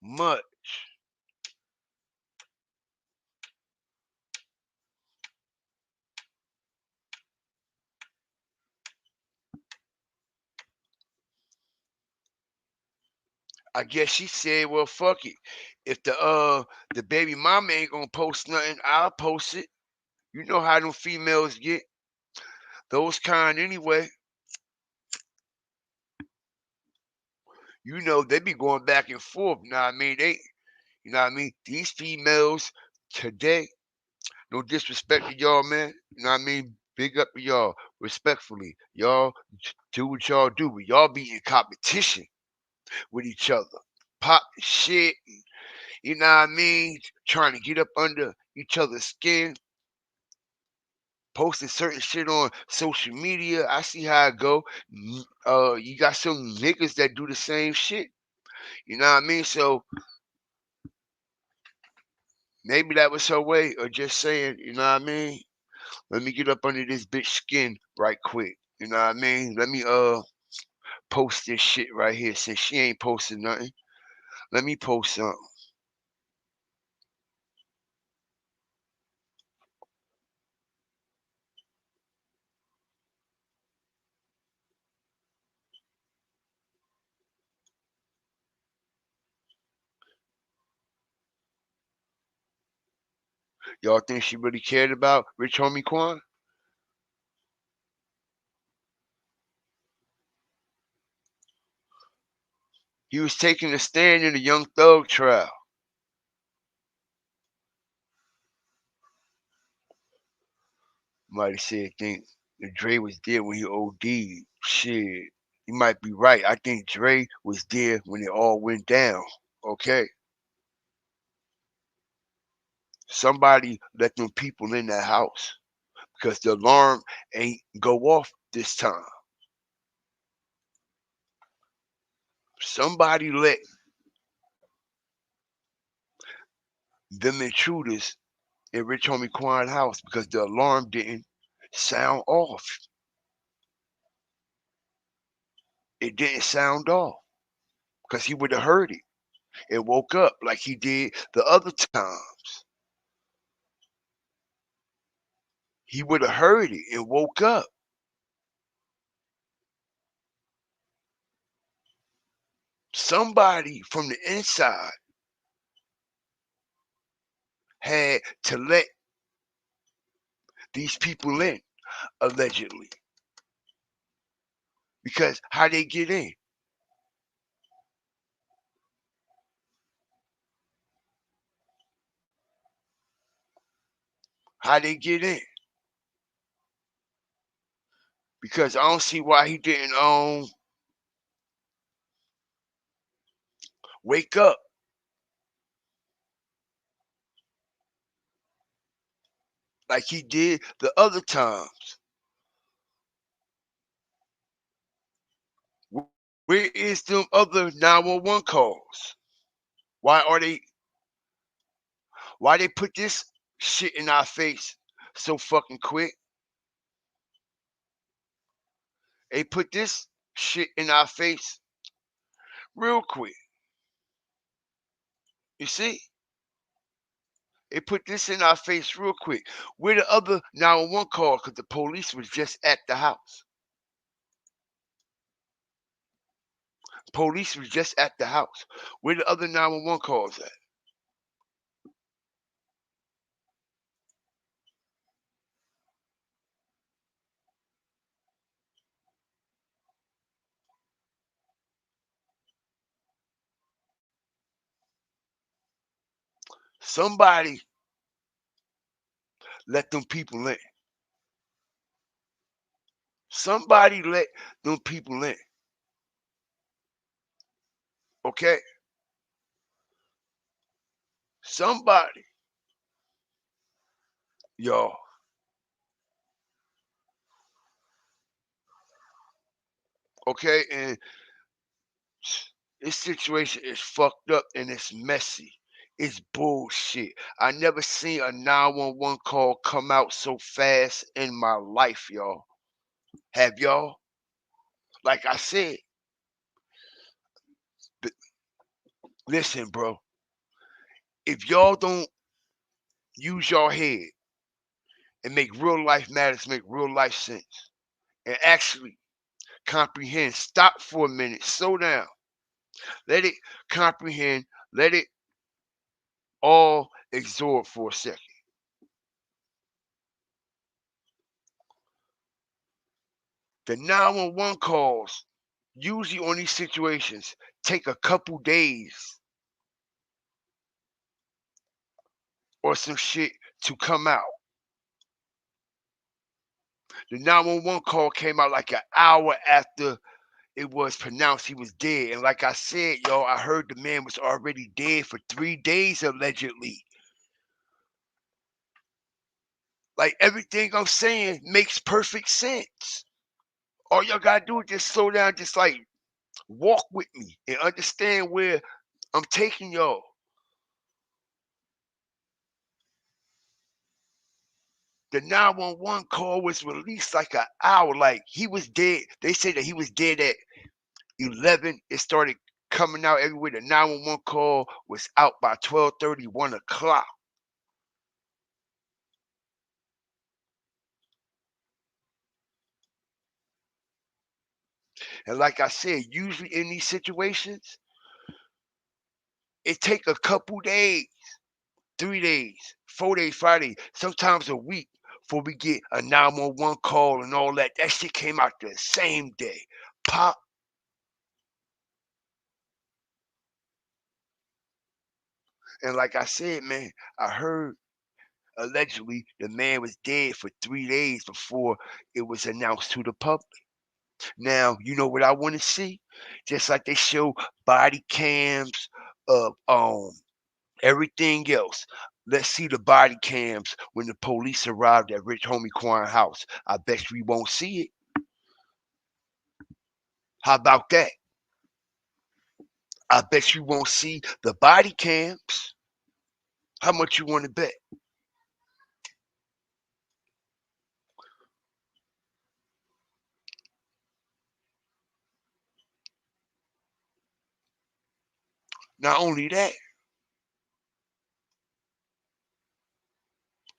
much. I guess she said, well, fuck it. If the baby mama ain't gonna post nothing, I'll post it. You know how them females get. Those kind anyway. You know, they be going back and forth. You know what I mean? You know what I mean? These females today, no disrespect to y'all, man. You know what I mean? Big up to y'all, respectfully. Y'all do what y'all do, but y'all be in competition with each other. Pop shit, you know what I mean? Trying to get up under each other's skin, posting certain shit on social media. I see how it go. You got some niggas that do the same shit. You know what I mean? So maybe that was her way of just saying, you know what I mean? Let me get up under this bitch skin right quick. You know what I mean? Let me post this shit right here since she ain't posting nothing. Let me post something. Y'all think she really cared about Rich Homie Quan? He was taking a stand in the Young Thug trial. Might have said think that Dre was dead when he OD'd. Shit. You might be right. I think Dre was there when it all went down. Okay. Somebody let them people in that house because the alarm ain't go off this time. Somebody let them intruders in Rich Homie Quan house because the alarm didn't sound off. It didn't sound off because he would have heard it and woke up like he did the other times. He would have heard it and woke up. Somebody from the inside had to let these people in, allegedly. Because how they get in? How they get in? Because I don't see why he didn't wake up like he did the other times. Where is them other 911 calls? Why are they why they put this shit in our face so fucking quick? They put this shit in our face real quick. You see? They put this in our face real quick. Where the other 911 call? Because the police was just at the house. Police was just at the house. Where the other 911 calls at? Somebody let them people in. Somebody let them people in. Okay? Somebody. Y'all. Okay? And this situation is fucked up and it's messy. It's bullshit. I never seen a 911 call come out so fast in my life, y'all. Have y'all? Like I said, listen, bro. If y'all don't use your head and make real life matters, make real life sense, and actually comprehend, stop for a minute, slow down, let it comprehend, let it all absorb for a second. The 911 calls, usually on these situations, take a couple days or some shit to come out. The 911 call came out like an hour after it was pronounced he was dead. And like I said, yo, I heard the man was already dead for 3 days allegedly. Like everything I'm saying makes perfect sense. All y'all gotta do is just slow down, just like walk with me and understand where I'm taking y'all. The 911 call was released like an hour, like he was dead. They said that he was dead at 11. It started coming out everywhere. The 911 call was out by 12:30, 1 o'clock. And like I said, usually in these situations, it take a couple days, 3 days, 4 days, 5 days, sometimes a week before we get a 911 call and all that. That shit came out the same day. Pop. And like I said, man, I heard allegedly the man was dead for 3 days before it was announced to the public. Now, you know what I want to see? Just like they show body cams of everything else. Let's see the body cams when the police arrived at Rich Homie Quan house. I bet you we won't see it. How about that? I bet you won't see the body cams. How much you want to bet? Not only that,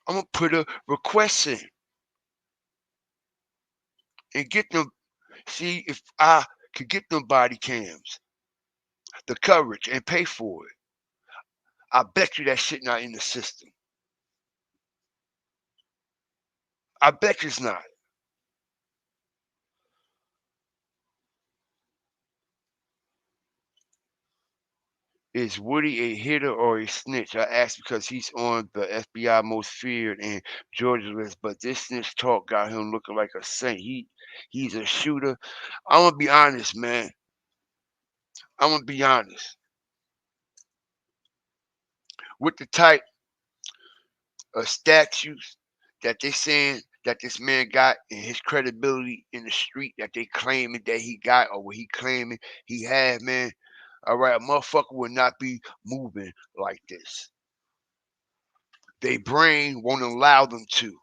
I'm gonna put a request in and get them. See if I could get them body cams, the coverage, and pay for it. I bet you that shit not in the system. I bet you it's not. Is Woody a hitter or a snitch? I asked because he's on the FBI most feared and Georgia list, but this snitch talk got him looking like a saint. He's a shooter. I'm gonna be honest, man. I'm gonna be honest. With the type of statues that they saying that this man got and his credibility in the street that they claiming that he got or what he claiming he had, man. All right, a motherfucker would not be moving like this. Their brain won't allow them to.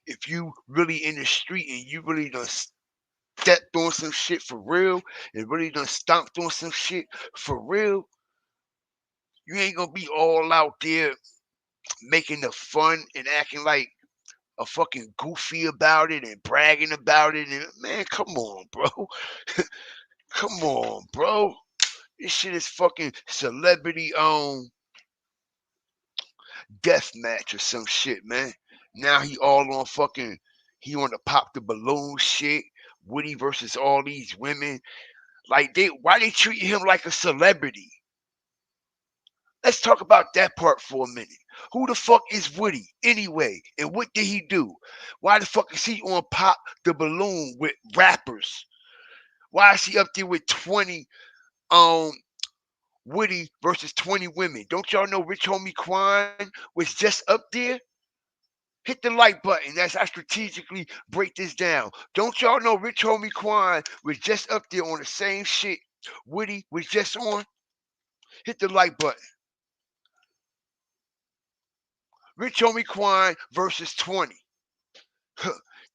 If you really in the street and you really done stepped on some shit for real and really done stomped on some shit for real, you ain't gonna be all out there making the fun and acting like a fucking goofy about it and bragging about it. And man, come on, bro. Come on, bro. This shit is fucking celebrity death match or some shit, man. Now he all on fucking he on the pop the balloon shit. Woody versus all these women. Like why they treating him like a celebrity? Let's talk about that part for a minute. Who the fuck is Woody anyway? And what did he do? Why the fuck is he on Pop the Balloon with rappers? Why is he up there with 20 um Woody versus 20 women? Don't y'all know Rich Homie Quan was just up there? Hit the like button as I strategically break this down. Don't y'all know Rich Homie Quan was just up there on the same shit Woody was just on? Hit the like button. Rich Homie Quan versus 20.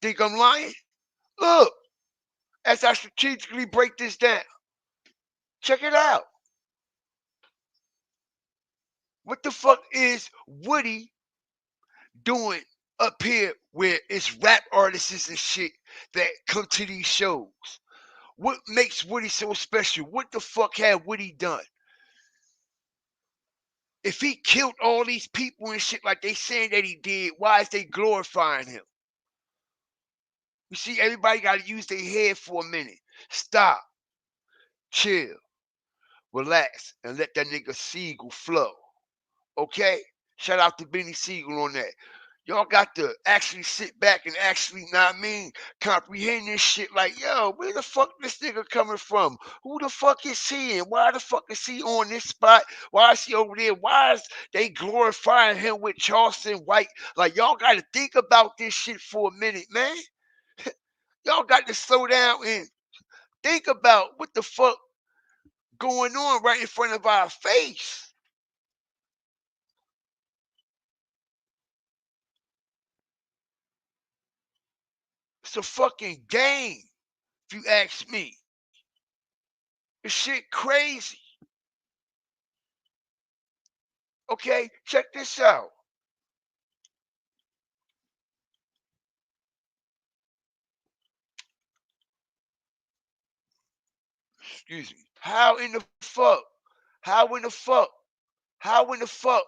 Think I'm lying? Look, as I strategically break this down, check it out. What the fuck is Woody doing up here where it's rap artists and shit that come to these shows? What makes Woody so special? What the fuck had Woody done? If he killed all these people and shit like they saying that he did, why is they glorifying him? You see, everybody got to use their head for a minute. Stop, chill, relax, and let that nigga Siegel flow. Okay? Shout out to Benny Siegel on that. Y'all got to actually sit back and actually, not mean, comprehend this shit like, yo, where the fuck this nigga coming from? Who the fuck is he? And why the fuck is he on this spot? Why is he over there? Why is they glorifying him with Charleston White? Like, y'all got to think about this shit for a minute, man. Y'all got to slow down and think about what the fuck going on right in front of our face. It's a fucking game, if you ask me. This shit crazy. Okay, check this out. Excuse me. How in the fuck? How in the fuck? How in the fuck?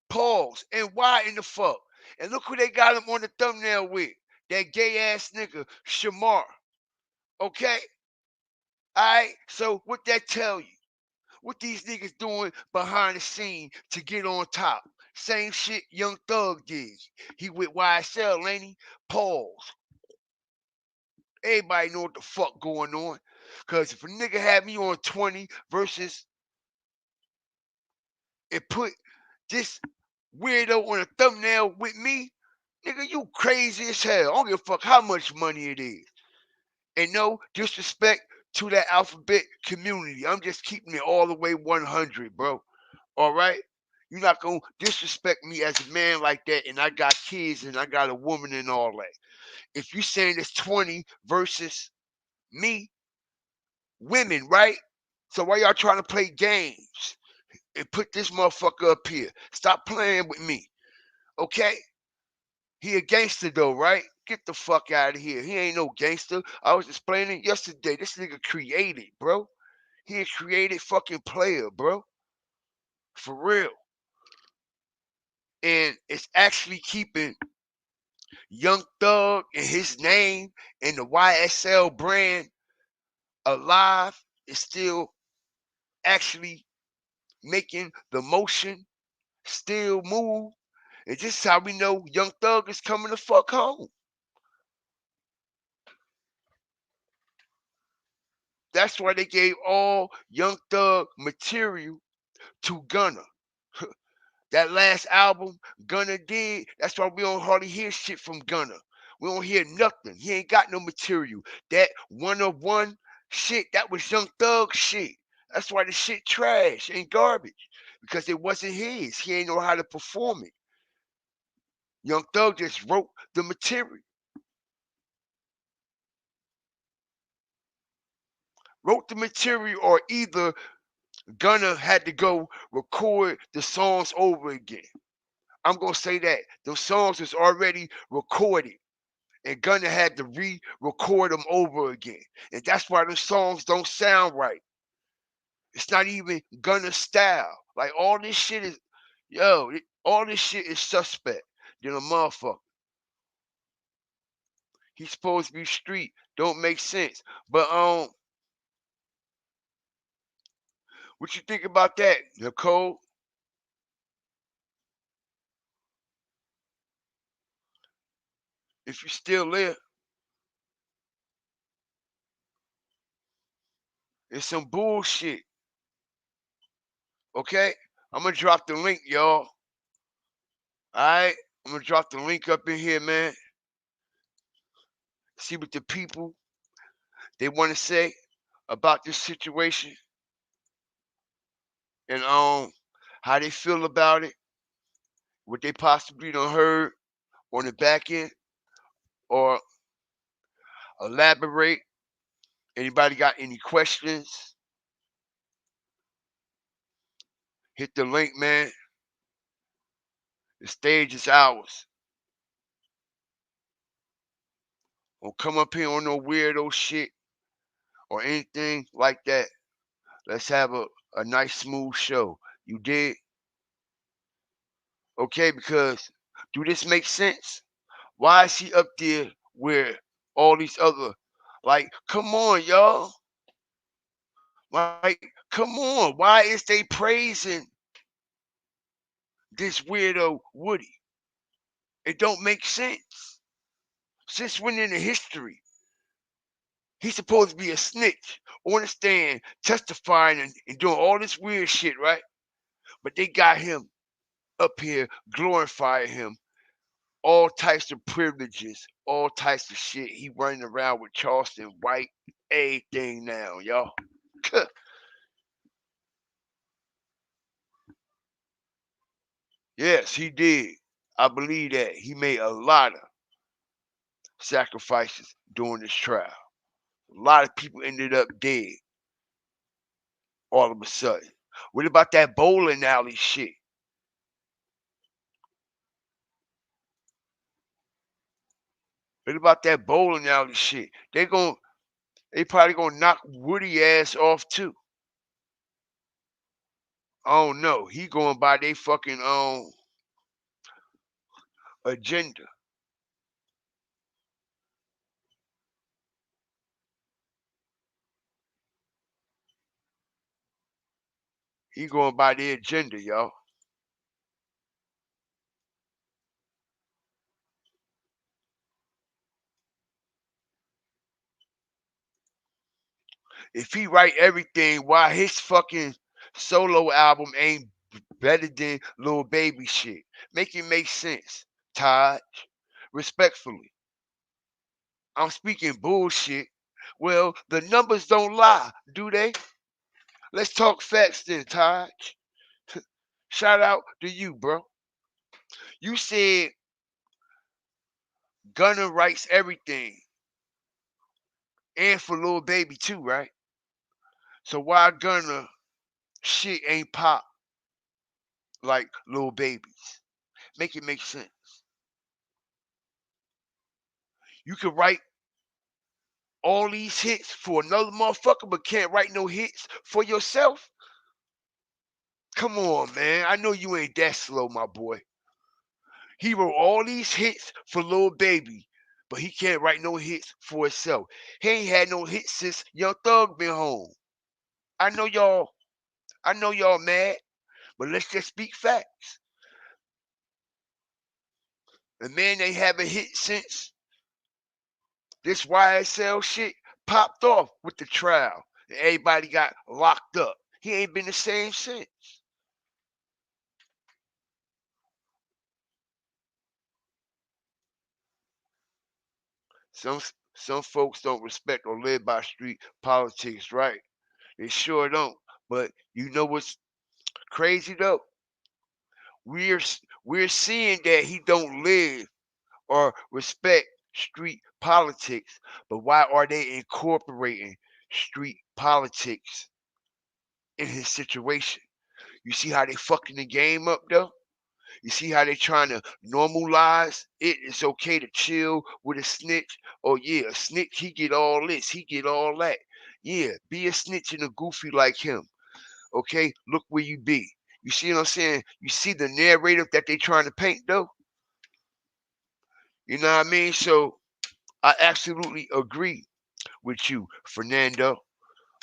Pause. And why in the fuck? And look who they got him on the thumbnail with. That gay ass nigga, Shamar. Okay? Alright? So what that tell you? What these niggas doing behind the scene to get on top? Same shit Young Thug did. He with YSL, ain't he? Pause. Everybody know what the fuck going on. Cause if a nigga had me on 20 versus and put this weirdo on a thumbnail with me, nigga, you crazy as hell. I don't give a fuck how much money it is. And no disrespect to that alphabet community. I'm just keeping it all the way 100, bro. All right? You're not going to disrespect me as a man like that, and I got kids and I got a woman and all that. If you saying it's 20 versus me, women, right? So why y'all trying to play games and put this motherfucker up here? Stop playing with me, okay? He a gangster though, right? Get the fuck out of here. He ain't no gangster. I was explaining yesterday. This nigga created, bro. He a created fucking player, bro. For real. And it's actually keeping Young Thug and his name and the YSL brand alive. It's still actually making the motion still move. And this is how we know Young Thug is coming the fuck home. That's why they gave all Young Thug material to Gunna. That last album Gunna did, that's why we don't hardly hear shit from Gunna. We don't hear nothing. He ain't got no material. That one of one shit, that was Young Thug shit. That's why the shit trash and garbage. Because it wasn't his. He ain't know how to perform it. Young Thug just wrote the material. Wrote the material, or either Gunna had to go record the songs over again. I'm gonna say that the songs was already recorded, and Gunna had to re-record them over again, and that's why the songs don't sound right. It's not even Gunna style. Like all this shit is, all this shit is suspect than a motherfucker. He's supposed to be street. Don't make sense. But what you think about that, Nicole? If you still there, it's some bullshit. Okay? I'm gonna drop the link, y'all. Alright? I'm gonna drop the link up in here, man. See what the people they want to say about this situation, and how they feel about it, what they possibly done heard on the back end, or elaborate. Anybody got any questions? Hit the link, man. The stage is ours. Don't come up here on no weirdo shit or anything like that. Let's have a nice smooth show. You did? Okay, because do this make sense? Why is he up there where all these other, like, come on, y'all. Like, come on. Why is they praising this weirdo Woody? It don't make sense. Since when in the history? He's supposed to be a snitch on the stand, testifying and doing all this weird shit, right? But they got him up here glorifying him, all types of privileges, all types of shit. He running around with Charleston White, everything now, y'all. Yes, he did. I believe that. He made a lot of sacrifices during this trial. A lot of people ended up dead all of a sudden. What about that bowling alley shit? What about that bowling alley shit? They probably gonna knock Woody ass off too. Oh no, he going by they fucking agenda. He going by their agenda, y'all. If he write everything, why his fucking solo album ain't better than Lil Baby shit? Make it make sense, Todd. Respectfully. I'm speaking bullshit. Well, the numbers don't lie, do they? Let's talk facts then, Todd. Shout out to you, bro. You said Gunna writes everything. And for Lil Baby too, right? So why Gunna shit ain't pop like Lil Baby's? Make it make sense. You can write all these hits for another motherfucker, but can't write no hits for yourself? Come on, man. I know you ain't that slow, my boy. He wrote all these hits for Lil Baby, but he can't write no hits for himself. He ain't had no hits since Young Thug been home. I know y'all mad, but let's just speak facts. The man ain't have a hit since this YSL shit popped off with the trial and everybody got locked up. He ain't been the same since. Some some folks don't respect or live by street politics, right? They sure don't. But you know what's crazy though? We're we're seeing that he don't live or respect street politics. But why are they incorporating street politics in his situation? You see how they fucking the game up though? You see how they trying to normalize it? It's okay to chill with a snitch. Oh yeah, a snitch, he get all this, he get all that. Yeah, be a snitch and a goofy like him. Okay, look where you be. You see what I'm saying? You see the narrative that they trying to paint though? You know what I mean? So I absolutely agree with you, Fernando.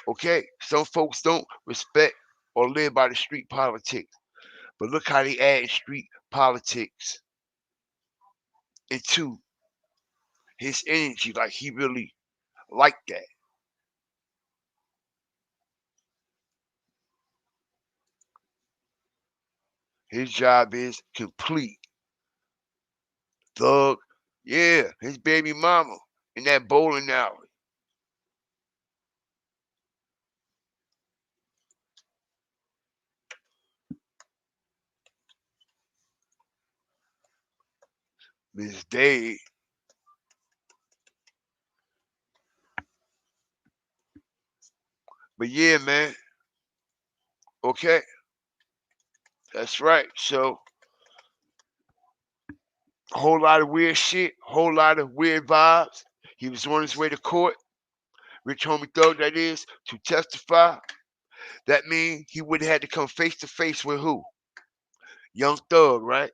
Okay, some folks don't respect or live by the street politics. But look how they add street politics into his energy, like he really liked that. His job is complete. Thug, yeah, his baby mama in that bowling alley. Miss Day. But yeah, man. Okay, that's right. So a whole lot of weird shit, whole lot of weird vibes. He was on his way to court, Rich Homie Thug that is, to testify. That means he would have had to come face to face with who? Young Thug, right?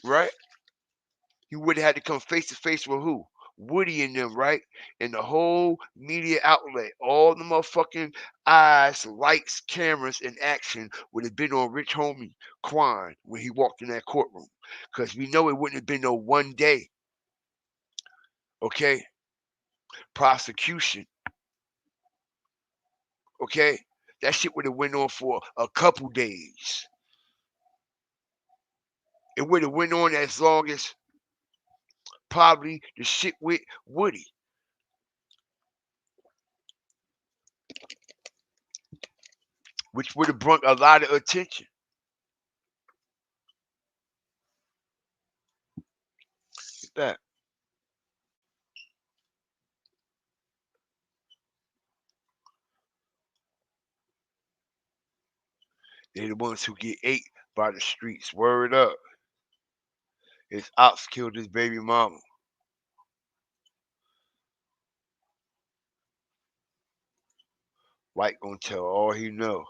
Right? He would have had to come face to face with who? Woody and them, right? And the whole media outlet, all the motherfucking eyes, lights, cameras, and action would have been on Rich Homie Quan when he walked in that courtroom. Because we know it wouldn't have been no one day, okay? Prosecution, okay? That shit would have went on for a couple days. It would have went on as long as probably the shit with Woody, which would have brought a lot of attention. That they're the ones who get ate by the streets. Word up. His ops killed his baby mama. White gonna tell all he know.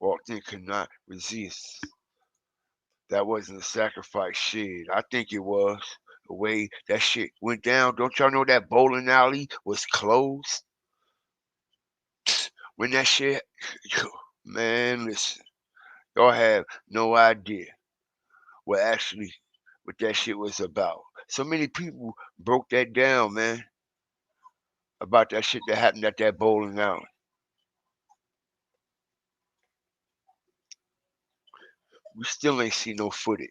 Walked in, could not resist. That wasn't a sacrifice. Shit, I think it was. The way that shit went down. Don't y'all know that bowling alley was closed? When that shit, man, listen, y'all have no idea what actually what that shit was about. So many people broke that down, man. about that shit that happened at that bowling alley. We still ain't seen no footage.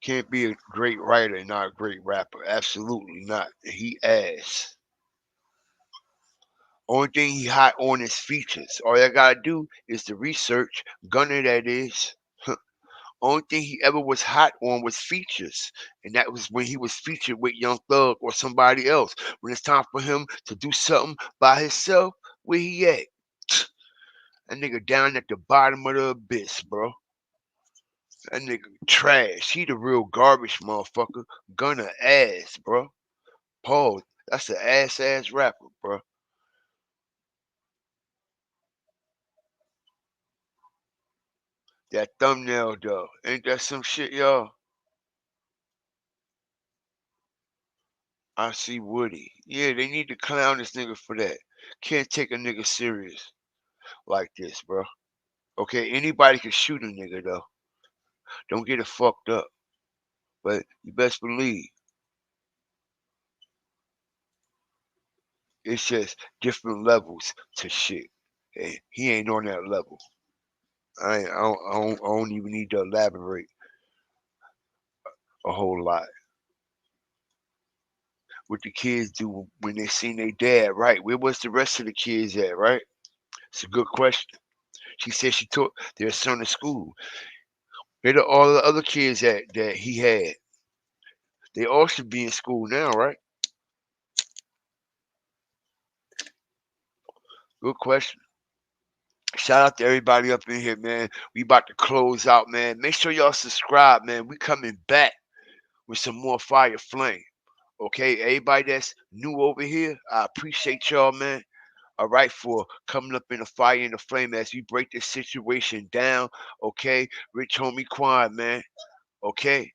Can't be a great writer and not a great rapper. Absolutely not. He ass. Only thing he hot on is features. All I gotta do is the research. Gunner, that is. Only thing he ever was hot on was features. And that was when he was featured with Young Thug or somebody else. When it's time for him to do something by himself, where he at? That nigga down at the bottom of the abyss, bro. That nigga trash. He the real garbage motherfucker. Gunner ass, bro. Paul, that's an ass rapper, bro. That thumbnail though, ain't that some shit, y'all? I see Woody. Yeah, they need to clown this nigga for that. Can't take a nigga serious like this, bro. Okay, anybody can shoot a nigga though. Don't get it fucked up. But you best believe it's just different levels to shit. Hey, he ain't on that level. I don't even need to elaborate a whole lot. What the kids do when they seen their dad, right? Where was the rest of the kids at, right? It's a good question. She said she took their son to school. Where the all the other kids at that he had? They all should be in school now, right? Good question. Shout out to everybody up in here, man. We about to close out, man. Make sure y'all subscribe, man. We coming back with some more fire flame. Okay, everybody that's new over here, I appreciate y'all, man. All right, for coming up in the fire and the flame as we break this situation down. Okay, Rich Homie Quan, man. Okay,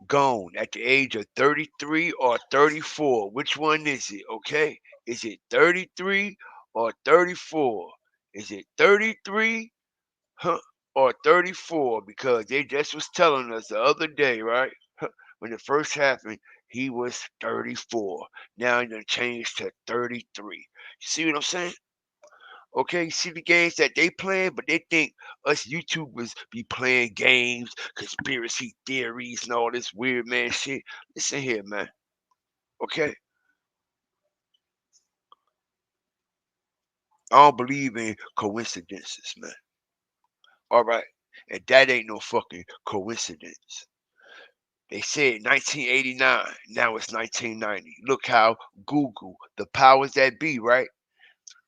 gone at the age of 33 or 34. Which one is it? Okay, is it 33 or 34? Is it 33 huh, or 34? Because they just was telling us the other day, right? When it first happened, he was 34. Now he done changed to 33. You see what I'm saying? Okay, see the games that they playing, but they think us YouTubers be playing games, conspiracy theories, and all this weird man shit. Listen here, man. Okay, I don't believe in coincidences, man. All right, and that ain't no fucking coincidence. They said 1989, now it's 1990. Look how Google, the powers that be, right,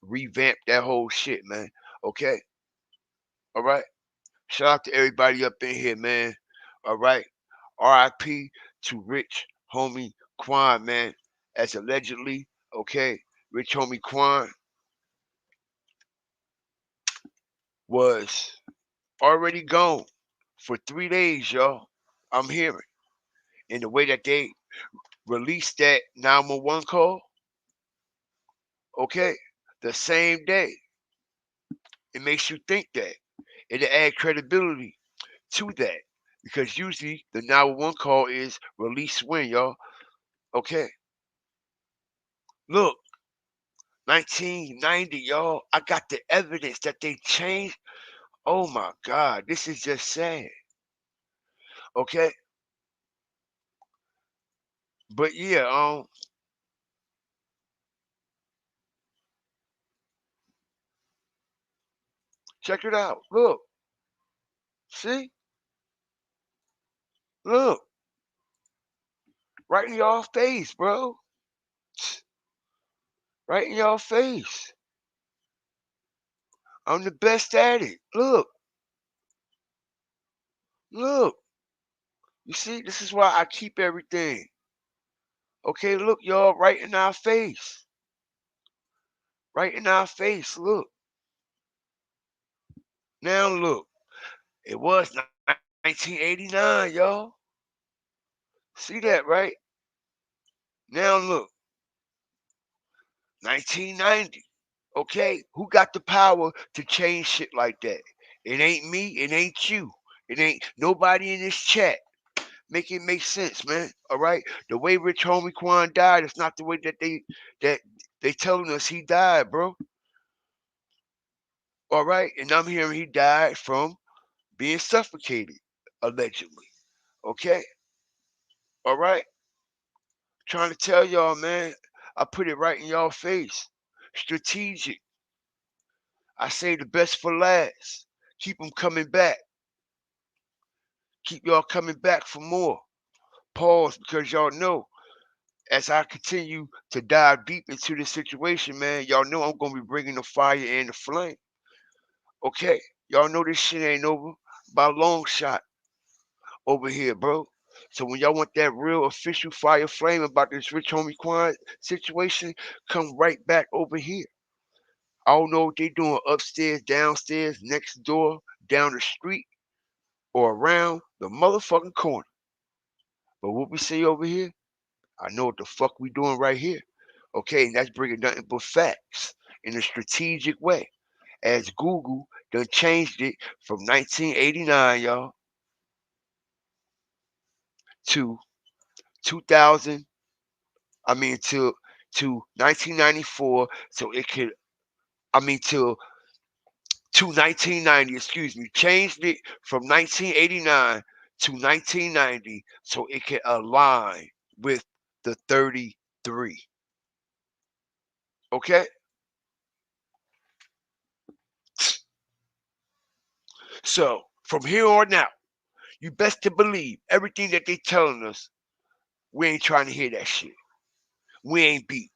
revamped that whole shit, man. Okay, all right. Shout out to everybody up in here, man. All right. RIP to Rich Homie Quan, man. As allegedly, okay, Rich Homie Quan was already gone for 3 days, y'all. I'm hearing. In the way that they released that 911 call, okay, the same day. It makes you think that. It'll add credibility to that. Because usually the 911 call is released when, y'all. Okay. Look, 1990, y'all. I got the evidence that they changed. Oh my God, this is just sad. Okay, but yeah, check it out. Look, see, look, right in y'all face, bro. Right in y'all face. I'm the best at it. Look, look. You see, this is why I keep everything. Okay, look, y'all, right in our face. Right in our face. Look. Now look. It was 1989, y'all. See that, right? Now look, 1990. Okay, who got the power to change shit like that? It ain't me. It ain't you. It ain't nobody in this chat. Make it make sense, man. All right. The way Rich Homie Quan died is not the way that they telling us he died, bro. All right. And I'm hearing he died from being suffocated, allegedly. Okay. All right. Trying to tell y'all, man. I put it right in y'all face. Strategic. I say the best for last. Keep them coming back. Keep y'all coming back for more. Pause, because y'all know as I continue to dive deep into this situation, man, y'all know I'm gonna be bringing the fire and the flame. Okay, y'all know this shit ain't over by a long shot over here, bro. So when y'all want that real official fire flame about this Rich Homie Quan situation, come right back over here. I don't know what they doing upstairs, downstairs, next door, down the street, or around the motherfucking corner. But what we say over here, I know what the fuck we doing right here. Okay, and that's bringing nothing but facts in a strategic way. As Google done changed it from 1989, y'all, to 2000. I mean, to 1994, so it could. I mean, to 1990. Excuse me, changed it from 1989 to 1990, so it can align with the 33. Okay. So from here on out, you best to believe everything that they telling us. We ain't trying to hear that shit. We ain't beat.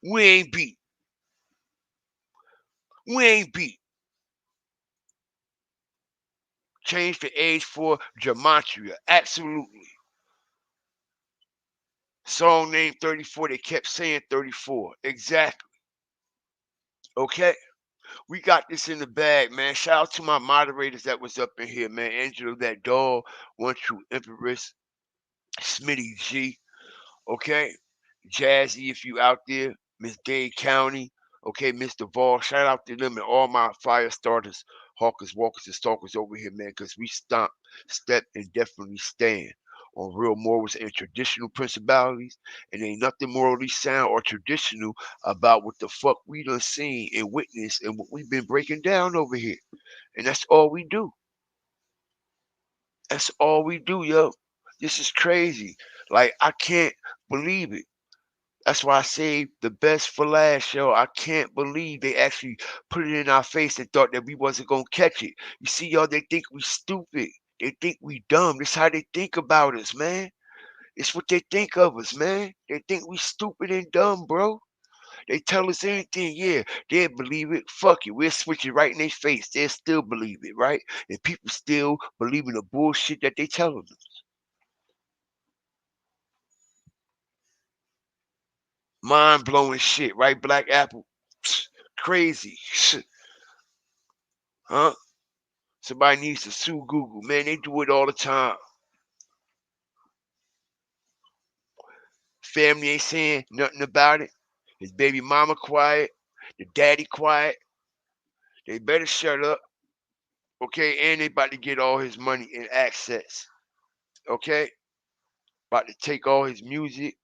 We ain't beat. We ain't beat. Change the age for gematria. Absolutely. Song name 34. They kept saying 34. Exactly. Okay. We got this in the bag, man. Shout out to my moderators that was up in here, man. Angela, that doll, One True Empress, Smitty G. Okay. Jazzy, if you out there, Miss Dade County, okay, Mr. Ball, shout out to them and all my fire starters, hawkers, walkers, and stalkers over here, man, because we stomp, step, and definitely stand on real morals and traditional principalities, and ain't nothing morally sound or traditional about what the fuck we done seen and witnessed and what we've been breaking down over here. And that's all we do. That's all we do, yo. This is crazy. Like, I can't believe it. That's why I saved the best for last, yo. I can't believe they actually put it in our face and thought that we wasn't gonna catch it. You see, y'all, they think we stupid. They think we dumb. This how they think about us, man. It's what they think of us, man. They think we stupid and dumb, bro. They tell us anything, yeah, they'll believe it. Fuck it. We'll switch it right in their face. They'll still believe it, right? And people still believe in the bullshit that they tell them. Mind blowing shit, right? Black Apple. Crazy. Huh? Somebody needs to sue Google. Man, they do it all the time. Family ain't saying nothing about it. His baby mama quiet. The daddy quiet. They better shut up. Okay? And they about to get all his money and access. Okay? About to take all his music,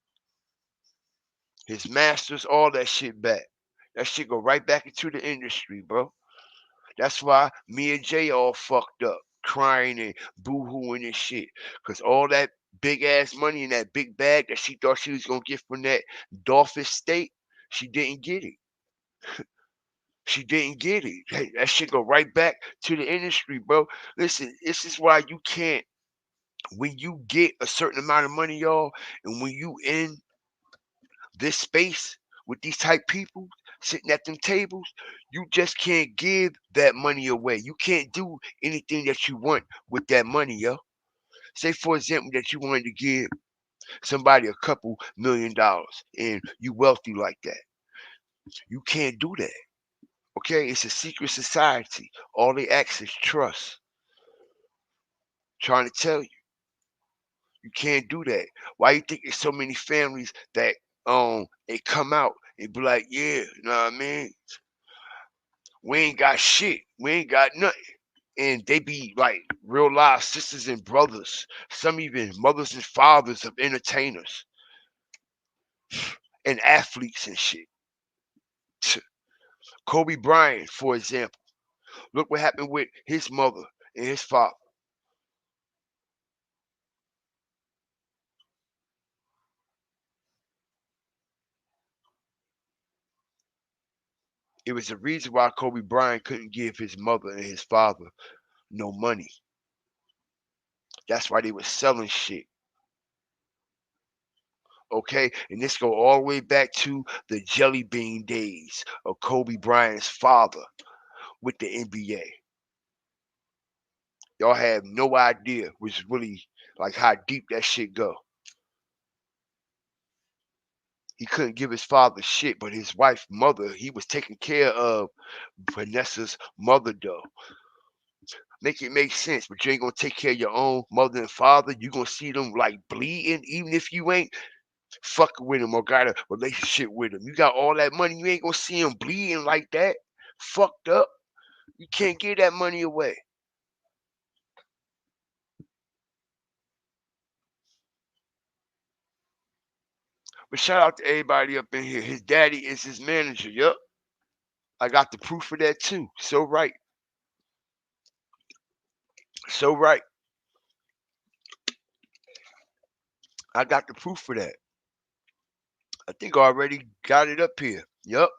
his masters, all that shit back. That shit go right back into the industry, bro. That's why me and Jay all fucked up, crying and boo-hooing and shit. Cause all that big ass money in that big bag that she thought she was gonna get from that Dolphin state, she didn't get it. She didn't get it. Hey, that shit go right back to the industry, bro. Listen, this is why you can't, when you get a certain amount of money, y'all, and when you in this space with these type people sitting at them tables, you just can't give that money away. You can't do anything that you want with that money, yo. Say for example that you wanted to give somebody a couple $1,000,000 and you wealthy like that. You can't do that. Okay? It's a secret society. All they ask is trust. Trying to tell you. You can't do that. Why you think there's so many families that they come out and be like, yeah, you know what I mean? We ain't got shit. We ain't got nothing. and they be like real live sisters and brothers, some even mothers and fathers of entertainers and athletes and shit. Kobe Bryant, for example, look what happened with his mother and his father. It was the reason why Kobe Bryant couldn't give his mother and his father no money. That's why they was selling shit. Okay, and this go all the way back to the jelly bean days of Kobe Bryant's father with the NBA. Y'all have no idea was really like how deep that shit go. He couldn't give his father shit, but his wife's mother, he was taking care of Vanessa's mother though. Make it make sense, but you ain't gonna take care of your own mother and father. You gonna see them like bleeding, even if you ain't fucking with them or got a relationship with them. You got all that money, you ain't gonna see them bleeding like that. Fucked up. You can't give that money away. But shout out to everybody up in here. His daddy is his manager. Yup. I got the proof of that too. So right. So right. I got the proof for that. I think I already got it up here. Yup.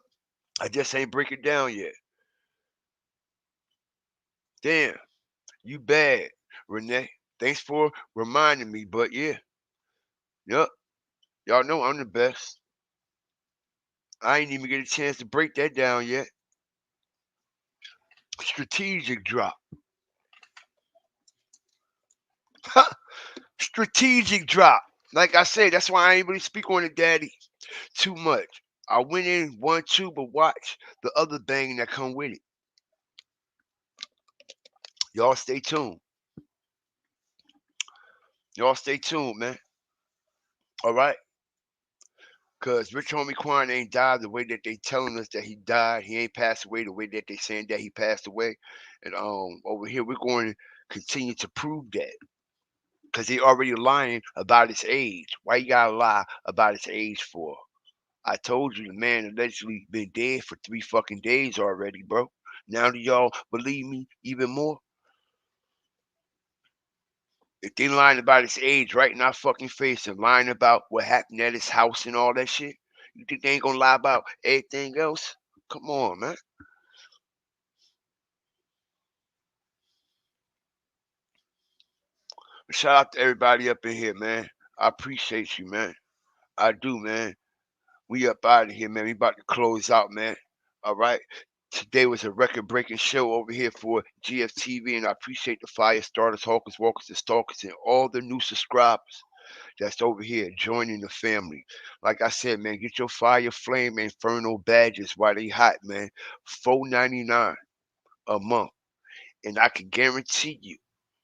I just ain't break it down yet. Damn. You bad, Renee. Thanks for reminding me. But yeah. Yup. Y'all know I'm the best. I ain't even get a chance to break that down yet. Strategic drop. Strategic drop. Like I said, that's why I ain't really speak on it, daddy, too much. I went in 1, 2, but watch the other bang that come with it. Y'all stay tuned. Y'all stay tuned, man. All right? Because Rich Homie Quan ain't died the way that they telling us that he died. He ain't passed away the way that they saying that he passed away. And over here, we're going to continue to prove that. Because they already lying about his age. Why you gotta lie about his age for? I told you the man allegedly been dead for 3 fucking days already, bro. Now do y'all believe me even more? If they lying about his age right in our fucking face and lying about what happened at his house and all that shit, you think they ain't gonna lie about everything else? Come on, man. Shout out to everybody up in here, man. I appreciate you, man. I do, man. We up out of here, man. We about to close out, man. All right. Today was a record-breaking show over here for GFTV, and I appreciate the fire starters, hawkers, walkers, and stalkers, and all the new subscribers that's over here joining the family. Like I said, man, get your fire, flame, and inferno badges while they hot, man. $4.99 a month, and I can guarantee you,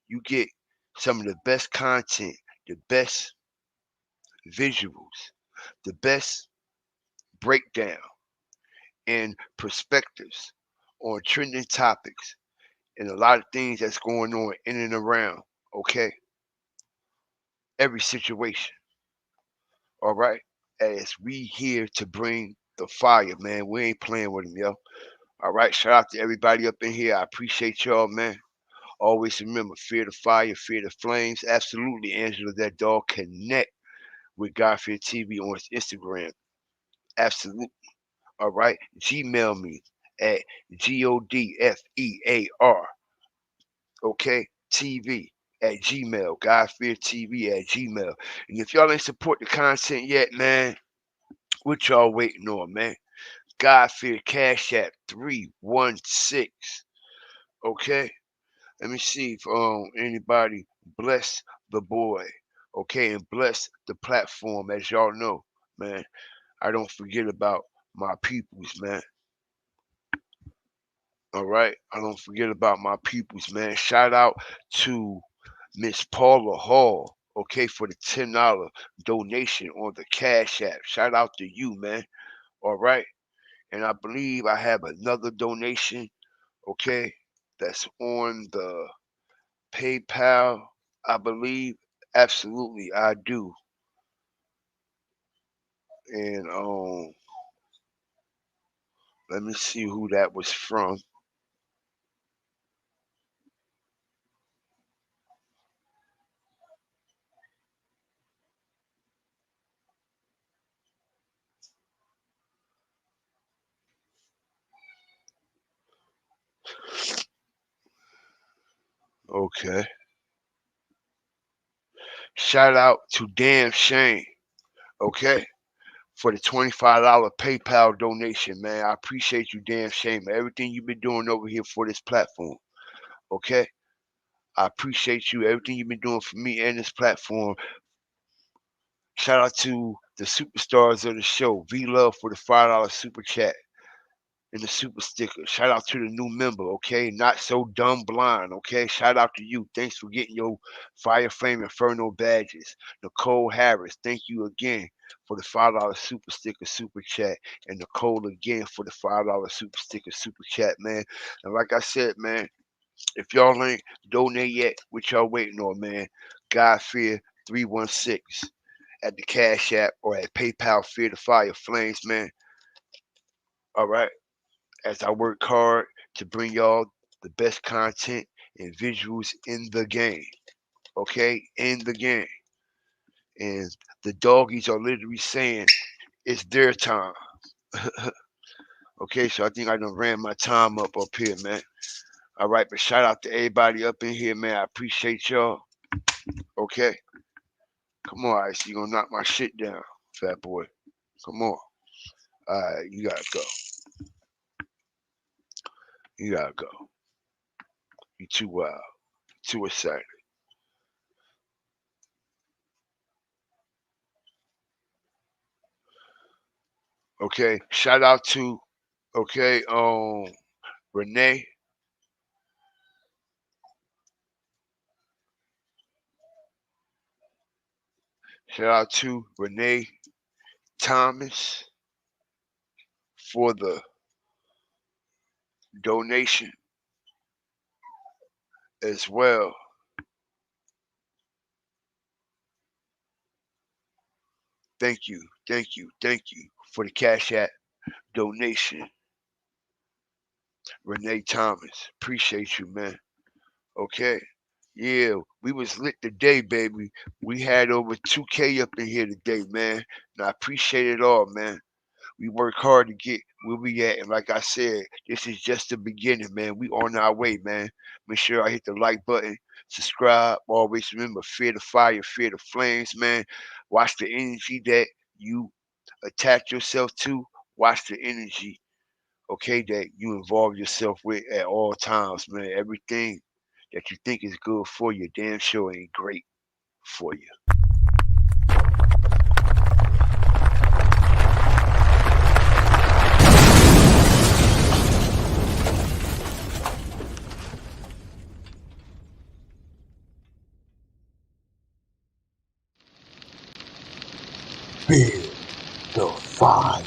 you get some of the best content, the best visuals, the best breakdown and perspectives on trending topics and a lot of things that's going on in and around, okay? Every situation, all right? As we here to bring the fire, man. We ain't playing with them, yo. All right, shout out to everybody up in here. I appreciate y'all, man. Always remember, fear the fire, fear the flames. Absolutely, Angela, that dog. Connect with Godfear TV on his Instagram. Absolutely. All right. Gmail me at GODFEAR. Okay. TV at Gmail. Godfear TV at Gmail. And if y'all ain't support the content yet, man, what y'all waiting on, man? Godfear Cash App 316. Okay. Let me see if anybody bless the boy. Okay, and bless the platform. As y'all know, man, I don't forget about my peoples, man. All right. I don't forget about my peoples, man. Shout out to Miss Paula Hall, okay, for the $10 donation on the Cash App. Shout out to you, man. All right. And I believe I have another donation, okay. that's on the PayPal, I believe. Absolutely, I do. And let me see who that was from. Okay. Shout out to Damn Shane. Okay. For the $25 PayPal donation, man. I appreciate you, Damn Shane, man. Everything you've been doing over here for this platform. Okay. I appreciate you. Everything you've been doing for me and this platform. Shout out to the superstars of the show. V Love for the $5 super chat and the super sticker. Shout out to the new member, okay? Not so dumb blind, okay? Shout out to you. Thanks for getting your Fire Flame Inferno badges. Nicole Harris, thank you again for the $5 super sticker super chat. And Nicole again for the $5 super sticker super chat, man. And like I said, man, if y'all ain't donate yet, what y'all waiting on, man? God Fear 316 at the Cash App or at PayPal Fear the Fire Flames, man. All right. As I work hard to bring y'all the best content and visuals in the game. Okay? In the game. And the doggies are literally saying it's their time. Okay, so I think I done ran my time up here, man. All right, but shout out to everybody up in here, man. I appreciate y'all. Okay? Come on, Ice. You gonna knock my shit down, fat boy. Come on. All right, you gotta go. You gotta go. You too wild. Too excited. Okay. Shout out to Renee. Shout out to Renee Thomas for the donation as well. Thank you, thank you, thank you for the Cash App donation. Renee Thomas. Appreciate you, man. Okay. Yeah, we was lit today, baby. We had over 2K up in here today, man. And I appreciate it all, man. We work hard to get where we at. And like I said, this is just the beginning, man. We on our way, man. Make sure I hit the like button, subscribe. Always remember, fear the fire, fear the flames, man. Watch the energy that you attach yourself to. Watch the energy, okay, that you involve yourself with at all times, man. Everything that you think is good for you, damn sure ain't great for you. Fear the fire.